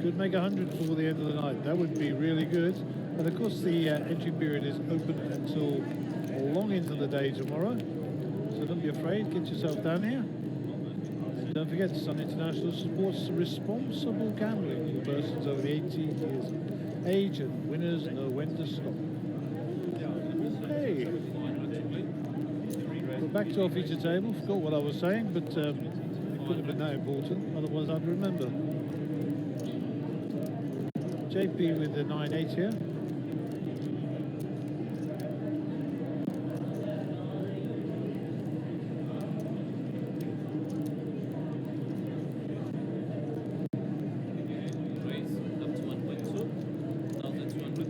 Could make 100 before the end of the night. That would be really good. And of course the entry period is open until long into the day tomorrow. So don't be afraid, get yourself down here. And don't forget, Sun International supports responsible gambling for persons over 18 years of age, and winners know when to stop. Okay. We're back to our feature table. Forgot what I was saying, but it couldn't have been that important, otherwise I'd remember. JP with the 9-8 here. Raise up to 1.2. 1,200.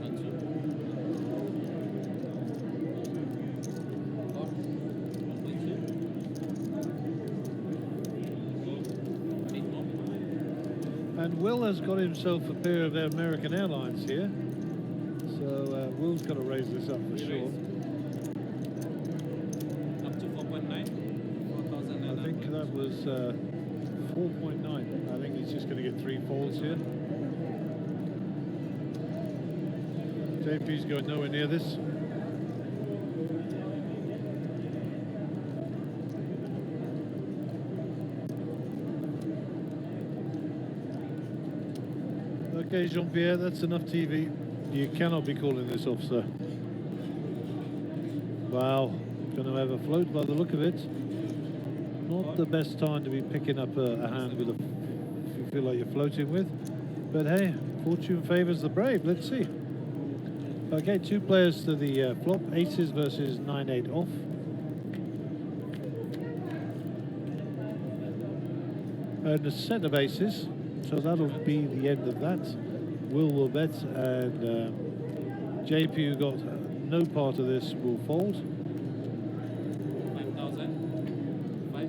1.2. 8 more. And Will has got himself a pair of American Airlines here. So Will's got to raise this up for sure. Up to 4.9. I think that was 4.9. I think he's just going to get 3 folds here. JP's going nowhere near this. Okay, Jean-Pierre, that's enough TV. You cannot be calling this off, sir. Wow, going to have a float by the look of it. Not the best time to be picking up a hand with you feel like you're floating with. But hey, fortune favors the brave. Let's see. Okay, 2 players to the flop. Aces versus 9-8 off. And a set of aces. So that'll be the end of that. Will bet, and JP, who got no part of this, will fold. 5,000. 5.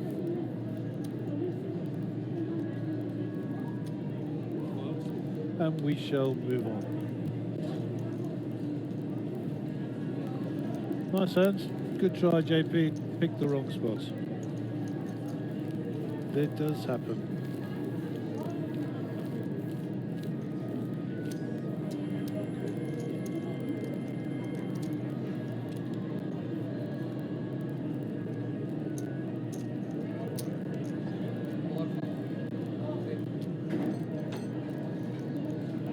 And we shall move on. Nice hands. Good try, JP. Picked the wrong spot. It does happen.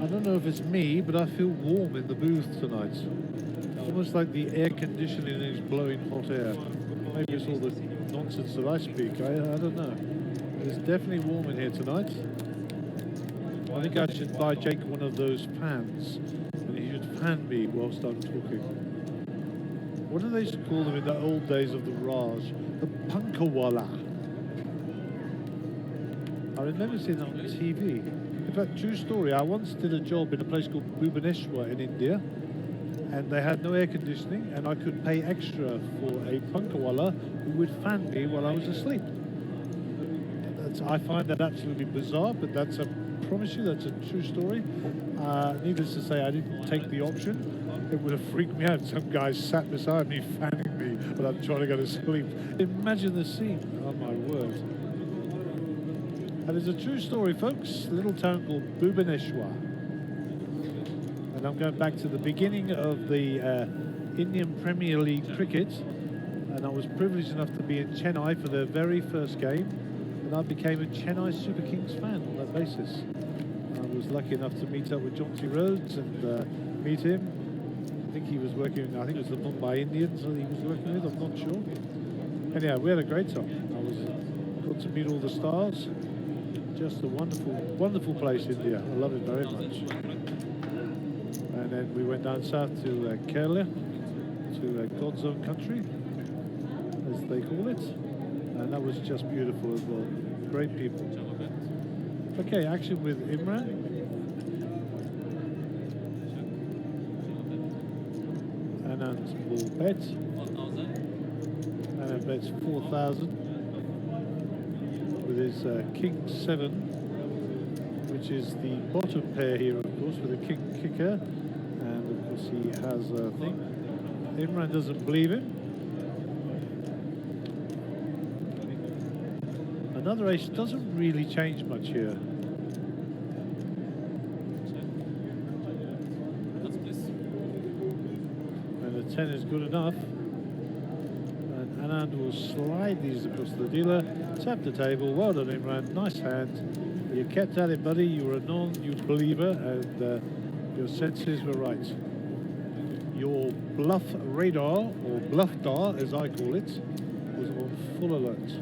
I don't know if it's me, but I feel warm in the booth tonight. Almost like the air conditioning is blowing hot air. Maybe it's all the nonsense that I speak. I don't know. It's definitely warm in here tonight. I think I should buy Jake one of those fans, and he should fan me whilst I'm talking. What do they used to call them in the old days of the Raj? The Punkawala. I remember seeing that on TV. In fact, true story, I once did a job in a place called Bhubaneswar in India, and they had no air conditioning, and I could pay extra for a Punkawala who would fan me while I was asleep. I find that absolutely bizarre, but I promise you that's a true story. Needless to say, I didn't take the option. It would have freaked me out. Some guy sat beside me fanning me when I'm trying to go to sleep. Imagine the scene. Oh my word. And it's a true story, folks. A little town called Bhubaneswar. And I'm going back to the beginning of the Indian Premier League cricket. And I was privileged enough to be in Chennai for their very first game. And I became a Chennai Super Kings fan on that basis. I was lucky enough to meet up with Chauncey Rhodes and meet him. I think he was working, I think it was the Mumbai Indians that he was working with, I'm not sure. Anyhow, we had a great time. I got to meet all the stars. Just a wonderful, wonderful place, India. I love it very much. And then we went down south to Kerala, to God's own country, as they call it. And that was just beautiful as well. Great people. Okay, action with Imran. Anand will bet. 4,000. Anand bets 4,000 with his King 7, which is the bottom pair here, of course, with a King kicker. And of course, he has a thing. Imran doesn't believe him. Another ace doesn't really change much here. And the 10 is good enough. And Anand will slide these across the dealer. Tap the table. Well done, Imran. Nice hand. You kept at it, buddy. You were a non-believer, and your senses were right. Your bluff radar, or bluff dar, as I call it, was on full alert.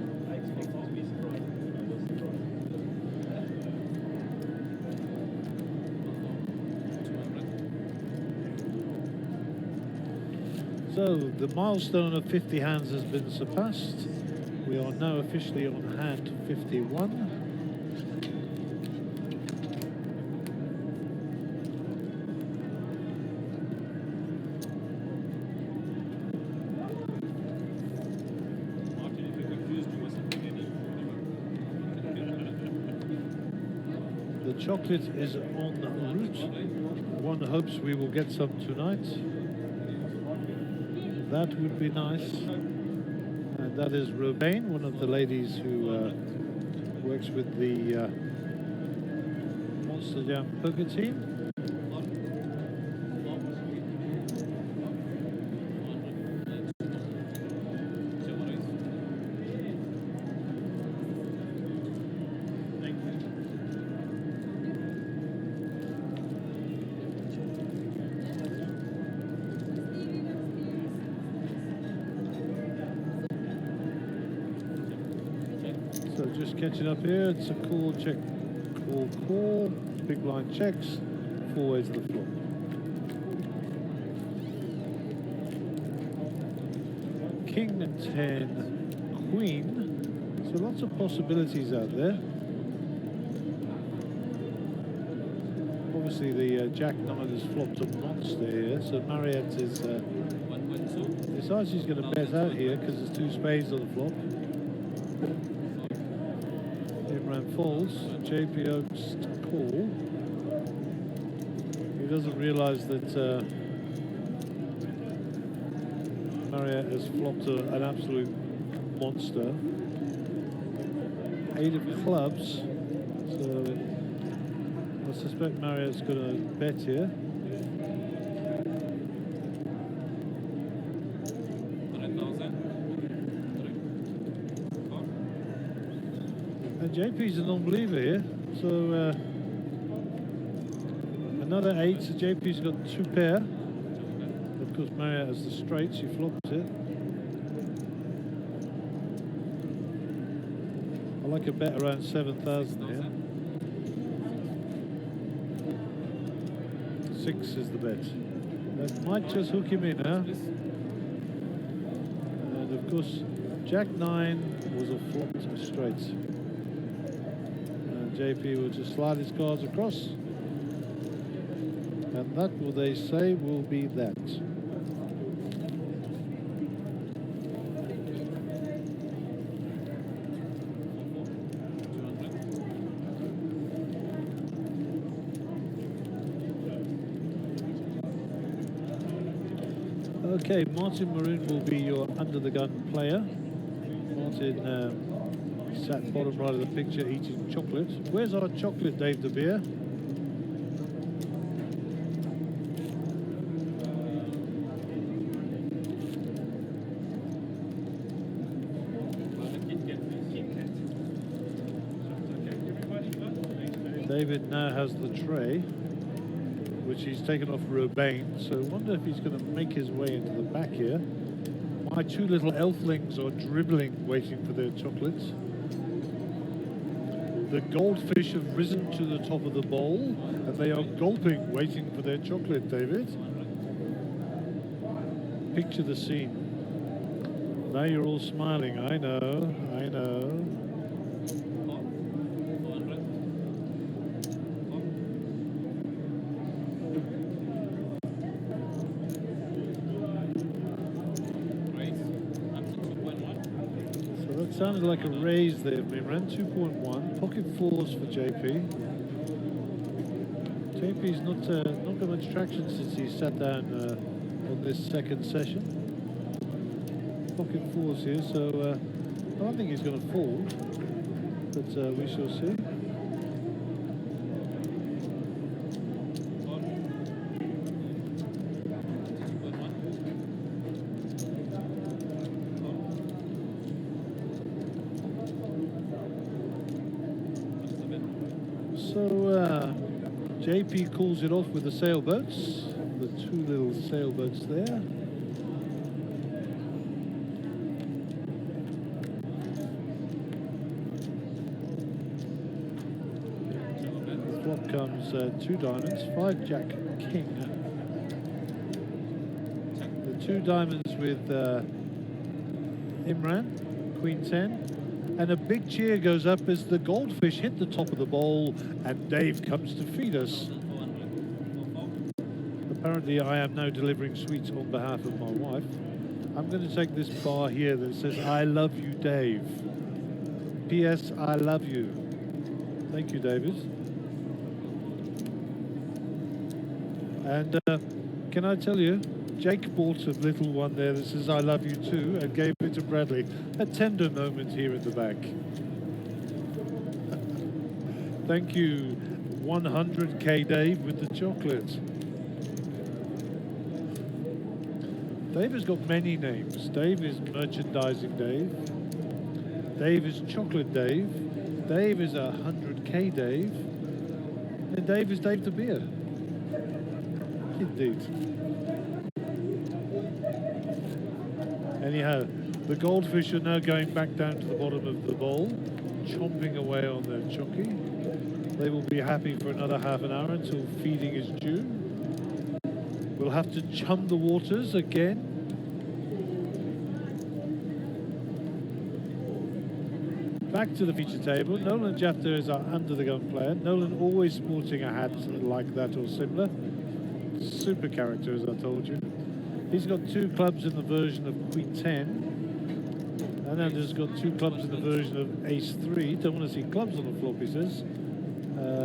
So the milestone of 50 hands has been surpassed. We are now officially on hand 51. The chocolate is en route. One hopes we will get some tonight. That would be nice. And that is Robane, one of the ladies who works with the Monsterjam poker team. So just catching up here, it's a call, check, call, call, big blind checks, 4 ways the flop. King 10, Queen, so lots of possibilities out there. Obviously the Jack 9 has flopped a monster here, so Marriott is, decides he's going to bet out here because there's 2 spades on the flop. Imran folds, JP Oaks call. He doesn't realise that Marriott has flopped an absolute monster. 8 of clubs, so I suspect Marriott's going to bet here. And JP's a non-believer here, so another 8, so JP's got 2 pair. Of course Marriott has the straight, she flops it. I like a bet around 7,000 here. 6 is the bet. That might just hook him in, huh? And of course, Jack 9 was a flop straight. And JP will just slide his cards across. And that, will they say, will be that. Okay, Martin Maroon will be your under-the-gun player. Martin sat bottom right of the picture eating chocolate. Where's our chocolate, Dave De Beer? David now has the tray, which he's taken off Robane, so I wonder if he's going to make his way into the back here. My two little elflings are dribbling, waiting for their chocolates. The goldfish have risen to the top of the bowl, and they are gulping, waiting for their chocolate, David. Picture the scene. Now you're all smiling, I know, I know. Sounded like a raise there, Mimran. 2.1. Pocket fours for JP. JP's not got much traction since he sat down on this second session. Pocket fours here, so I don't think he's going to fold, but we shall see. JP calls it off with the sailboats, the two little sailboats there. Flop comes 2 diamonds, 5 Jack King. The 2 diamonds with Imran, Queen 10. And a big cheer goes up as the goldfish hit the top of the bowl and Dave comes to feed us. Apparently I am now delivering sweets on behalf of my wife. I'm going to take this bar here that says, I love you, Dave. P.S. I love you. Thank you, David. And can I tell you, Jake bought a little one there that says, I love you too, and gave it to Bradley. A tender moment here at the back. Thank you, 100k Dave with the chocolate. Dave has got many names. Dave is Merchandising Dave. Dave is Chocolate Dave. Dave is 100k Dave. And Dave is Dave De Beer. Indeed. Anyhow, the goldfish are now going back down to the bottom of the bowl, chomping away on their chocky. They will be happy for another half an hour until feeding is due. We'll have to chum the waters again. Back to the feature table. Nolan Jafter is our under-the-gun player. Nolan always sporting a hat like that or similar. Super character, as I told you. He's got 2 clubs in the version of Queen 10. And then there's got 2 clubs in the version of Ace 3. Don't want to see clubs on the flop, he says.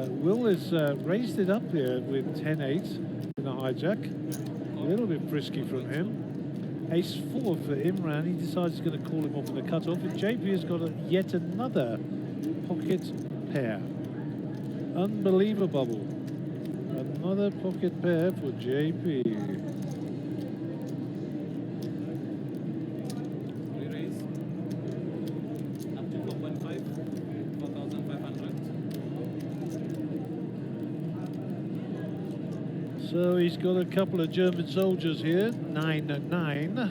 Will has raised it up here with 10-8 in a hijack. A little bit frisky from him. Ace 4 for Imran. He decides he's going to call him off in the cutoff. And JP has got yet another pocket pair. Unbelievable. Another pocket pair for JP. So he's got a couple of German soldiers here, 9-9.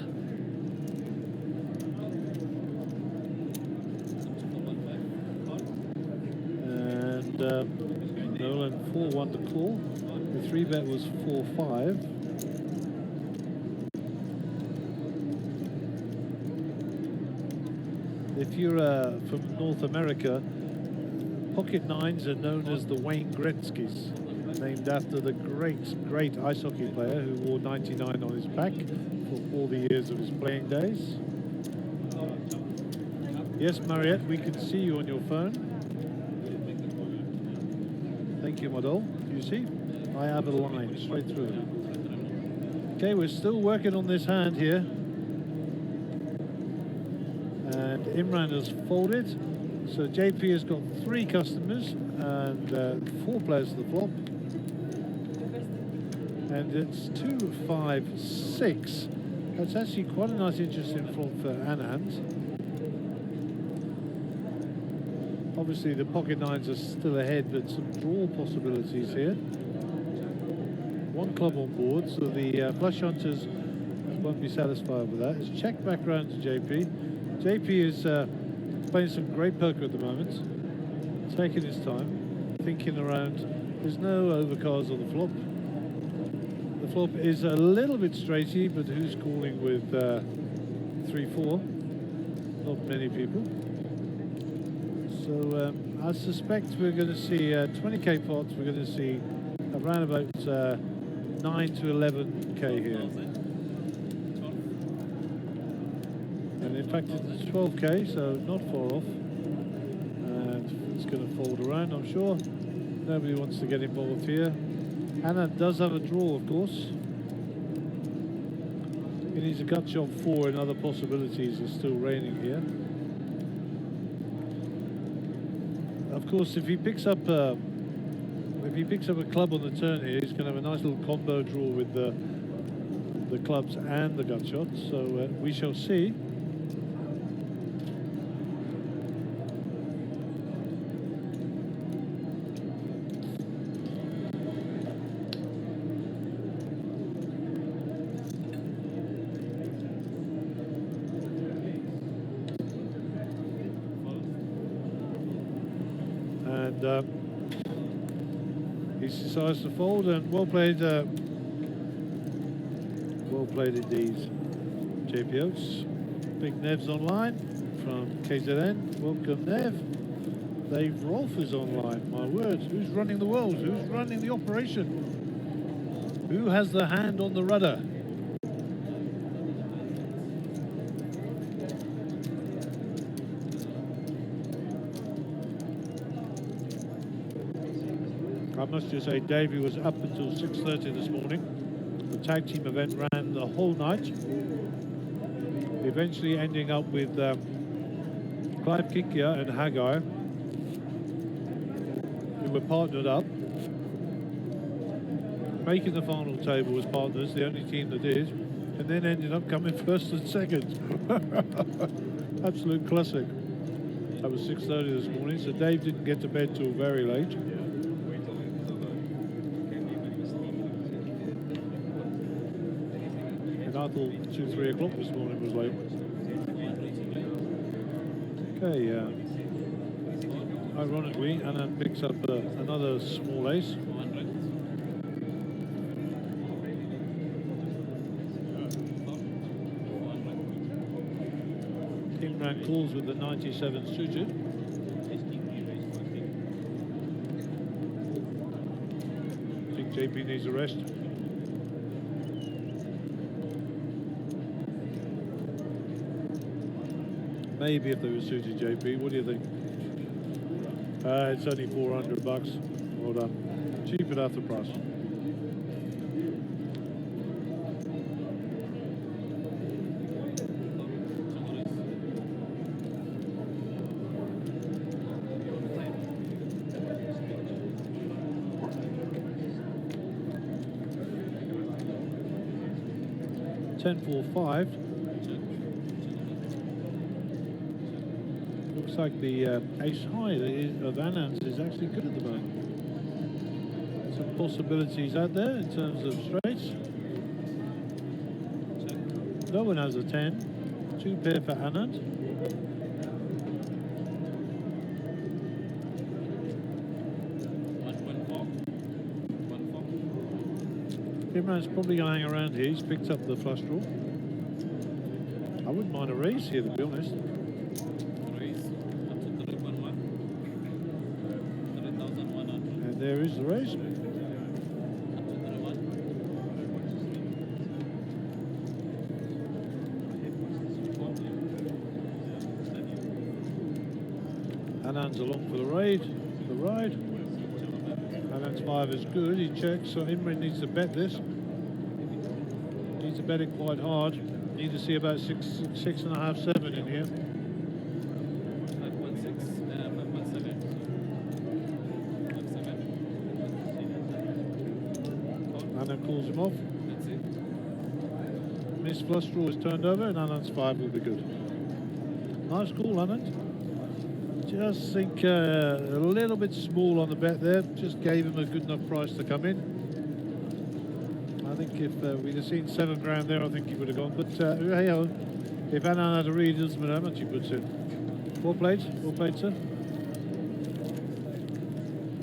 Nolan 4-1 to call. The 3-bet was 4-5. If you're from North America, pocket nines are known as the Wayne Gretzkys, named after the great ice hockey player who wore 99 on his back for all the years of his playing days. Yes, Mariette, we can see you on your phone. Thank you, Model. You see? I have a line straight through. Okay, we're still working on this hand here. And Imran has folded. So JP has got 3 customers and 4 players to the flop. And it's 2, 5, 6. That's actually quite a nice interesting flop for Anand. Obviously the pocket nines are still ahead, but some draw possibilities here. 1 club on board, so the flush hunters won't be satisfied with that. It's check back round to JP. JP is playing some great poker at the moment, taking his time, thinking around. There's no overcards on the flop. The flop is a little bit straighty, but who's calling with 3-4? Not many people. So I suspect we're going to see 20k pots. We're going to see around about 9 to 11k here. And in fact it's 12k, so not far off. And it's going to fold around, I'm sure. Nobody wants to get involved here. Anna does have a draw, of course. He needs a gut shot 4, and other possibilities are still reigning here. Of course, if he picks up a club on the turn here, he's going to have a nice little combo draw with the clubs and the gut shot. So we shall see. And he decides to fold, and well played indeed. JPOs. Big Nev's online from KZN. Welcome, Nev. Dave Rolfe is online. My word, who's running the world? Who's running the operation? Who has the hand on the rudder? I must just say, Davey was up until 6:30 this morning. The tag team event ran the whole night, eventually ending up with Clive Kikia and Hagar, who were partnered up, making the final table as partners, the only team that did, and then ended up coming first and second. Absolute classic. That was 6:30 this morning, so Dave didn't get to bed till very late. And I thought 2, 3 o'clock this morning was late. Okay, ironically, Anna picks up another small ace. Imran calls with the 97 suited. I think JP needs a rest. Maybe if they were suited, JP. What do you think? It's only 400 bucks. Well done. Cheap at half the price. $10-4-5. Looks like the ace high of Anand's is actually good at the moment. Some possibilities out there in terms of straights. No one has a 10. 2 pair for Anand. Imran's probably going to hang around here. He's picked up the flush draw. I wouldn't mind a race here, to be honest. Raise up to 311. 3,100. And there is the race. Up to 31. Anand's along for the ride. Anand's 5 is good. He checks. So Imran needs to bet this. Needs to bet it quite hard. Need to see about 6.5, 7 in here. 516, 517. 57. Anand calls him off. That's it. Miss flush draw is turned over, and Anand's 5 will be good. Nice call, Anand. Just think a little bit small on the bet there. Just gave him a good enough price to come in. I think if we'd have seen $7 there, I think he would have gone. But hey, if Anand had a read, it doesn't matter how much he puts in. 4 plates, sir.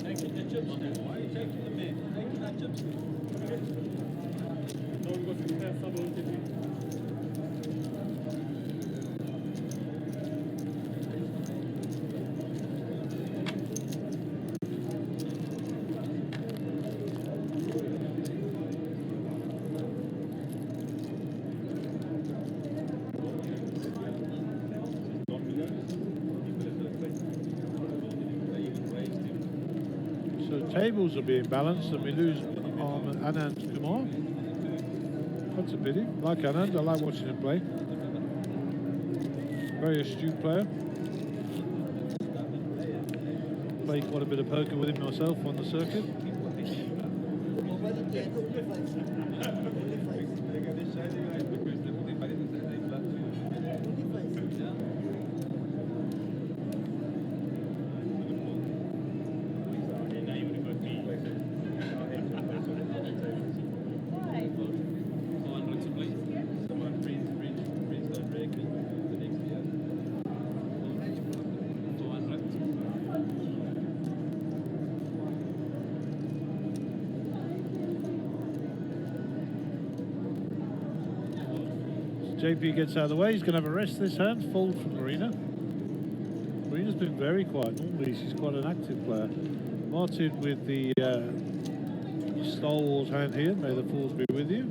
Taking the chips. Why are you taking the meat? Taking that chips. Don't go to the someone to do. So tables are being balanced, and we lose Anand Kumar. That's a pity. Like Anand, I like watching him play. Very astute player. Played quite a bit of poker with him myself on the circuit. JP gets out of the way. He's going to have a rest this hand. Fold from Marina. Marina's been very quiet. Normally she's quite an active player. Martin with the Star Wars hand here. May the force be with you.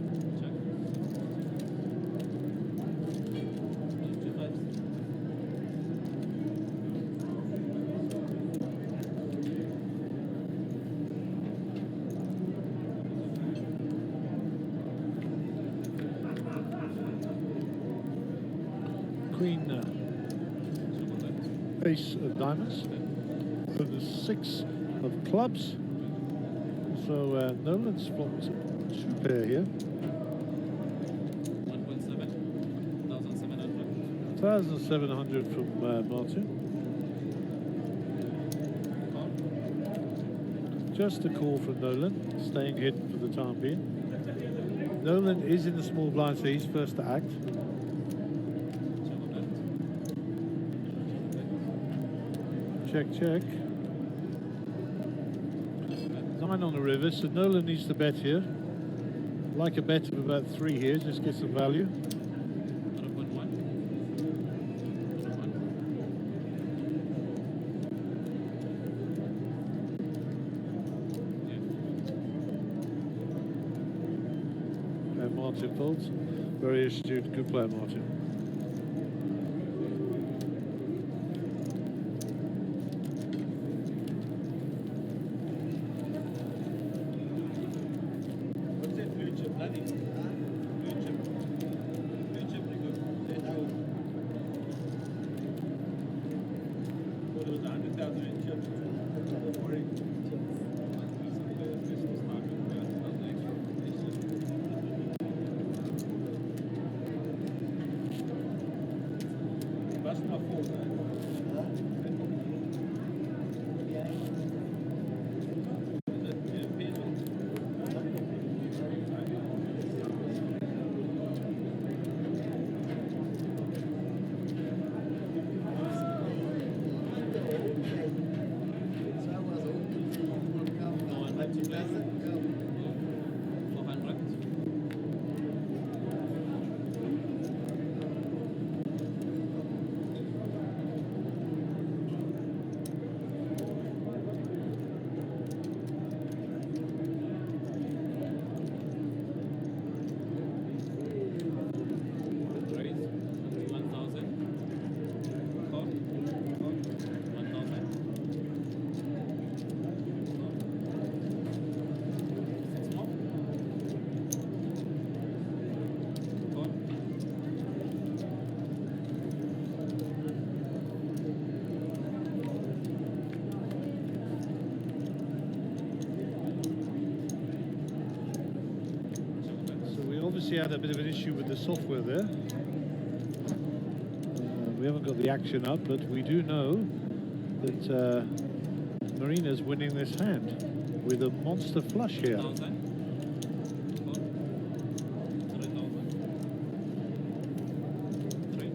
Queen ace of diamonds, so the 6 of clubs. So Nolan's flopped 2 pair here. 1.7, 1,700. 1,700 from Martin. Just a call from Nolan, staying hidden for the time being. Nolan is in the small blind, so he's first to act. Check, check. 9 on the river, so Nolan needs to bet here. Like a bet of about 3 here, just get some value. 0.1. And Martin folds. Very astute, good player, Martin. obviously had a bit of an issue with the software there. We haven't got the action up, but we do know that Marina's winning this hand with a monster flush here. 1,000. 3,000. 3.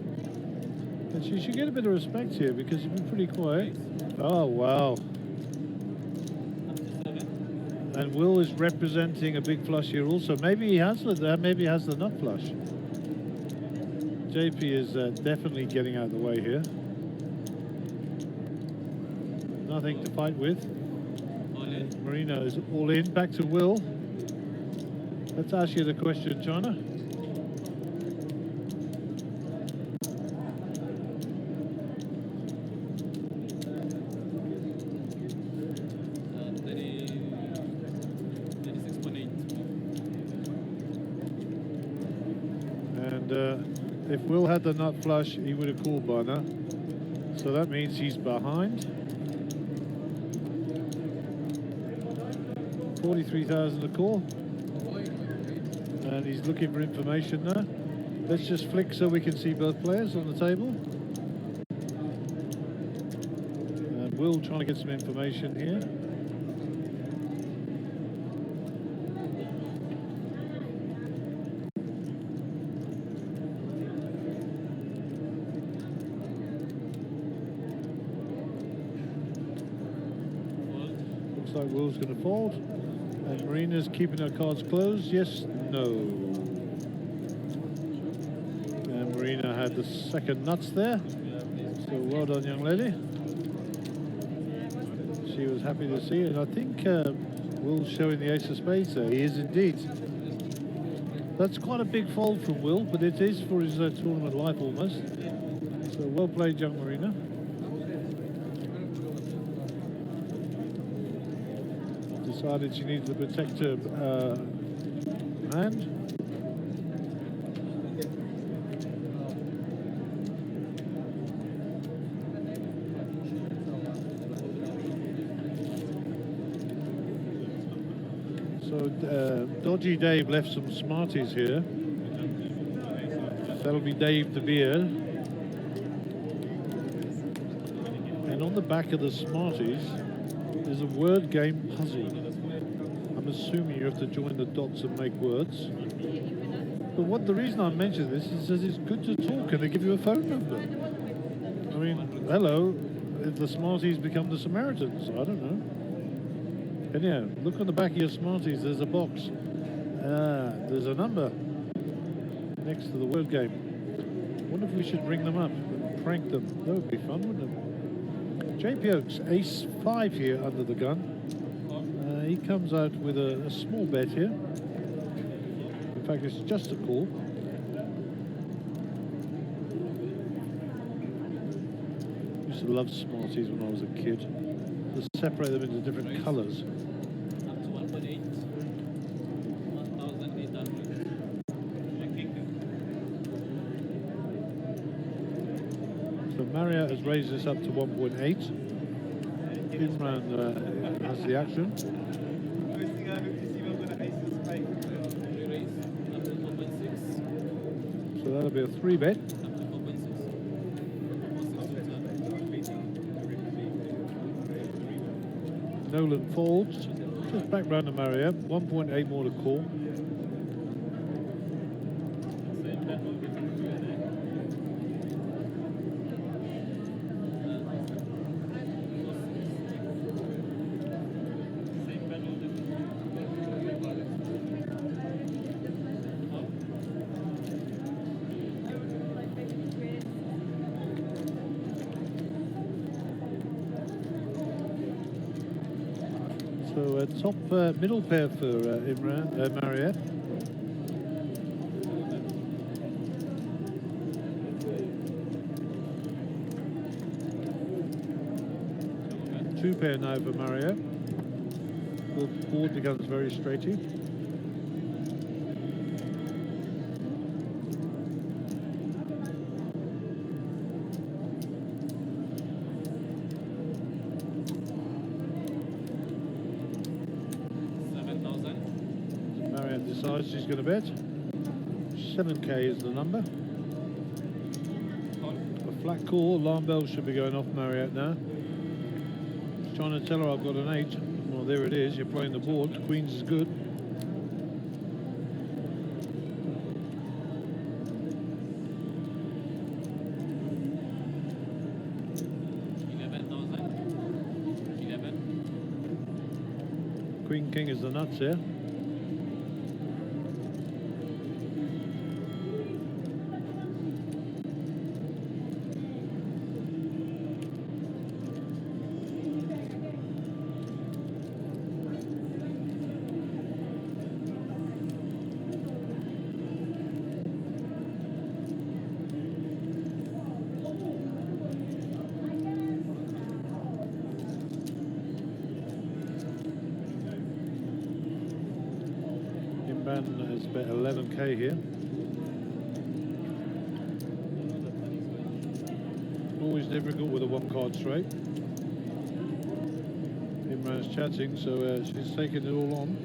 And she should get a bit of respect here because she's been pretty quiet. Oh, wow. Up to 7. And Will is representing a big flush here also. Maybe he has the nut flush. JP is definitely getting out of the way here. Nothing to fight with. All in. Marina is all in. Back to Will. Let's ask you the question, China. 36.8. And if Will had the nut flush, he would have called by now. So that means he's behind. 43,000 to call. And he's looking for information now. Let's just flick so we can see both players on the table. And Will trying to get some information here. Looks like Will's going to fold. And Marina's keeping her cards closed. Yes, no. And Marina had the second nuts there. So well done, young lady. She was happy to see it. And I think Will's showing the ace of spades there. He is indeed. That's quite a big fold from Will, but it is for his tournament life almost. So well played, young Marina. Decided she needs to protect her hand. So Dodgy Dave left some Smarties here. That'll be Dave De Beer. And on the back of the Smarties is a word game puzzle. I'm assuming you have to join the dots and make words. But the reason I mention this is that it's good to talk and they give you a phone number. I mean, hello, if the Smarties become the Samaritans, I don't know. Anyhow, look on the back of your Smarties, there's a box. There's a number next to the word game. Wonder if we should ring them up and prank them. That would be fun, wouldn't it? JP Oaks, ace 5 here under the gun. He comes out with a small bet here. In fact, it's just a call. Used to love Smarties when I was a kid. To separate them into different colours. Up to 1.8. 1,800. So Marriott has raised this up to 1.8. Imran has the action. Re-raise. Up to 4.6. So that'll be a 3 bet. Up to 4.6. Nolan folds. Just back round to Marriott. 1.8 more to call. So top middle pair for Imran, Marriott. Two pair now for Marriott. The board becomes very straighty. Decides she's going to bet. 7K is the number. A flat call, alarm bell should be going off Marriott now. Just trying to tell her I've got an 8. Well, there it is, you're playing the board. Queens is good. Queen King is the nuts here. Is about 11K here. Always difficult with a one-card straight. Imran's chatting, so she's taking it all on.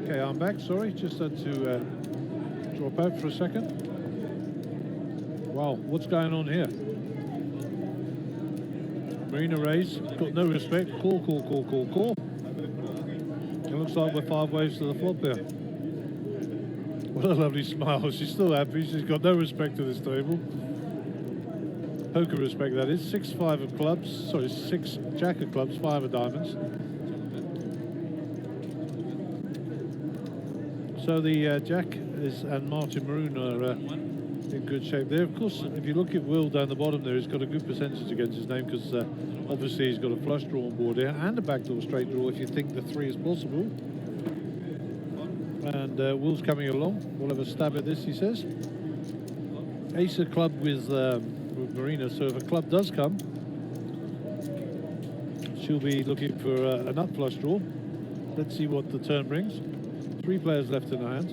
Okay, I'm back, sorry, just had to drop out for a second. Wow, what's going on here? Marina raise, got no respect, call. It looks like we're 5 waves to the flop here. What a lovely smile, she's still happy, she's got no respect to this table. Poker respect, that is. 6-5 of clubs, sorry, 6 jack of clubs, 5 of diamonds. So the Jack and Martin Maroon are in good shape there. Of course, if you look at Will down the bottom there, he's got a good percentage against his name because obviously he's got a flush draw on board here and a backdoor straight draw if you think the 3 is possible. And Will's coming along. We'll have a stab at this, he says. Ace of club with Marina, so if a club does come, she'll be looking for an up flush draw. Let's see what the turn brings. 3 players left in the hand.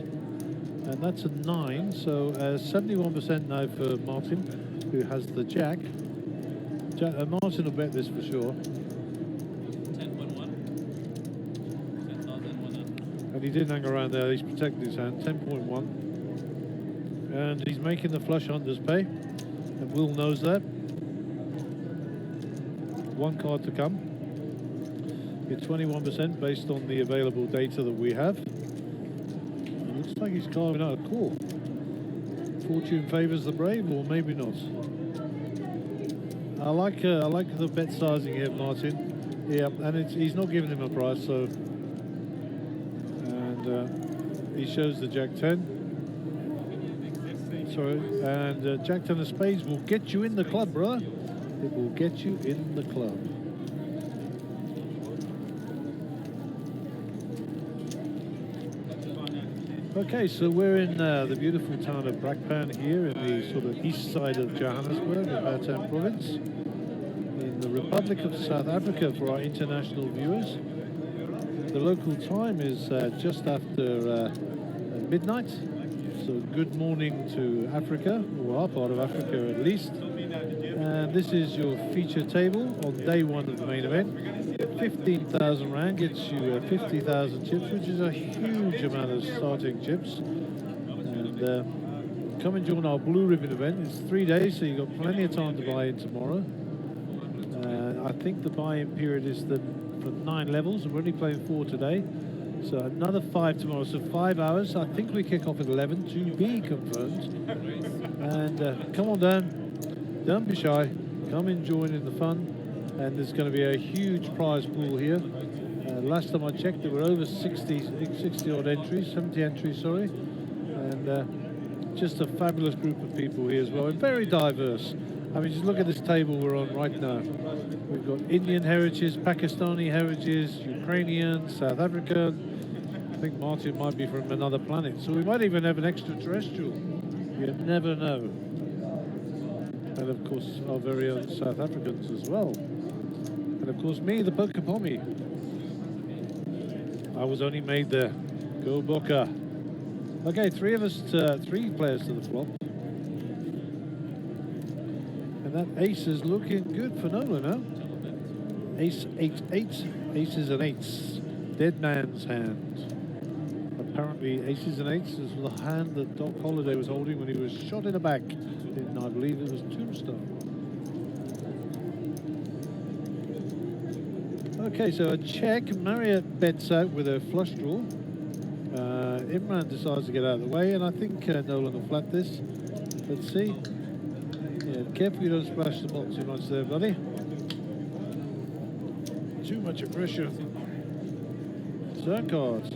And that's a 9, so 71% now for Martin, who has the jack. Martin will bet this for sure. 10.1. 10,100. And he didn't hang around there, he's protected his hand, 10.1. And he's making the flush hunters pay. And Will knows that. 1 card to come. Get 21% based on the available data that we have. Looks like he's carving out a call. Fortune favours the brave, or maybe not. I like the bet sizing here, Martin. Yeah, and he's not giving him a price, so. And he shows the Jack 10. Sorry, and Jack 10 of spades will get you in the club, brother. It will get you in the club. Okay, so we're in the beautiful town of Brakpan here in the sort of east side of Johannesburg, Gauteng province, in the Republic of South Africa for our international viewers. The local time is just after midnight, so good morning to Africa, or our part of Africa at least. And this is your feature table on day 1 of the main event. 15,000 rand gets you 50,000 chips, which is a huge amount of starting chips. And come and join our blue ribbon event. It's 3 days, so you've got plenty of time to buy in tomorrow. I think the buy-in period is for 9 levels. We're only playing 4 today, so another 5 tomorrow. So 5 hours. I think we kick off at 11 to be confirmed. And come on down. Don't be shy. Come and join in the fun. And there's going to be a huge prize pool here. Last time I checked, there were over 60 odd entries, 70 entries, sorry. And just a fabulous group of people here as well, and very diverse. I mean, just look at this table we're on right now. We've got Indian heritage, Pakistani heritage, Ukrainian, South African. I think Martin might be from another planet. So we might even have an extraterrestrial. You never know. And of course, our very own South Africans as well. And of course, me, the poker pommy. I was only made there. Go Boca. Okay, 3 players to the flop. And that ace is looking good for Nolan, huh? Ace, 8, 8. Aces and 8s. Dead man's hand. Apparently, aces and 8s is the hand that Doc Holliday was holding when he was shot in the back. In, I believe it was Tombstone. Okay, so a check. Marriott bets out with a flush draw. Imran decides to get out of the way, and I think Nolan will flat this. Let's see. Yeah, careful you don't splash the ball too much there, buddy. Too much pressure. Turn cards.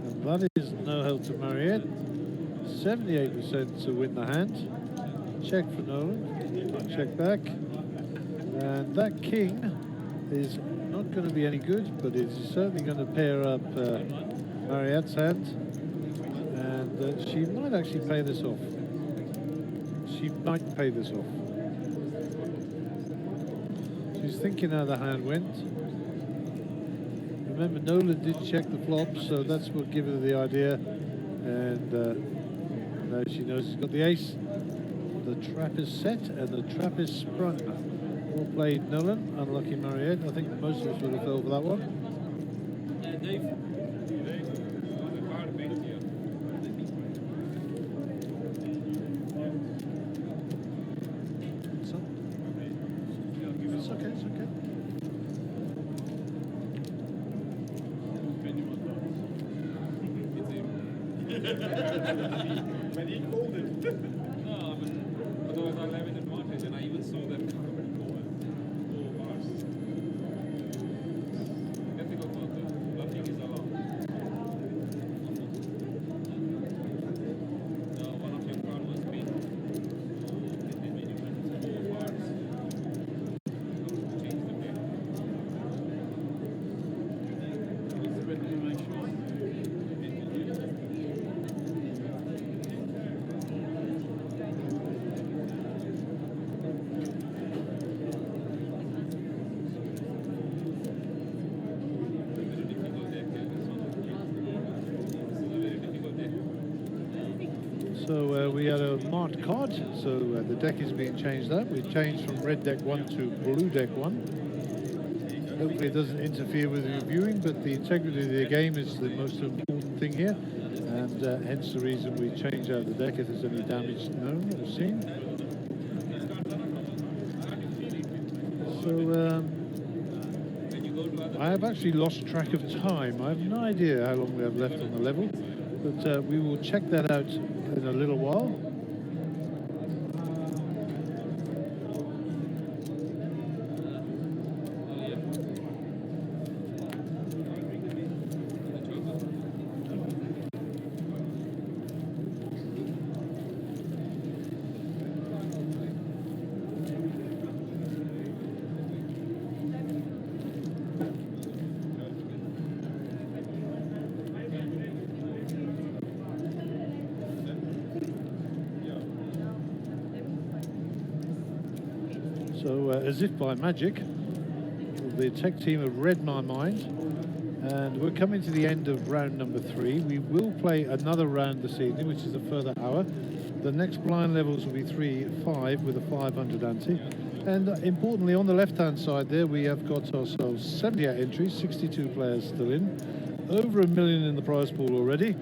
And that is no help to Marriott. 78% to win the hand. Check for Nolan. Check back. And that king is not going to be any good, but it's certainly going to pair up Marriott's hand. And she might actually pay this off. She might pay this off. She's thinking how the hand went. Remember, Nolan did check the flop, so that's what gave her the idea. And now she knows she's got the ace. The trap is set and the trap is sprung. Well played, Nolan. Unlucky Marriott. I think most of us would have fell for that one. Dave. It's okay, it's okay. When he called it. No, I mean, otherwise I'll have an advantage, and I even saw that card. Difficult one, though. Nothing is allowed. No, one of your cards must be. When you went 4 cards, change the pair. It's better to make sure. we had a marked card, so the deck is being changed up. We changed from red deck 1 to blue deck 1. Hopefully it doesn't interfere with your viewing, but the integrity of the game is the most important thing here, and hence the reason we change out the deck if there's any damage known or seen. So I have actually lost track of time. I have no idea how long we have left on the level, but we will check that out in a little while. So, as if by magic, the tech team have read my mind, and we're coming to the end of round number 3. We will play another round this evening, which is a further hour. The next blind levels will be 3-5 with a 500 ante. And importantly, on the left-hand side there, we have got ourselves 78 entries, 62 players still in, over $1 million in the prize pool already.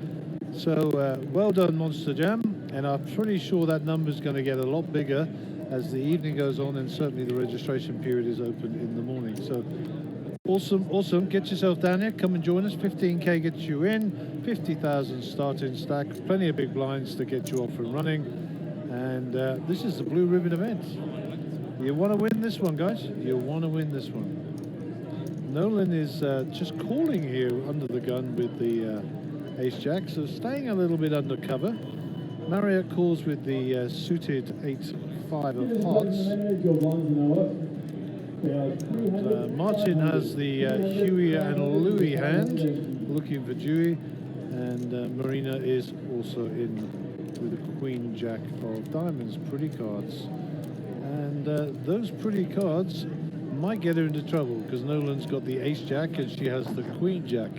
So, well done, Monsterjam, and I'm pretty sure that number's going to get a lot bigger as the evening goes on, and certainly the registration period is open in the morning. So awesome, awesome. Get yourself down here, come and join us. 15k gets you in, 50,000 starting stack, plenty of big blinds to get you off and running. And this is the Blue Ribbon event. You want to win this one, guys. You want to win this one. Nolan is just calling here under the gun with the ace jack, so staying a little bit undercover. Marriott calls with the suited 8-5 of hearts. Martin has the Huey and Louis hand, looking for Dewey, and Marina is also in with a Queen Jack of diamonds. Pretty cards, and those pretty cards might get her into trouble because Nolan's got the Ace Jack and she has the Queen Jack.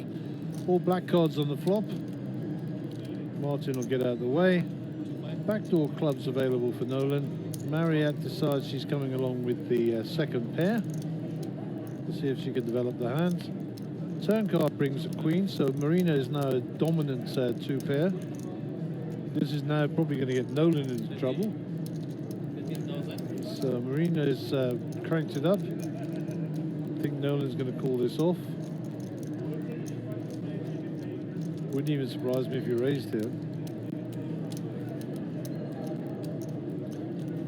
All black cards on the flop. Martin will get out of the way. Backdoor clubs available for Nolan. Marriott decides she's coming along with the second pair. Let's see if she can develop the hand. Turn card brings a queen, so Marina is now a dominant 2 pair. This is now probably going to get Nolan into trouble. So Marina is cranked it up. I think Nolan's going to call this off. Wouldn't even surprise me if you raised here.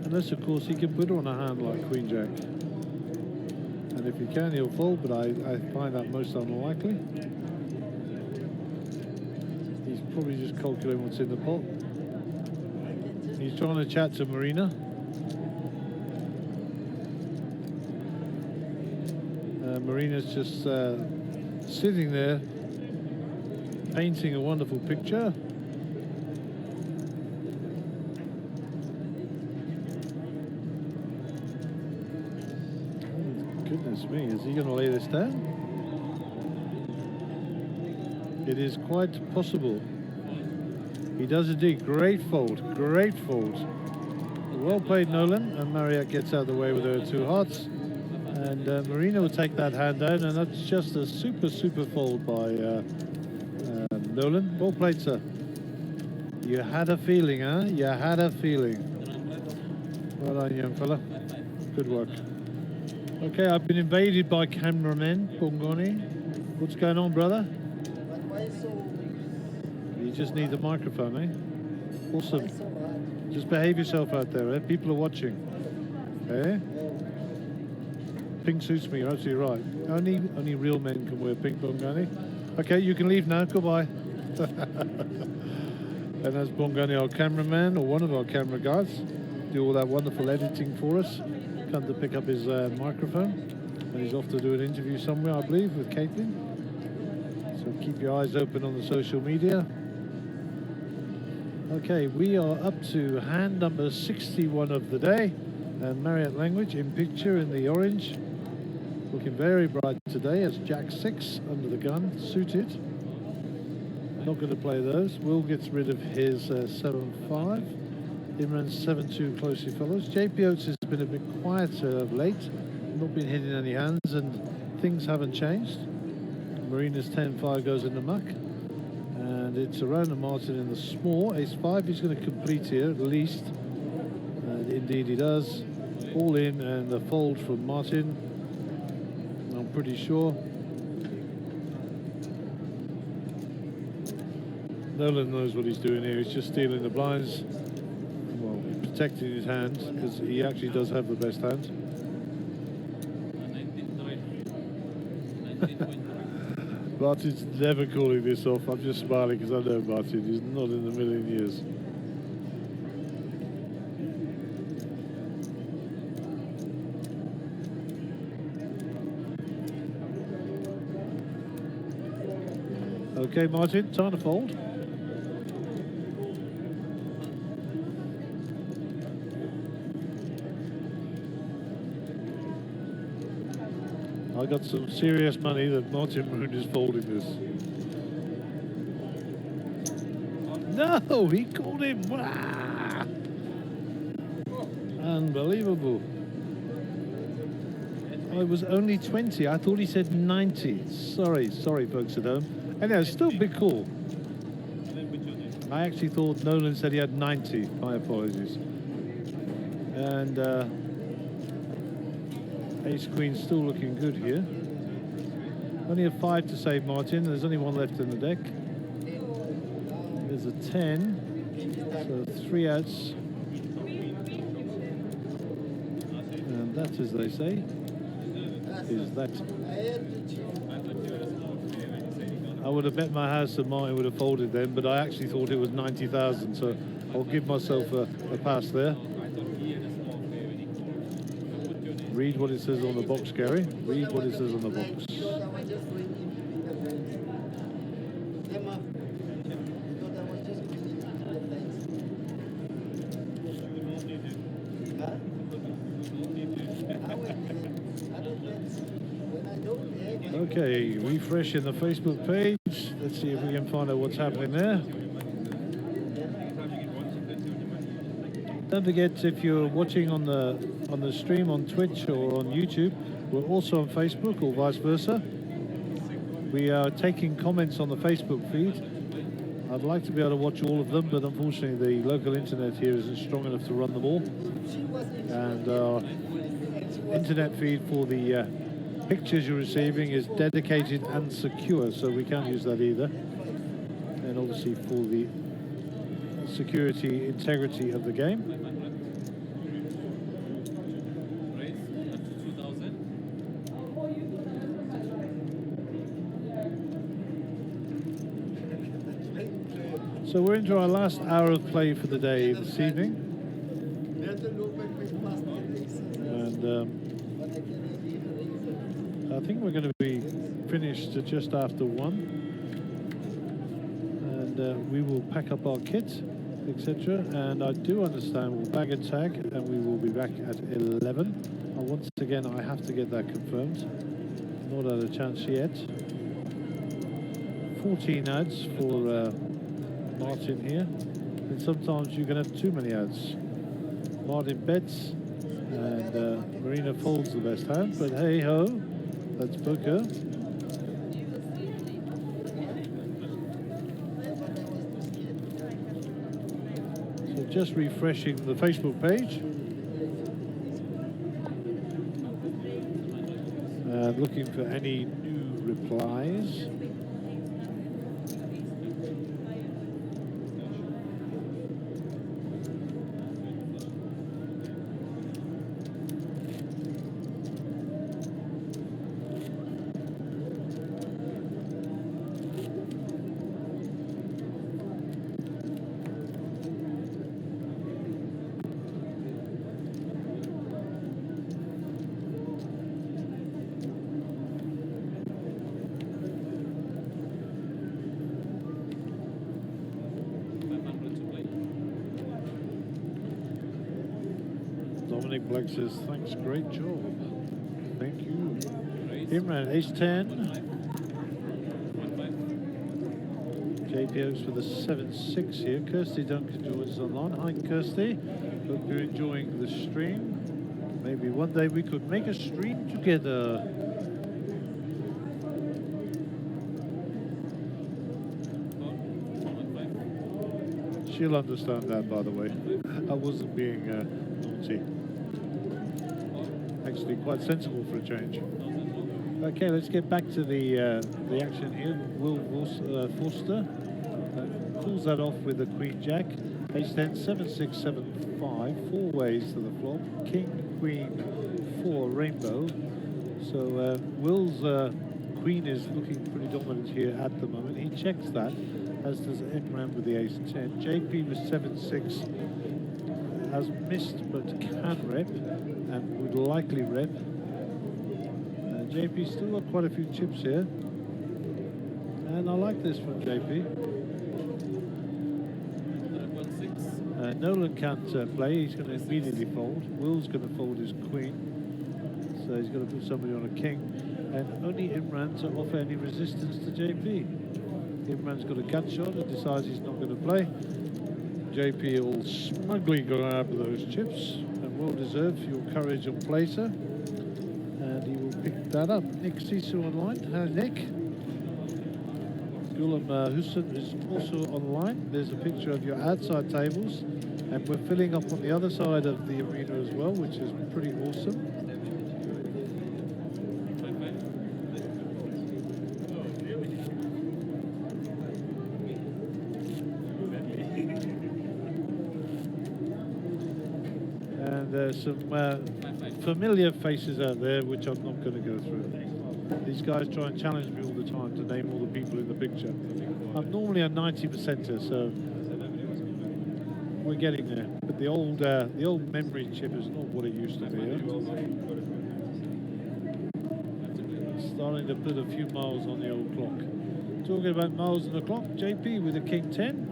Unless, of course, he can put her on a hand like Queen Jack. And if he can, he'll fold, but I find that most unlikely. He's probably just calculating what's in the pot. He's trying to chat to Marina. Marina's just sitting there, painting a wonderful picture. Goodness me, is he going to lay this down? It is quite possible. He does indeed. Great fold, great fold. Well played, Nolan, and Marriott gets out of the way with her 2 hearts. And Marina will take that hand down, and that's just a super, super fold by Nolan. Well played, sir. You had a feeling, huh? You had a feeling. Well done, young fella. Good work. Okay, I've been invaded by cameramen. Bongoni, what's going on, brother? You just need the microphone, eh? Awesome. Just behave yourself out there, eh? People are watching. Eh? Pink suits me, you're absolutely right. Only real men can wear pink, Bongani. Okay, you can leave now. Goodbye. And that's Bongani, our cameraman, or one of our camera guys, do all that wonderful editing for us. Come to pick up his microphone, and he's off to do an interview somewhere, I believe, with Caitlin. So keep your eyes open on the social media. Okay, we are up to hand number 61 of the day, and Marriott Language in picture in the orange. Looking very bright today as Jack 6 under the gun, suited. Not going to play those. Will gets rid of his 7-5. Imran's 7-2 closely follows. JP Oates has been a bit quieter of late, not been hitting any hands, and things haven't changed. Marina's 10-5 goes in the muck, and it's around the Martin in the small. Ace-5, he's going to complete here at least, and indeed he does. All in, and a fold from Martin, I'm pretty sure. Nolan knows what he's doing here. He's just stealing the blinds, well, protecting his hand, because he actually does have the best hand. 19.3. Martin's never calling this off. I'm just smiling because I know Martin. He's not in a million years. Okay, Martin, time to fold. I got some serious money that Martin Moon is folding this. No, he called him. Wah! Unbelievable. I was only 20. I thought he said 90. Sorry, folks at home. Anyhow, still big call. I actually thought Nolan said he had 90. My apologies. And Ace Queen still looking good here. Only a 5 to save Martin. There's only one left in the deck. There's a 10. So 3 outs. And that, as they say, is that. I would have bet my house that Martin would have folded then, but I actually thought it was 90,000, so I'll give myself a pass there. Read what it says on the box, Gary. Read what it says on the box. Okay, refreshing the Facebook page. Let's see if we can find out what's happening there. Don't forget, if you're watching on the stream on Twitch or on YouTube, we're also on Facebook or vice versa. We are taking comments on the Facebook feed. I'd like to be able to watch all of them, but unfortunately the local internet here isn't strong enough to run them all. And our internet feed for the pictures you're receiving is dedicated and secure, so we can't use that either. And obviously for the security integrity of the game. Raise up to 2,000. So we're into our last hour of play for the day this evening. And I think we're going to be finished at just after 1. And we will pack up our kit, etc. And I do understand we'll bag and tag, and we will be back at 11. And once again, I have to get that confirmed. Not had a chance yet. 14 ads for Martin here. And sometimes you can have too many ads. Martin bets, and Marina folds the best hand, but hey ho, that's poker. So just refreshing the Facebook page. Looking for any new replies. Black says, thanks, great job. Thank you. Imran, ace 10. JP hopes for the 7-6 here. Kirsty Duncan joins online. Hi Kirsty, hope you're enjoying the stream. Maybe one day we could make a stream together. She'll understand that, by the way. I wasn't being naughty. Actually quite sensible for a change. Okay, let's get back to the action here. Will Forster pulls that off with the Queen Jack. Ace 10, 7, 6, 7, 5. 4 ways to the flop. King, Queen, 4, Rainbow. So Will's Queen is looking pretty dominant here at the moment. He checks that, as does Imran with the Ace 10. JP with 7, 6 has missed but can rep and would likely rep. JP still got quite a few chips here, and I like this from JP. Nolan can't play, he's going to immediately fold. Will's going to fold his queen, so he's going to put somebody on a king, and only Imran to offer any resistance to JP. Imran's got a gut shot and decides he's not going to play. JP will smugly grab those chips, and well deserved for your courage on play, sir. And he will pick that up. Nick Sisu online. Hi, Nick. Gulam Hussain is also online. There's a picture of your outside tables, and we're filling up on the other side of the arena as well, which is pretty awesome. And there's some familiar faces out there, which I'm not going to go through. These guys try and challenge me all the time to name all the people in the picture. I'm normally a 90%er, so we're getting there. But the old memory chip is not what it used to be. Starting to put a few miles on the old clock. Talking about miles on the clock, JP with a King 10.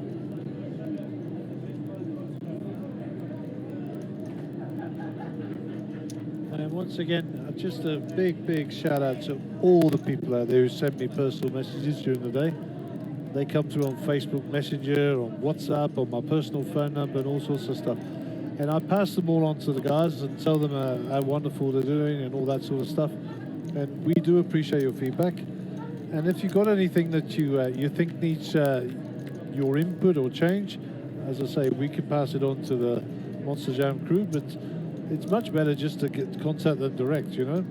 And once again, just a big shout out to all the people out there who send me personal messages during the day. They come through on Facebook Messenger, on WhatsApp, on my personal phone number, and all sorts of stuff. And I pass them all on to the guys and tell them how wonderful they're doing and all that sort of stuff. And we do appreciate your feedback. And if you've got anything that you think needs your input or change, as I say, we can pass it on to the Monsterjam crew. But it's much better just to contact them direct, you know,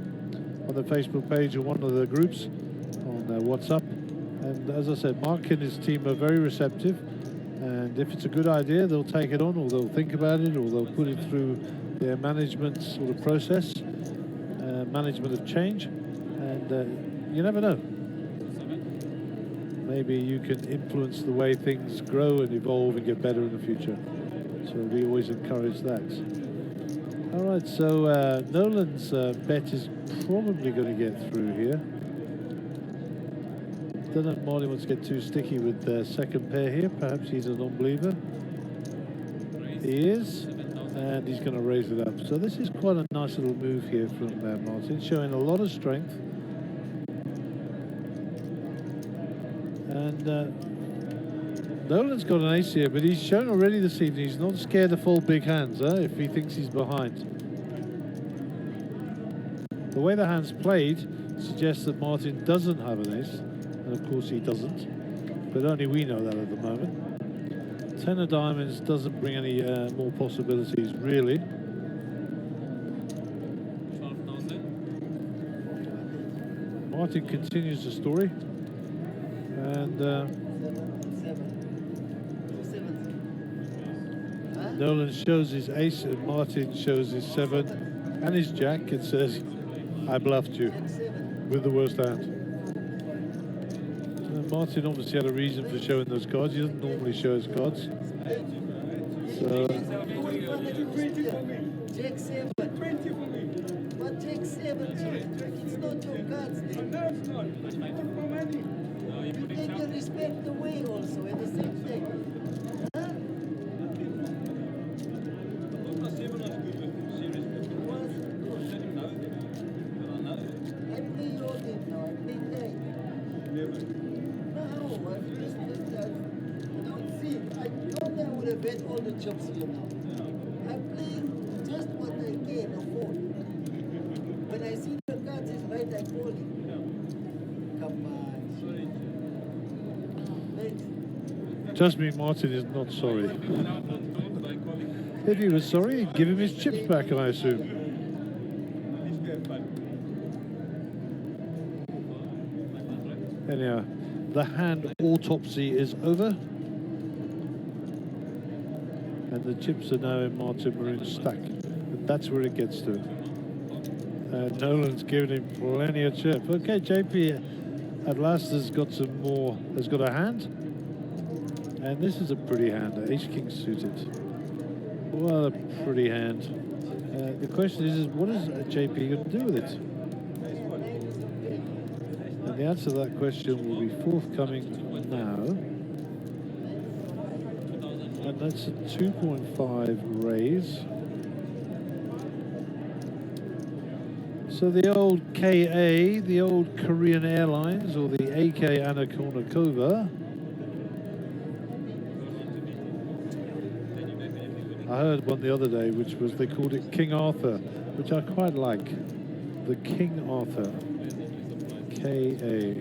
on the Facebook page or one of the groups on WhatsApp. And as I said, Mark and his team are very receptive, and if it's a good idea, they'll take it on, or they'll think about it, or they'll put it through their management sort of process, management of change, and you never know. Maybe you can influence the way things grow and evolve and get better in the future. So we always encourage that. All right, so Nolan's bet is probably going to get through here. Don't know if Marty wants to get too sticky with the second pair here. Perhaps he's a non-believer. He is, and he's going to raise it up. So this is quite a nice little move here from Martin, showing a lot of strength. And Nolan's got an ace here, but he's shown already this evening he's not scared to fold big hands, if he thinks he's behind. The way the hand's played suggests that Martin doesn't have an ace. And of course he doesn't, but only we know that at the moment. 10 of diamonds doesn't bring any more possibilities, really. 12,000. Martin continues the story, and Nolan shows his ace, and Martin shows his 7 and his jack. It says, "I bluffed you with the worst hand." Martin obviously had a reason for showing those cards. He doesn't normally show his cards. So, Jack 7. 20 for me. But Jack 7, it's not your cards then. No, it's not. I took my money. No, you You put it take down. your respect away also at the same time. Huh? Not 7 was good with serious. Was? Let him know. I play your game now. I play 9. Never. No, I just all the chips here now. I play just what I can afford. When I see the cards is right, I call it. Come on. Thanks. Just me, Martin is not sorry. If he was sorry, he'd give him his chips back, I assume. Anyhow, the hand autopsy is over. And the chips are now in Martin Maroon's stack. And that's where it gets to. Nolan's given him plenty of chips. Okay, JP at last has got some more, has got a hand. And this is a pretty hand, Ace-King suited. What a pretty hand. The question is what is JP going to do with it? And the answer to that question will be forthcoming now. And that's a 2.5 raise. So the old KA, the old Korean Airlines, or the AK Anakonakova. I heard one the other day, which was, they called it King Arthur, which I quite like. The King Arthur. KA.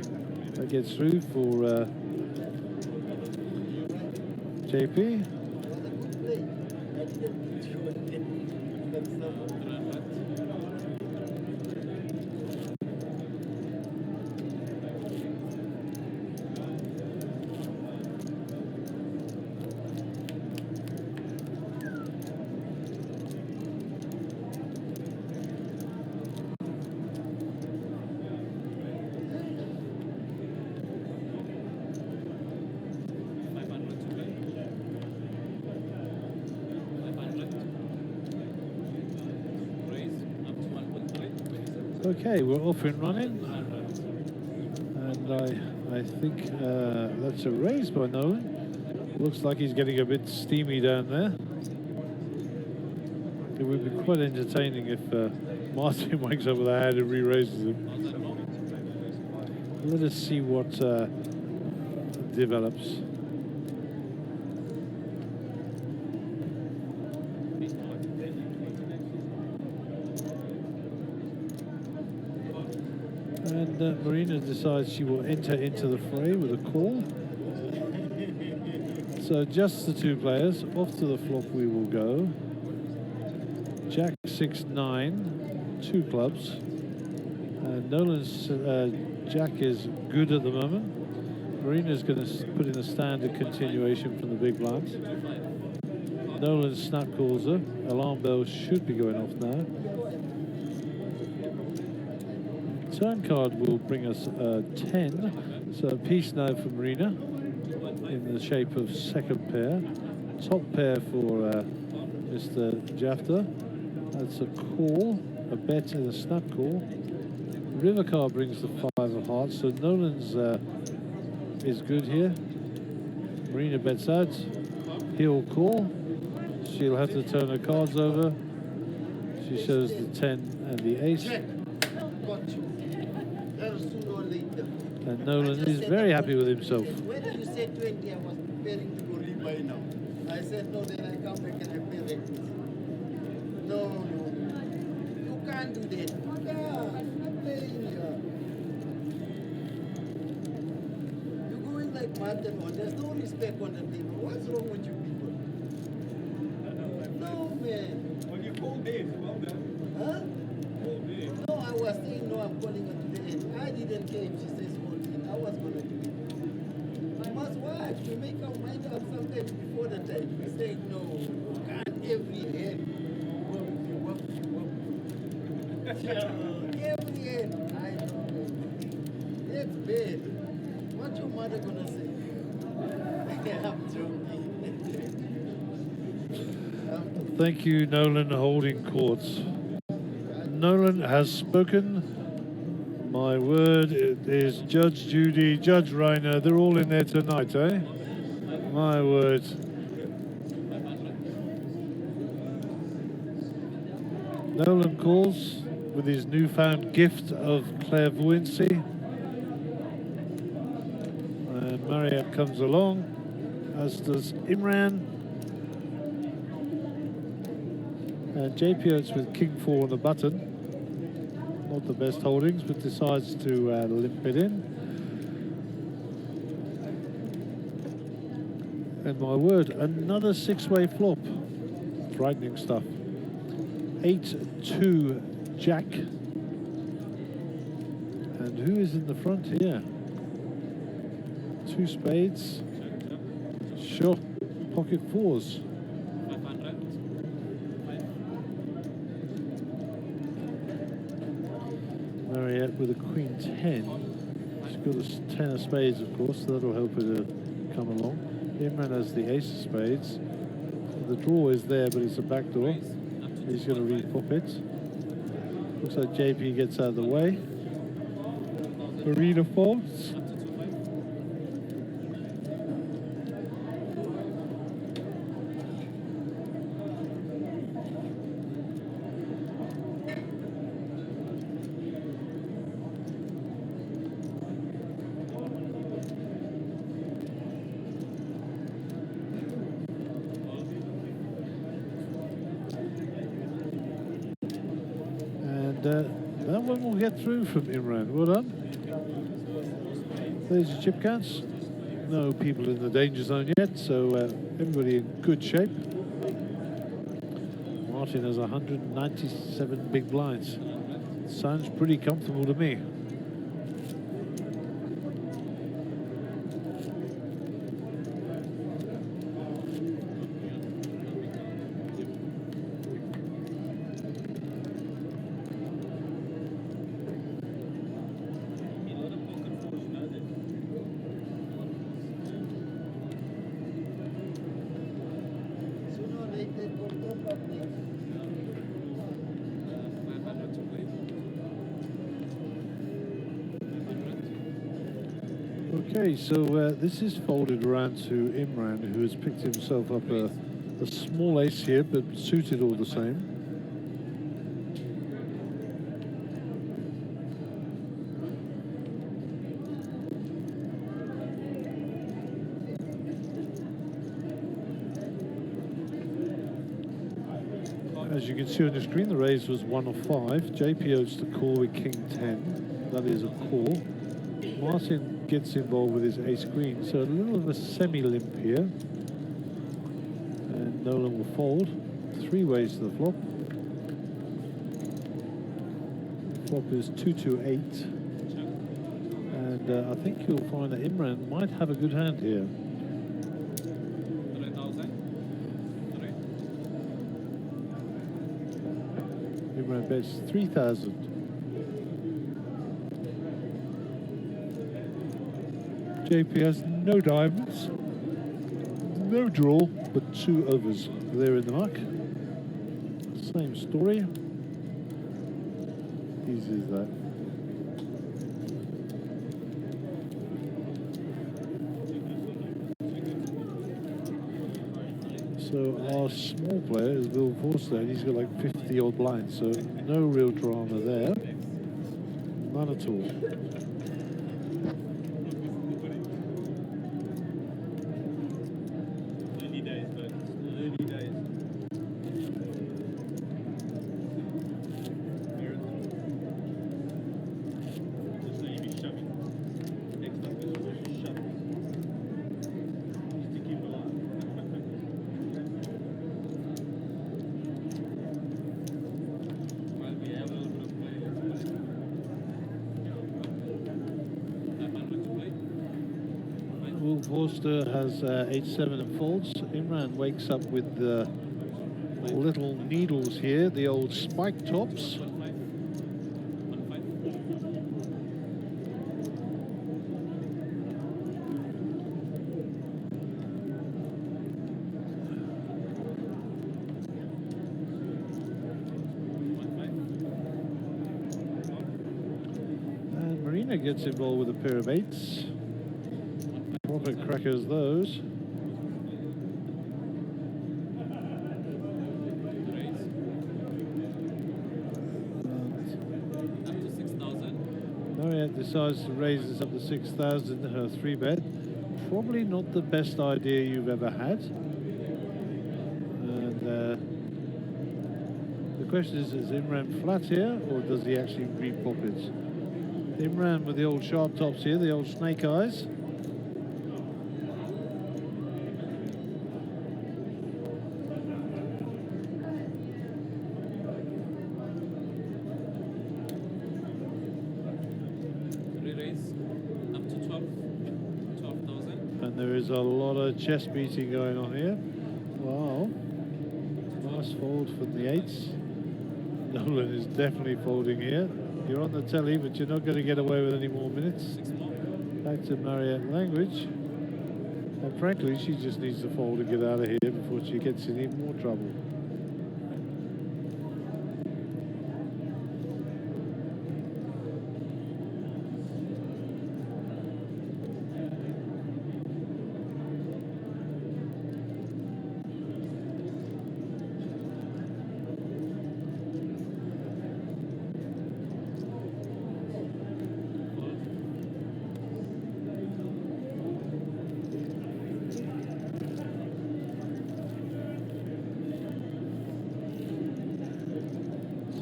That gets through for JP. Okay, we're off and running, and I think that's a raise by Nolan. Looks like he's getting a bit steamy down there. It would be quite entertaining if Martin wakes up with a hand and re-raises him. Let us see what develops. And Marina decides she will enter into the fray with a call. So just the two players. Off to the flop we will go. Jack 6-9, two clubs. Nolan's Jack is good at the moment. Marina's going to put in a standard continuation from the big blinds. Nolan's snap calls her. Alarm bells should be going off now. Turn card will bring us 10, so a piece now for Marina in the shape of second pair. Top pair for Mr. Mjpt. That's a call, a bet and a snap call. River card brings the 5 of hearts, so Nolan's is good here. Marina bets out, he'll call. She'll have to turn her cards over. She shows the 10 and the ace. And Nolan is very happy with himself. When you said 20, I was preparing to go read by now. I said no, then I come back and I play like this. No, you can't do that. Yeah, I'm not playing here. You're going like Martin on. There's no respect on the table. What's wrong with you people? No, man. Well, you called Dave. Well done. Huh? Called Dave. No, I was saying no, I'm calling her to the end. I didn't care if she says 14. I was going to do it. You must watch. We make our mind up sometimes before the time. We say no, you can't every head. Every head. I know. It's bad. What's your mother going to say? I'm joking. Thank you, Nolan, holding courts. Nolan has spoken. My word, it is Judge Judy, Judge Reiner, they're all in there tonight, eh? My word. Nolan calls with his newfound gift of clairvoyancy. And Mariam comes along, as does Imran. And JPO's with King 4 on the button. Not the best holdings, but decides to limp it in. And my word, another six-way flop. Frightening stuff. 8-2 Jack. And who is in the front here? Two spades. Sure. Pocket fours. 500. Mariette with a Queen 10. She's got a 10 of spades, of course, so that'll help her to come along. Imran has the ace of spades. The draw is there, but it's a backdoor. He's going to repop it. Looks like JP gets out of the way. Marina folds. That one will get through from Imran. Well done. There's your chip counts. No people in the danger zone yet, so everybody in good shape. Martin has 197 big blinds. Sounds pretty comfortable to me. Okay, so this is folded around to Imran, who has picked himself up a small ace here, but suited all the same. As you can see on the screen, the raise was 1 of 5. JPO's the call with King 10. That is a call. Martin gets involved with his ace queen, so a little of a semi-limp here. And Nolan will fold. 3 ways to the flop. Flop is 2-2-8. And I think you'll find that Imran might have a good hand here. 3,000. Imran bets 3,000. JP has no diamonds, no draw, but 2 overs there in the muck. Same story. Easy as that. So our small player is Will Forster, and he's got like 50 odd blinds, so no real drama there. None at all. Forster has 8-7 and folds. Imran wakes up with the little needles here, the old spike tops. And Marina gets involved with a pair of 8s. Proper crackers those. Mariette decides to raise this up to 6,000, her 3-bet. Probably not the best idea you've ever had. And question is Imran flat here, or does he actually repop it? Imran with the old sharp tops here, the old snake eyes. Re-raise up to 12,000. And there is a lot of chest beating going on here. Wow. Nice fold from the eights. Nolan is definitely folding here. You're on the telly, but you're not going to get away with any more minutes. 6 more. Back to Marriott Language. And frankly, she just needs to fold to get out of here before she gets in even more trouble.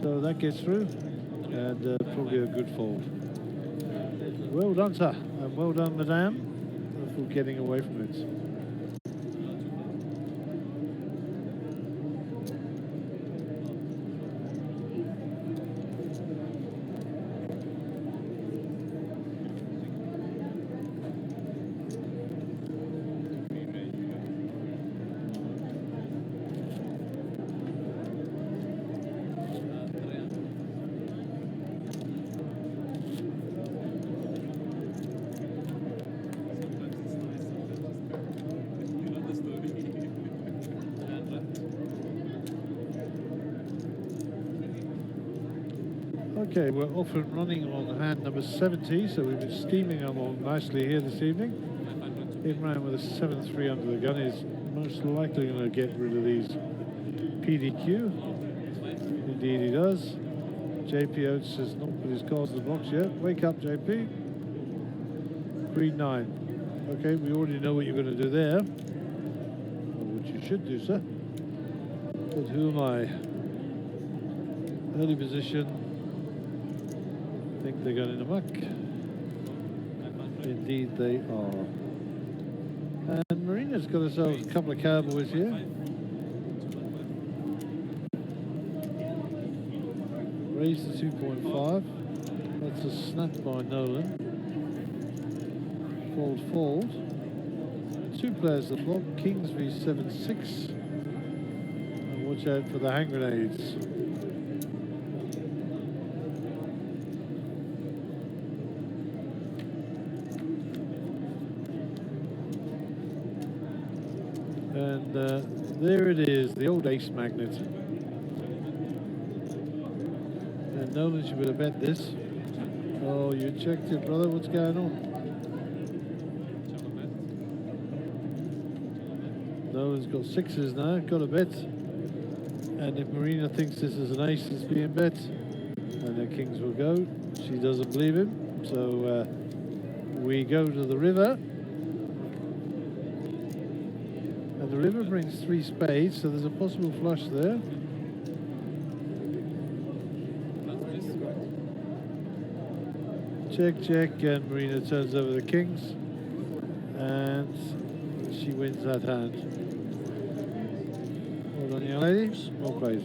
So that gets through, and probably a good fold. Well done, sir, and well done, madame, for getting away from it. Okay, we're off and running on hand number 70, so we've been steaming along nicely here this evening. Imran with a 7-3 under the gun is most likely going to get rid of these PDQ. Indeed he does. JP Oates has not put his cards in the box yet. Wake up, JP. Green 9. Okay, we already know what you're going to do there. Or what you should do, sir. But who am I? Early position. I think they're going in amok. Indeed they are. And Marina's got herself a couple of cowboys here. Raise to 2.5. That's a snap by Nolan. Fold, fold. Two players the flop. Kings v7-6. And watch out for the hand grenades. And there it is, the old ace magnet. And Nolan should better bet this. Oh, you checked it, brother. What's going on? Nolan's got sixes now, got a bet. And if Marina thinks this is an ace, it's being bet. And the kings will go. She doesn't believe him. So we go to the river. The river brings 3 spades, so there's a possible flush there. Check, check, and Marina turns over the kings, and she wins that hand. Well done, young ladies. Well played.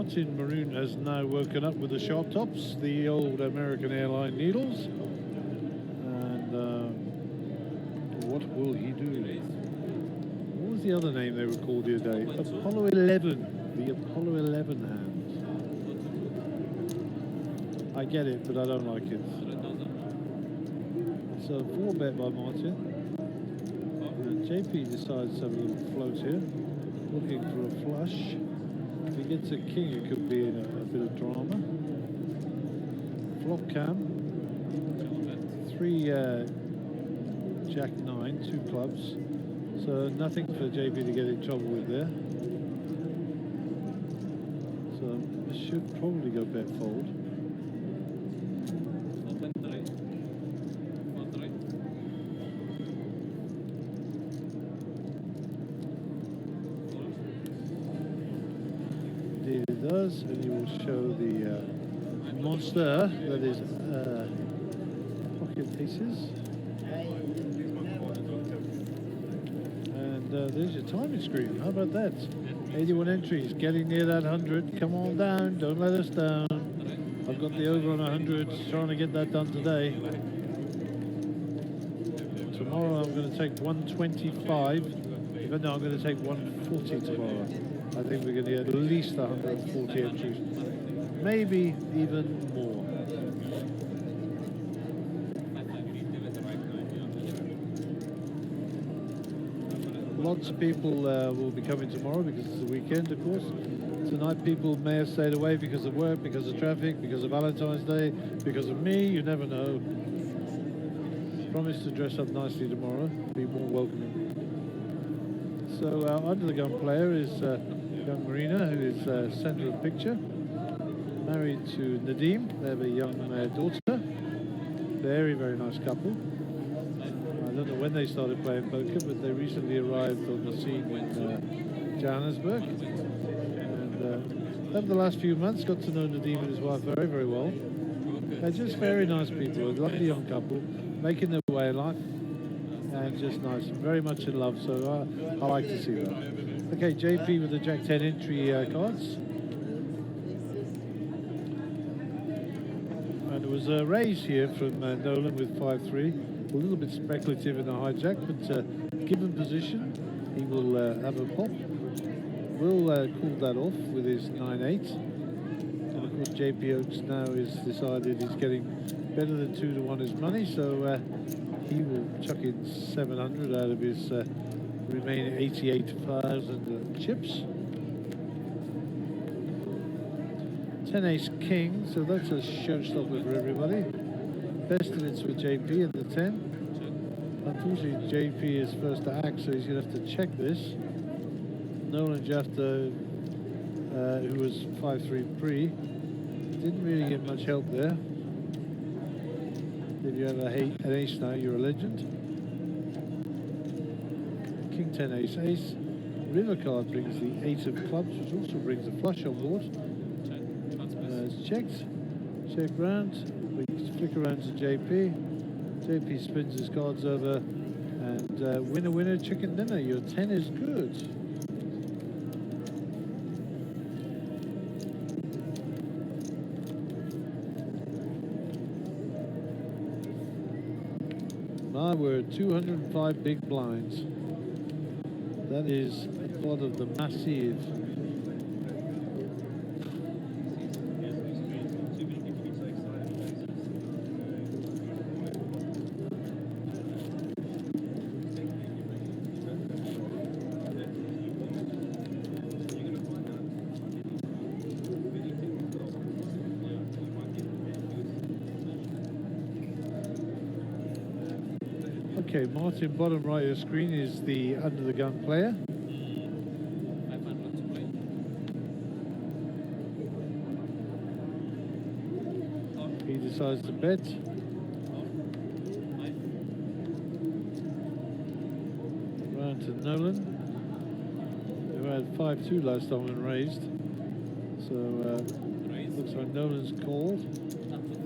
Martin Maroon has now woken up with the sharp tops, the old American airline needles. And what will he do? What was the other name they were called the other day? Apollo 11. The Apollo 11 hands. I get it, but I don't like it. It's a 4-bet by Martin. And JP decides to have a little float here, looking for a flush. If he gets a king, it could be in a bit of drama. Flop cam. 3 Jack 9, 2 clubs. So nothing for JP to get in trouble with there. So this should probably go bet fold. Indeed it does, and you will show the monster, that is pocket aces. And there's your timing screen. How about that? 81 entries, getting near that 100. Come on down, don't let us down. I've got the over on 100, trying to get that done today. Tomorrow I'm going to take 125. Even though I'm going to take 140 tomorrow. I think we're going to get at least 140 entries. Maybe even more. Lots of people will be coming tomorrow because it's the weekend, of course. Tonight people may have stayed away because of work, because of traffic, because of Valentine's Day, because of me, you never know. Promise to dress up nicely tomorrow, be more welcoming. So under the gun player is young Marina, who is centre of picture. Married to Nadim, they have a young daughter. Very, very nice couple. I don't know when they started playing poker, but they recently arrived on the scene in Johannesburg. And over the last few months, got to know Nadim and his wife very, very well. They're just very nice people, a lovely young couple, making their way in life. And just nice, very much in love, so I like to see that. Okay, JP with the Jack 10 entry cards. And it was a raise here from Nolan with 5-3. A little bit speculative in the hijack, but given position, he will have a pop. Will cool that off with his 9-8. And of course, JP Oaks now is decided he's getting better than 2 to 1 his money, so he will chuck in 700 out of his remaining 88,000 chips. 10 ace king, so that's a showstopper for everybody. Best of it's with JP at the 10. Unfortunately, JP is first to act, so he's going to have to check this. Nolan Jafta, who was 5-3 pre, didn't really get much help there. If you have an ace now, you're a legend. King 10 ace ace. River card brings the 8 of clubs, which also brings a flush on board. It's checked. Check round. We flick around to JP. JP spins his cards over. And winner, winner, chicken dinner. Your 10 is good. Now we're at 205 big blinds. That is a pot of the massive. Okay, Martin, bottom right of your screen is the under the gun player. He decides to bet. Round to Nolan, who had 5-2 last time and raised. So looks like Nolan's called.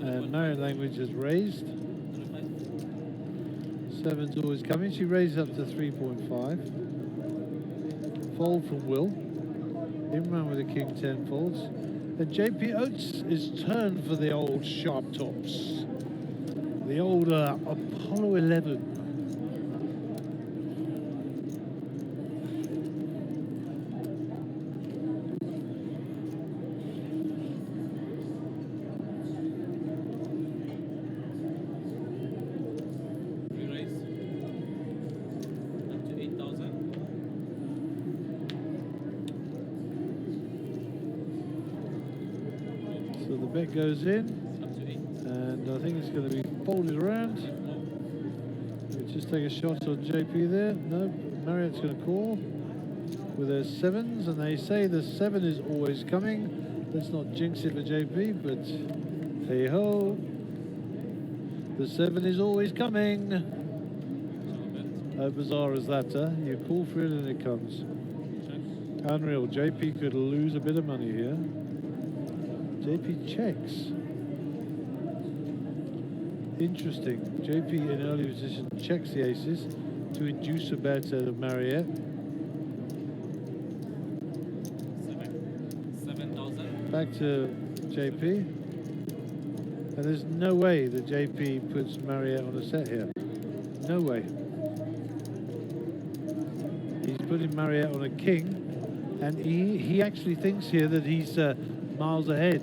And Marion Language has raised. 7's always coming. She raises up to 3.5. Fold from Will. Imran with the king 10 folds. And JP Oates is turned for the old sharp tops. The old Apollo 11. Re-raise up to 8,000. So the bet goes in, Up to 8. and I think it's going to be folded around. We just take a shot on JP there. No, Marriott's going to call with their sevens, and they say the 7 is always coming. Let's not jinx it for JP, but hey ho, the 7 is always coming. So bet. How bizarre is that, huh? You call for it and it comes. Check. Unreal. JP could lose a bit of money here. JP checks. Interesting. JP in early position checks the aces to induce a bet out of Marriott. 7,000. Back to JP. And there's no way that JP puts Marriott on a set here. No way. He's putting Marriott on a king, and he actually thinks here that he's miles ahead.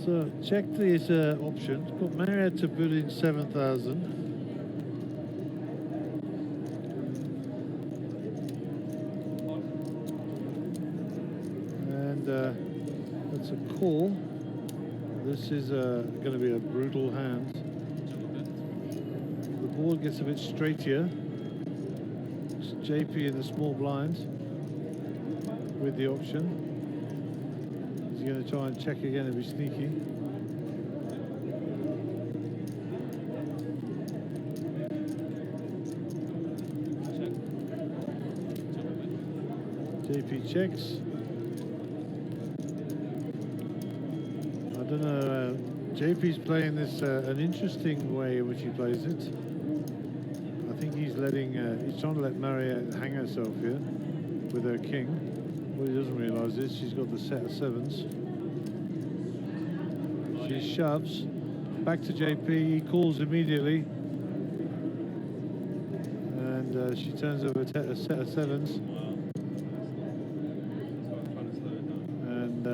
So check these options. Got Marriott to put in 7,000. And that's a call. This is going to be a brutal hand. The board gets a bit straight here. It's JP in the small blind with the option. He's going to try and check again and be sneaky. Check. JP checks. I don't know. JP's playing this an interesting way in which he plays it. I think he's letting. He's trying to let Marriott hang herself here with her king. What he doesn't realise is she's got the set of 7s. She shoves back to JP. He calls immediately, and she turns over a set of 7s. And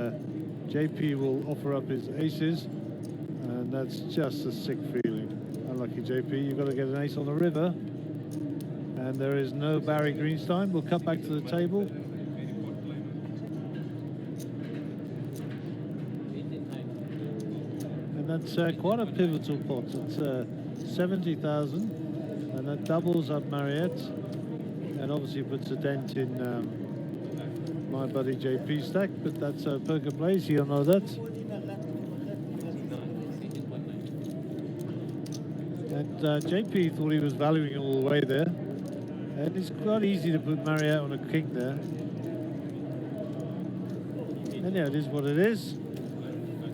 JP will offer up his aces, and that's just a sick feeling. Unlucky JP, you've got to get an ace on the river, and there is no Barry Greenstein. We'll cut back to the table. And that's quite a pivotal pot. It's 70,000, and that doubles up Marriott, and obviously puts a dent in my buddy JP stack, but that's poker plays, he'll know that. And JP thought he was valuing it all the way there, and it's quite easy to put Marriott on a king there. And yeah, it is what it is.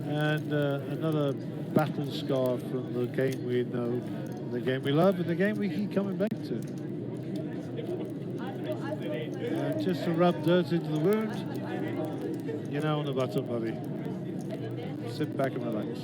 And another battle scar from the game we know, the game we love, and the game we keep coming back to. And just to rub dirt into the wound, you're now on the button, buddy. Sit back and relax.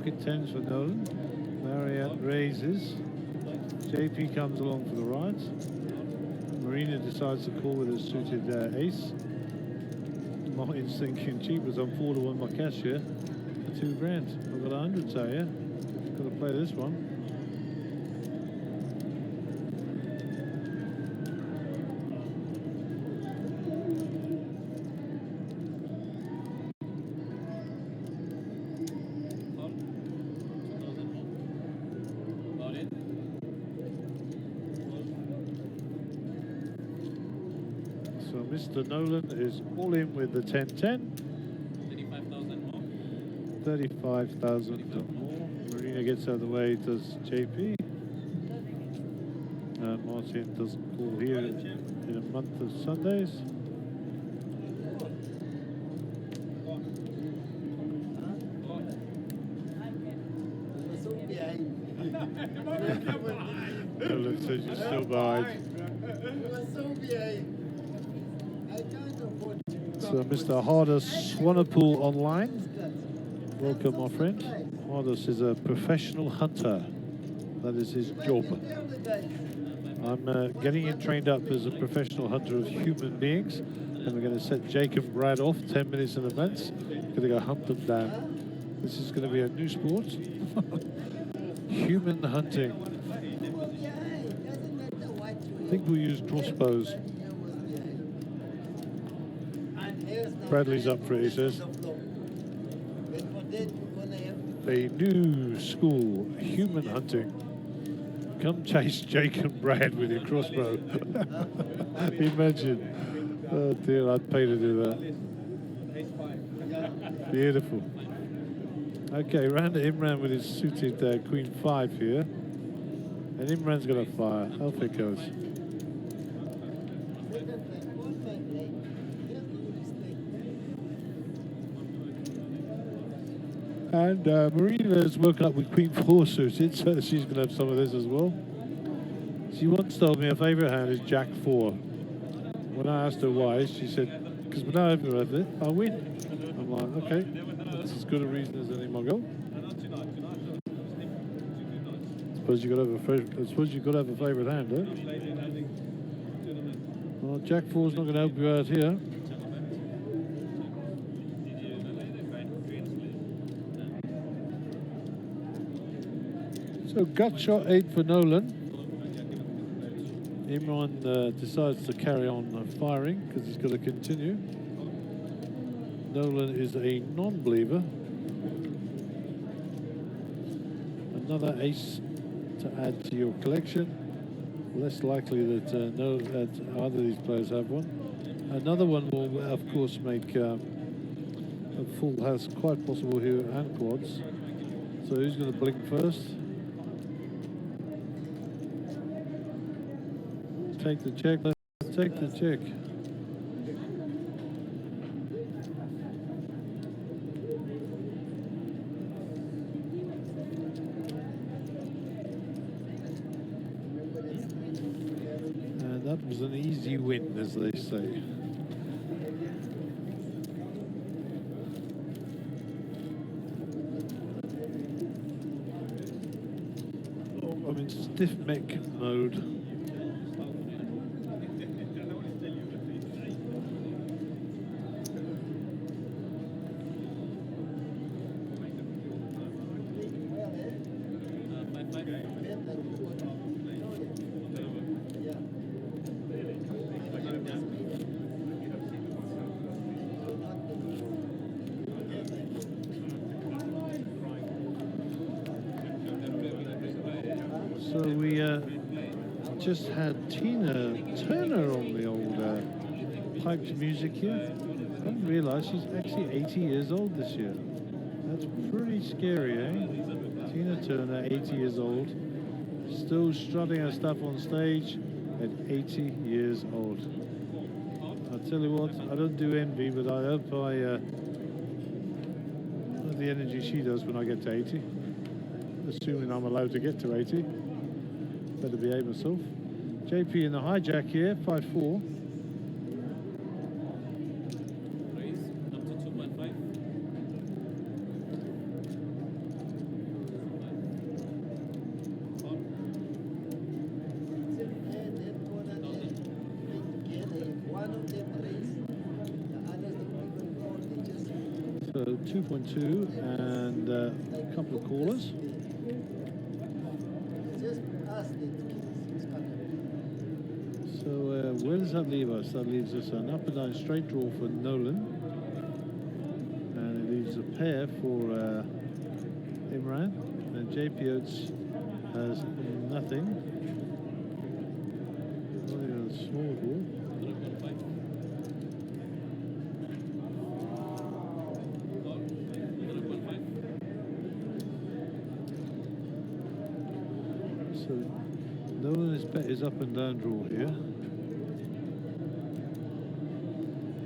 pocket 10s for Nolan. Marriott raises. JP comes along for the ride. Marina decides to call with a suited ace. Martin's thinking, cheapers, I'm 4-1 my cash here for 2 grand. I've got 100, so yeah, got to play this one. So Mr. Nolan is all in with the 10-10. 35,000 more. 35,000 more. Marina gets out of the way, does JP. And Martin doesn't call here in a month of Sundays. So behind. Nolan says you're still behind. You are so behind. I can't afford to. So Mr. Hardus Swanepoel online. Welcome, my friend. Hardus is a professional hunter. That is his job. I'm getting him trained up as a professional hunter of human beings. And we're going to set Jake and Brad off 10 minutes in advance. Going to go hunt them down. This is going to be a new sport. Human hunting. I think we'll use crossbows. Bradley's up for it, he says. A new school, human hunting. Come chase Jake and Brad with your crossbow. Imagine. Oh dear, I'd pay to do that. Beautiful. Okay, round to Imran with his suited Queen 5 here. And Imran's going to fire. Off it goes. And Marina's woken up with Queen 4 suited, so she's going to have some of this as well. She once told me her favourite hand is Jack 4. When I asked her why, she said, because when I ever have it, I win. I'm like, okay, that's as good a reason as any my go. Suppose you've got to have a favourite hand, eh? Well, Jack 4's not going to help you out here. So gut shot 8 for Nolan. Imran decides to carry on firing because he's got to continue. Nolan is a non-believer. Another ace to add to your collection. Less likely that either of these players have one. Another one will, of course, make a full house quite possible here and quads. So who's going to blink first? Take the check. Let's take the check. And that was an easy win, as they say. Oh, I'm in stiff mech mode. So we just had Tina Turner on the old piped music here. I didn't realise she's actually 80 years old this year. That's pretty scary, eh? Tina Turner, 80 years old, still strutting her stuff on stage at 80 years old. I'll tell you what, I don't do envy, but I hope I have the energy she does when I get to 80. Assuming I'm allowed to get to 80. Better behave myself. JP in the hijack here, 5-4. Raise up to 2.5. 2.2 and a couple of callers. Just ask the kids. So where does that leave us? That leaves us an up and down straight draw for Nolan. And it leaves a pair for Imran. And JP Oates has nothing. Only a small draw. So Nolan's bet is up and down draw here.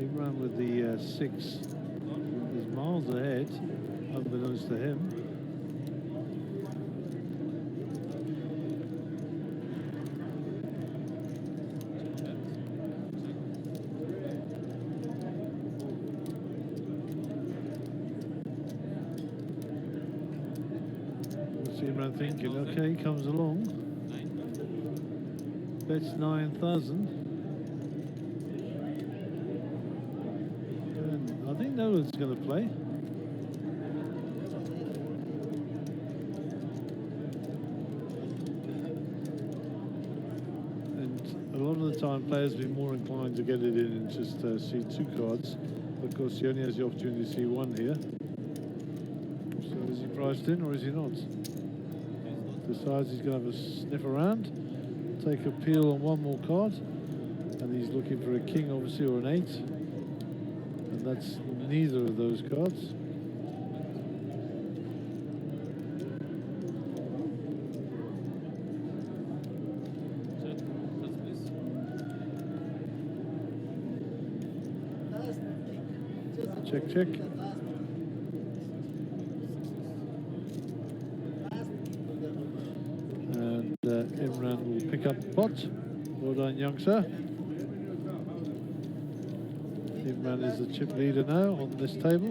Imran with the 6 is miles ahead, unbeknownst to him. What's Imran thinking? Okay, he comes along. Bets 9,000. And I think Nolan's going to play. And a lot of the time players will be more inclined to get it in and just see 2 cards. Of course, he only has the opportunity to see 1 here. So is he priced in or is he not? Decides he's going to have a sniff around. Take a peel on 1 more card, and he's looking for a king obviously or an 8, and that's neither of those cards. Check, check. And Imran will pick up the pot. Well done, young sir. Imran is the chip leader now on this table.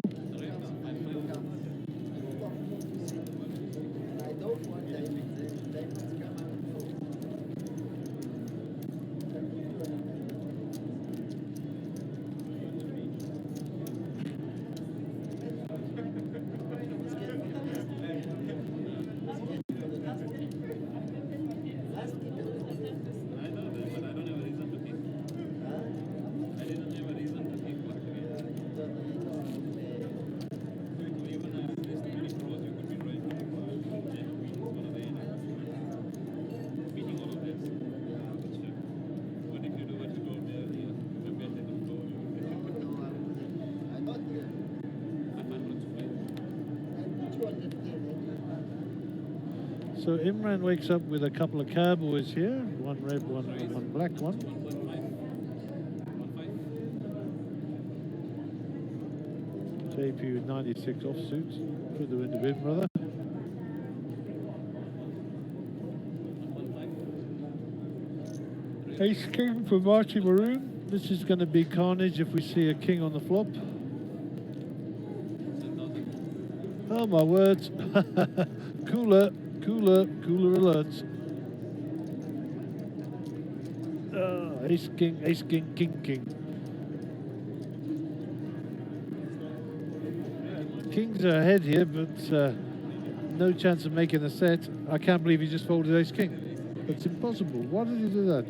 So Imran wakes up with a couple of cowboys here, 1 red, one black one. JP with 96 offsuits. Put them in the bin, brother. Ace king for Marchie Maroon. This is going to be carnage if we see a king on the flop. Oh my words. Cooler alerts. Ace king, king. Kings are ahead here, but no chance of making a set. I can't believe he just folded ace king. That's impossible. Why did he do that?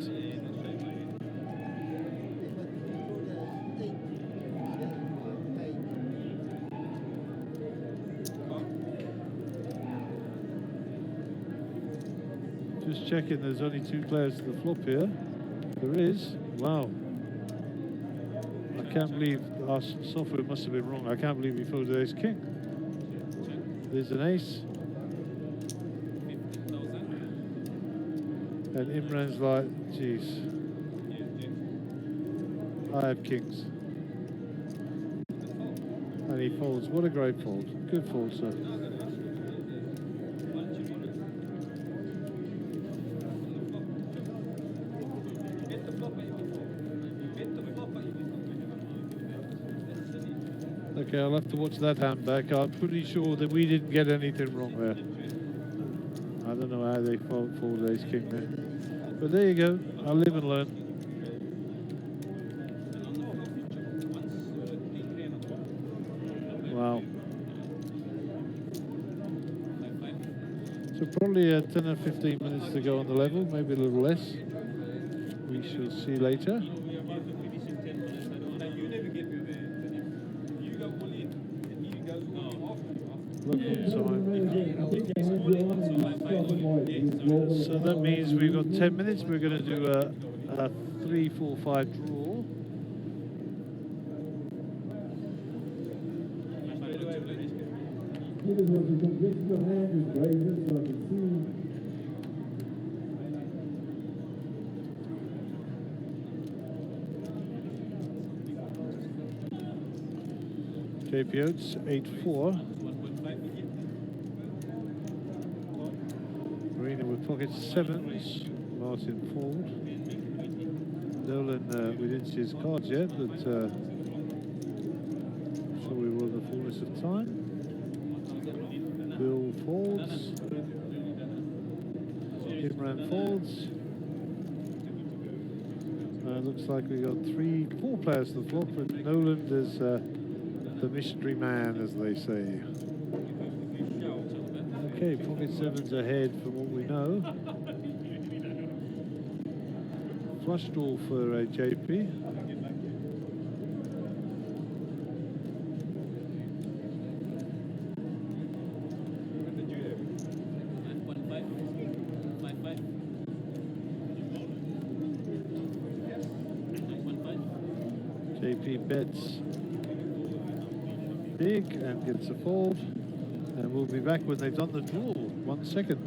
Just checking, there's only 2 players to the flop here. There is. Wow. I can't believe our software must have been wrong. I can't believe he folded ace king. There's an ace. And Imran's like, geez. I have kings. And he folds. What a great fold. Good fold, sir. Okay, I'll have to watch that hand back. I'm pretty sure that we didn't get anything wrong there. I don't know how they folded ace king there. But there you go. I'll live and learn. Wow. So probably 10 or 15 minutes to go on the level, maybe a little less. We shall see later. We are about to finish in 10 minutes. I don't like you never get me there. You go all in, and he goes all in after you. So that means we've got 10 minutes. We're going to do a 3-4-5 draw. Peter was a completion of hand is raised so I can see. JP Oates, 8-4. Marina with pocket 7s. Martin Ford. Nolan, we didn't see his cards yet, but I'm sure we will in the fullness of time. Bill folds. Imran folds. Looks like we got 4 players to the flop, but Nolan is the mystery man, as they say. Okay, pocket 7's ahead from what we know. Flush draw for JP. JP bets big and gets a fold, and we'll be back when they've done the draw. 1 second.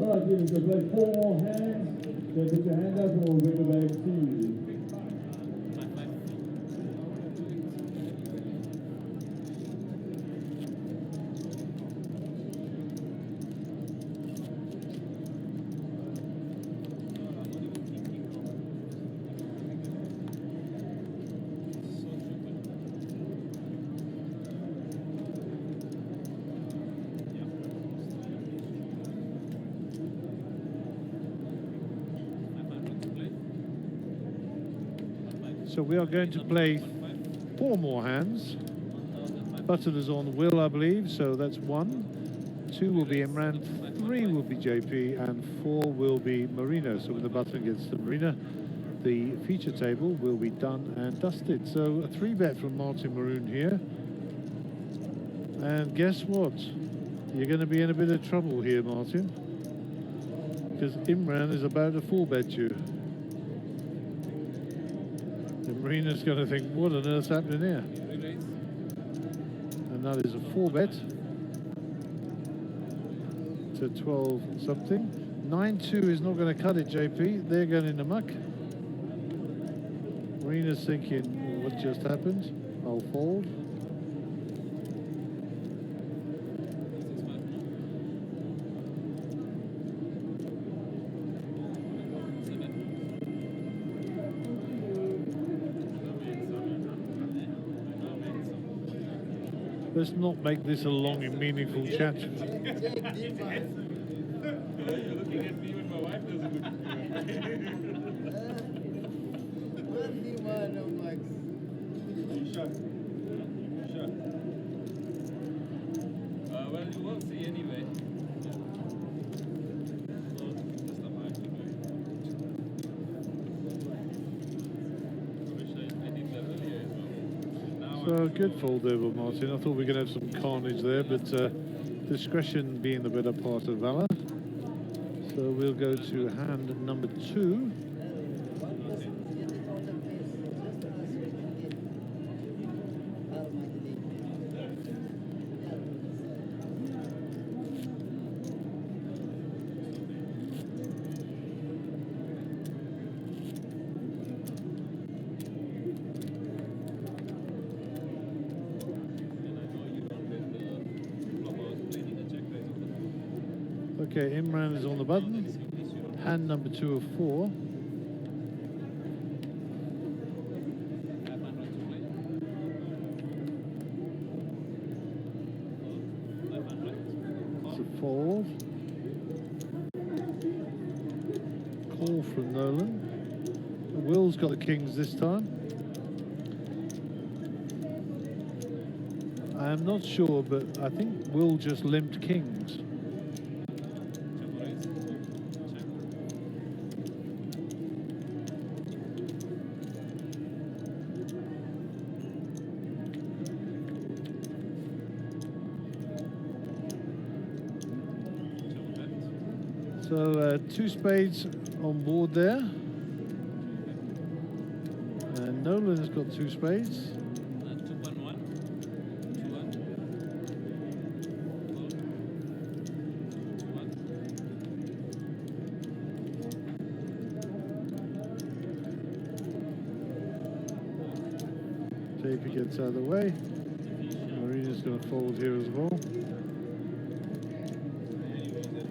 Alright, you can play 4 more hands. So put your hand up and we'll bring it back to you. So we are going to play 4 more hands. Button is on Will, I believe, so that's 1. 2 will be Imran, 3 will be JP, and 4 will be Marina. So when the button gets to Marina, the feature table will be done and dusted. So a 3-bet from Martin Maroon here. And guess what? You're going to be in a bit of trouble here, Martin, because Imran is about to 4-bet you. Marina's going to think, what on earth's happening here? And that is a 4-bet to 12 something. 9-2 is not going to cut it, JP. They're going in the muck. Marina's thinking, what just happened? I'll fold. Let's not make this a long and meaningful chat. You're looking at me when my wife doesn't look at me. You shot. So good fold there by Martin. I thought we were going to have some carnage there, but discretion being the better part of valor. So we'll go to hand number 2. Okay, Imran is on the button. Hand number 2 of 4. It's a fold. Call from Nolan. Will's got the kings this time. I am not sure, but I think Will just limped kings. So 2 spades on board there. And Nolan has got 2 spades. JP gets out of the way. Marina's going to fold here as well.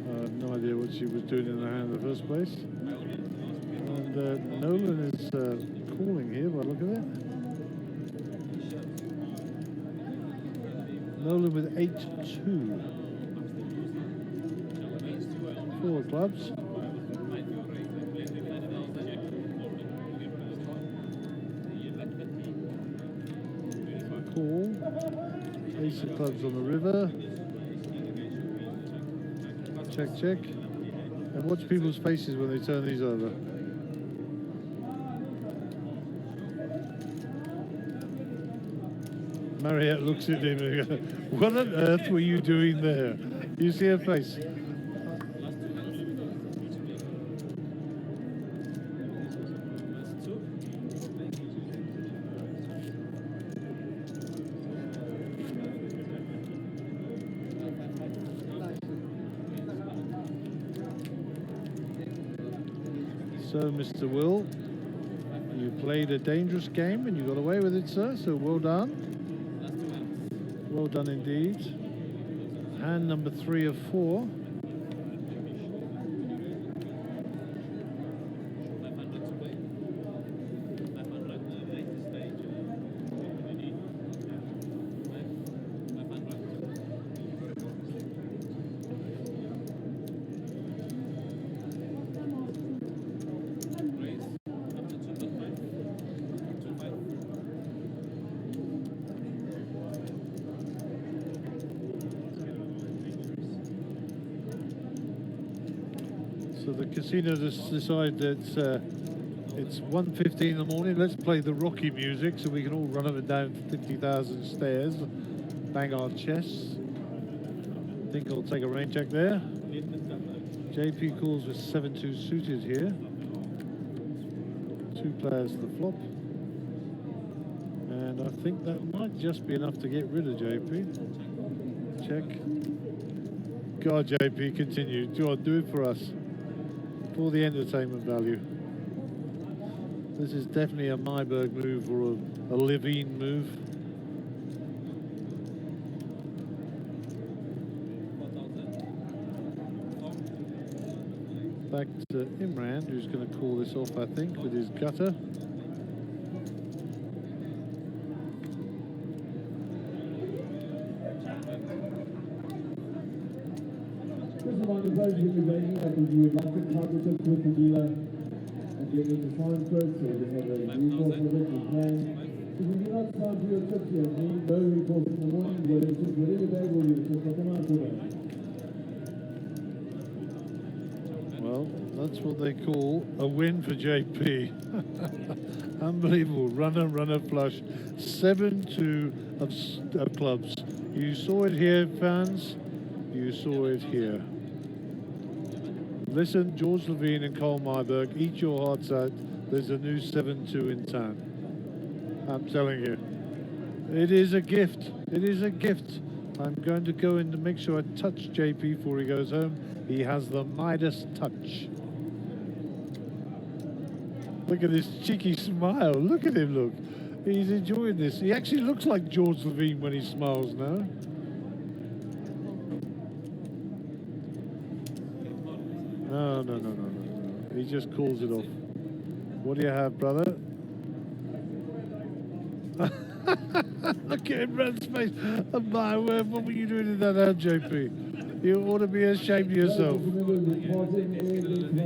I have no idea what she was doing in her hand in the first place. And Nolan is calling here by the look of it. Nolan with 8-2. 4 clubs. Call. Ace of clubs on the river. Check, check. And watch people's faces when they turn these over. Mariette looks at him and goes, "What on earth were you doing there?" You see her face. So, Mr. Will, you played a dangerous game and you got away with it, sir, so well done. Well done indeed. Hand number 3 of 4. So the casino just decided that it's 1:15 in the morning, let's play the Rocky music so we can all run up and down 50,000 stairs, bang our chests. I think I'll take a rain check there. JP calls with 7-2 suited here. 2 players to the flop. And I think that might just be enough to get rid of JP. Check. God, JP, continue. Do it for us. For the entertainment value. This is definitely a Myberg move or a Levine move. Back to Imran, who's going to call this off, I think, with his gutter. This is on the version of the venue that if you would like to contact with the dealer and get me the sign code so we have a report for it in plan. If you do not sign for your trip here, please no report in the morning, whether it's within the bag or you just come out for it. Well, that's what they call a win for JP. Unbelievable. Runner flush. 7-2 of clubs. You saw it here, fans. You saw it here. Listen, George Levine and Cole Myberg, eat your hearts out. There's a new 7-2 in town. I'm telling you. It is a gift. It is a gift. I'm going to go in to make sure I touch JP before he goes home. He has the Midas touch. Look at this cheeky smile. Look at him, look. He's enjoying this. He actually looks like George Levine when he smiles now. No. He just calls it off. What do you have, brother? Look at Imran's face. Oh my word, what were you doing in that hand, JP? You ought to be ashamed of yourself.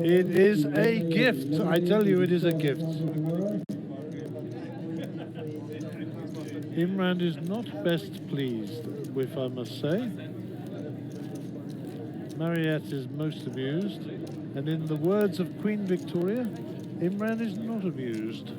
It is a gift. I tell you, it is a gift. Imran is not best pleased, if I must say. Mariette is most amused. And in the words of Queen Victoria, Imran is not amused.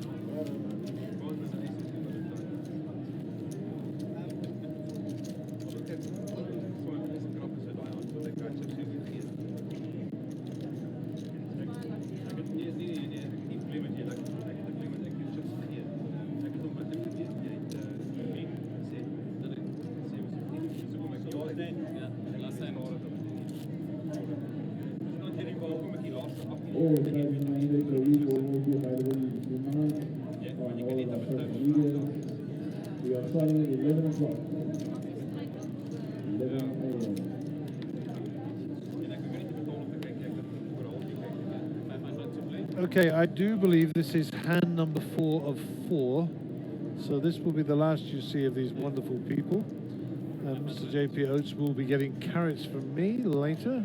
We are starting at 11 o'clock. 11 a.m. Okay, I do believe this is hand number 4 of 4. So this will be the last you see of these wonderful people. And Mr. JP Oates will be getting carrots from me later.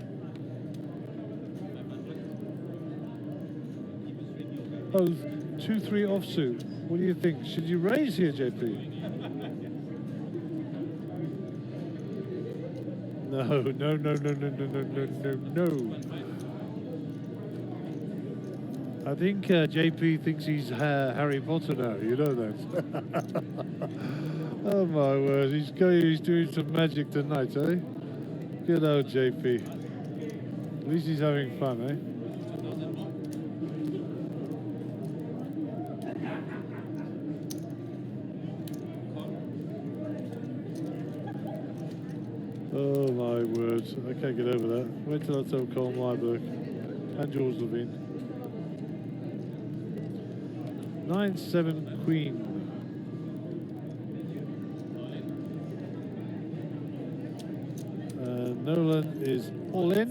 Oh, 2-3 offsuit. What do you think? Should you raise here, JP? No. I think JP thinks he's Harry Potter now, you know that. Oh my word, he's doing some magic tonight, eh? Good old JP. At least he's having fun, eh? Oh my word, I can't get over that. Wait till I tell Cole Myberg and George Levine. 9-7 Queen. Nolan is all in,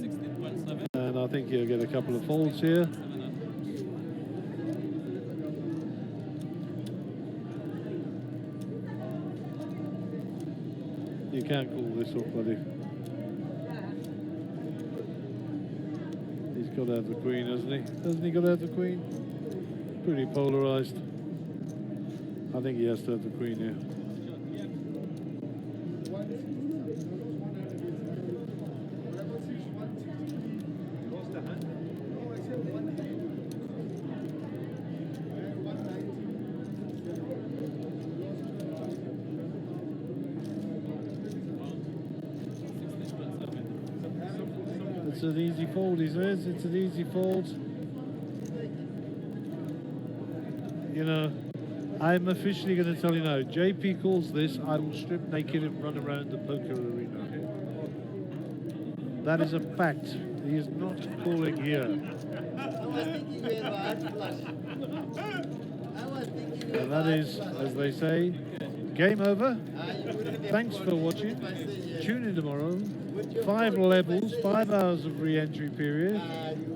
and I think he'll get a couple of folds here. You can't call this off, buddy. He's got to have the queen, hasn't he? Hasn't he got to have the queen? Pretty polarized. I think he has to have the queen here. It's an easy fold, he says. It's an easy fold. You know, I'm officially going to tell you now, JP calls this, I will strip naked and run around the poker arena. That is a fact. He is not calling here. I was thinking we have a hard flush. And that is, as they say, game over. Thanks for watching. Tune in tomorrow. 5 levels, 5 hours of re-entry period.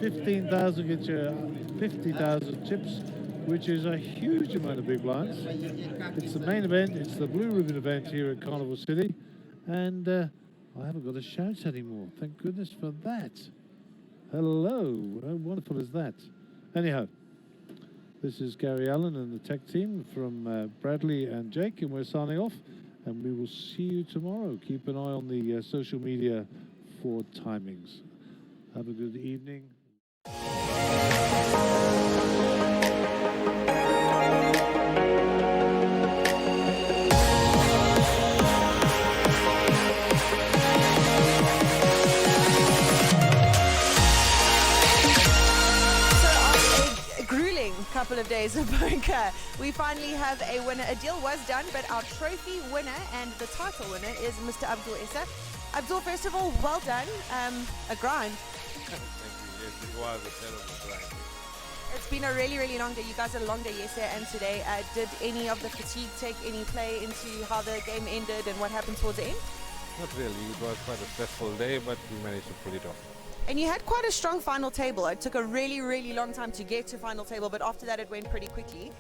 15,000 gets you 50,000 chips, which is a huge amount of big blinds. It's the main event. It's the Blue Ribbon event here at Carnival City. And I haven't got a shout anymore. Thank goodness for that. Hello. How wonderful is that? Anyhow, this is Gary Allen and the tech team from Bradley and Jake, and we're signing off. And we will see you tomorrow. Keep an eye on the social media for timings. Have a good evening. Couple of days of poker, we finally have a winner. A deal was done, but our trophy winner and the title winner is Mr. Abdul Issa. Abdul, first of all, well done. A grind. Thank you. Yes, it was a terrible grind. It's been a really, really long day. You guys had a long day yesterday and today. Did any of the fatigue take any play into how the game ended and what happened towards the end? Not really. It was quite a stressful day, but we managed to pull it off. And you had quite a strong final table. It took a really, really long time to get to final table, but after that it went pretty quickly.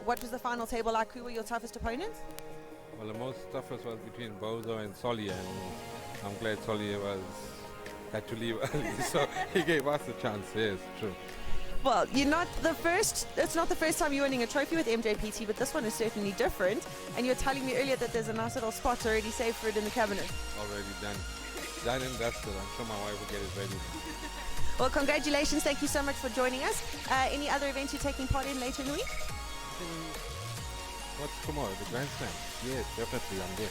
What was the final table like? Who were your toughest opponents? Well, the most toughest was between Bozo and Solly, and I'm glad Solly had to leave early, so he gave us a chance. Yes, true. Well, you're not the first. It's not the first time you're winning a trophy with Mjpt, but this one is certainly different. And you're telling me earlier that there's a nice little spot already saved for it in the cabinet. Already done. Done and dusted. I'm sure my wife will get it ready now. Well, congratulations. Thank you so much for joining us. Any other events you're taking part in later in the week? What's tomorrow? The Grand Slam? Yes, definitely. I'm there.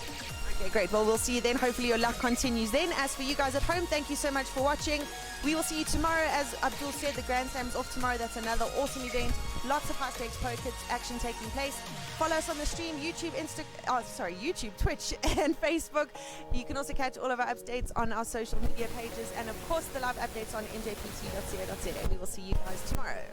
Okay, great. Well, we'll see you then. Hopefully your luck continues then. As for you guys at home, thank you so much for watching. We will see you tomorrow. As Abdul said, the Grand Slam's off tomorrow. That's another awesome event. Lots of high-stakes poker action taking place. Follow us on the stream, YouTube, YouTube, Twitch, and Facebook. You can also catch all of our updates on our social media pages, and of course the live updates on mjpt.co.za. We will see you guys tomorrow.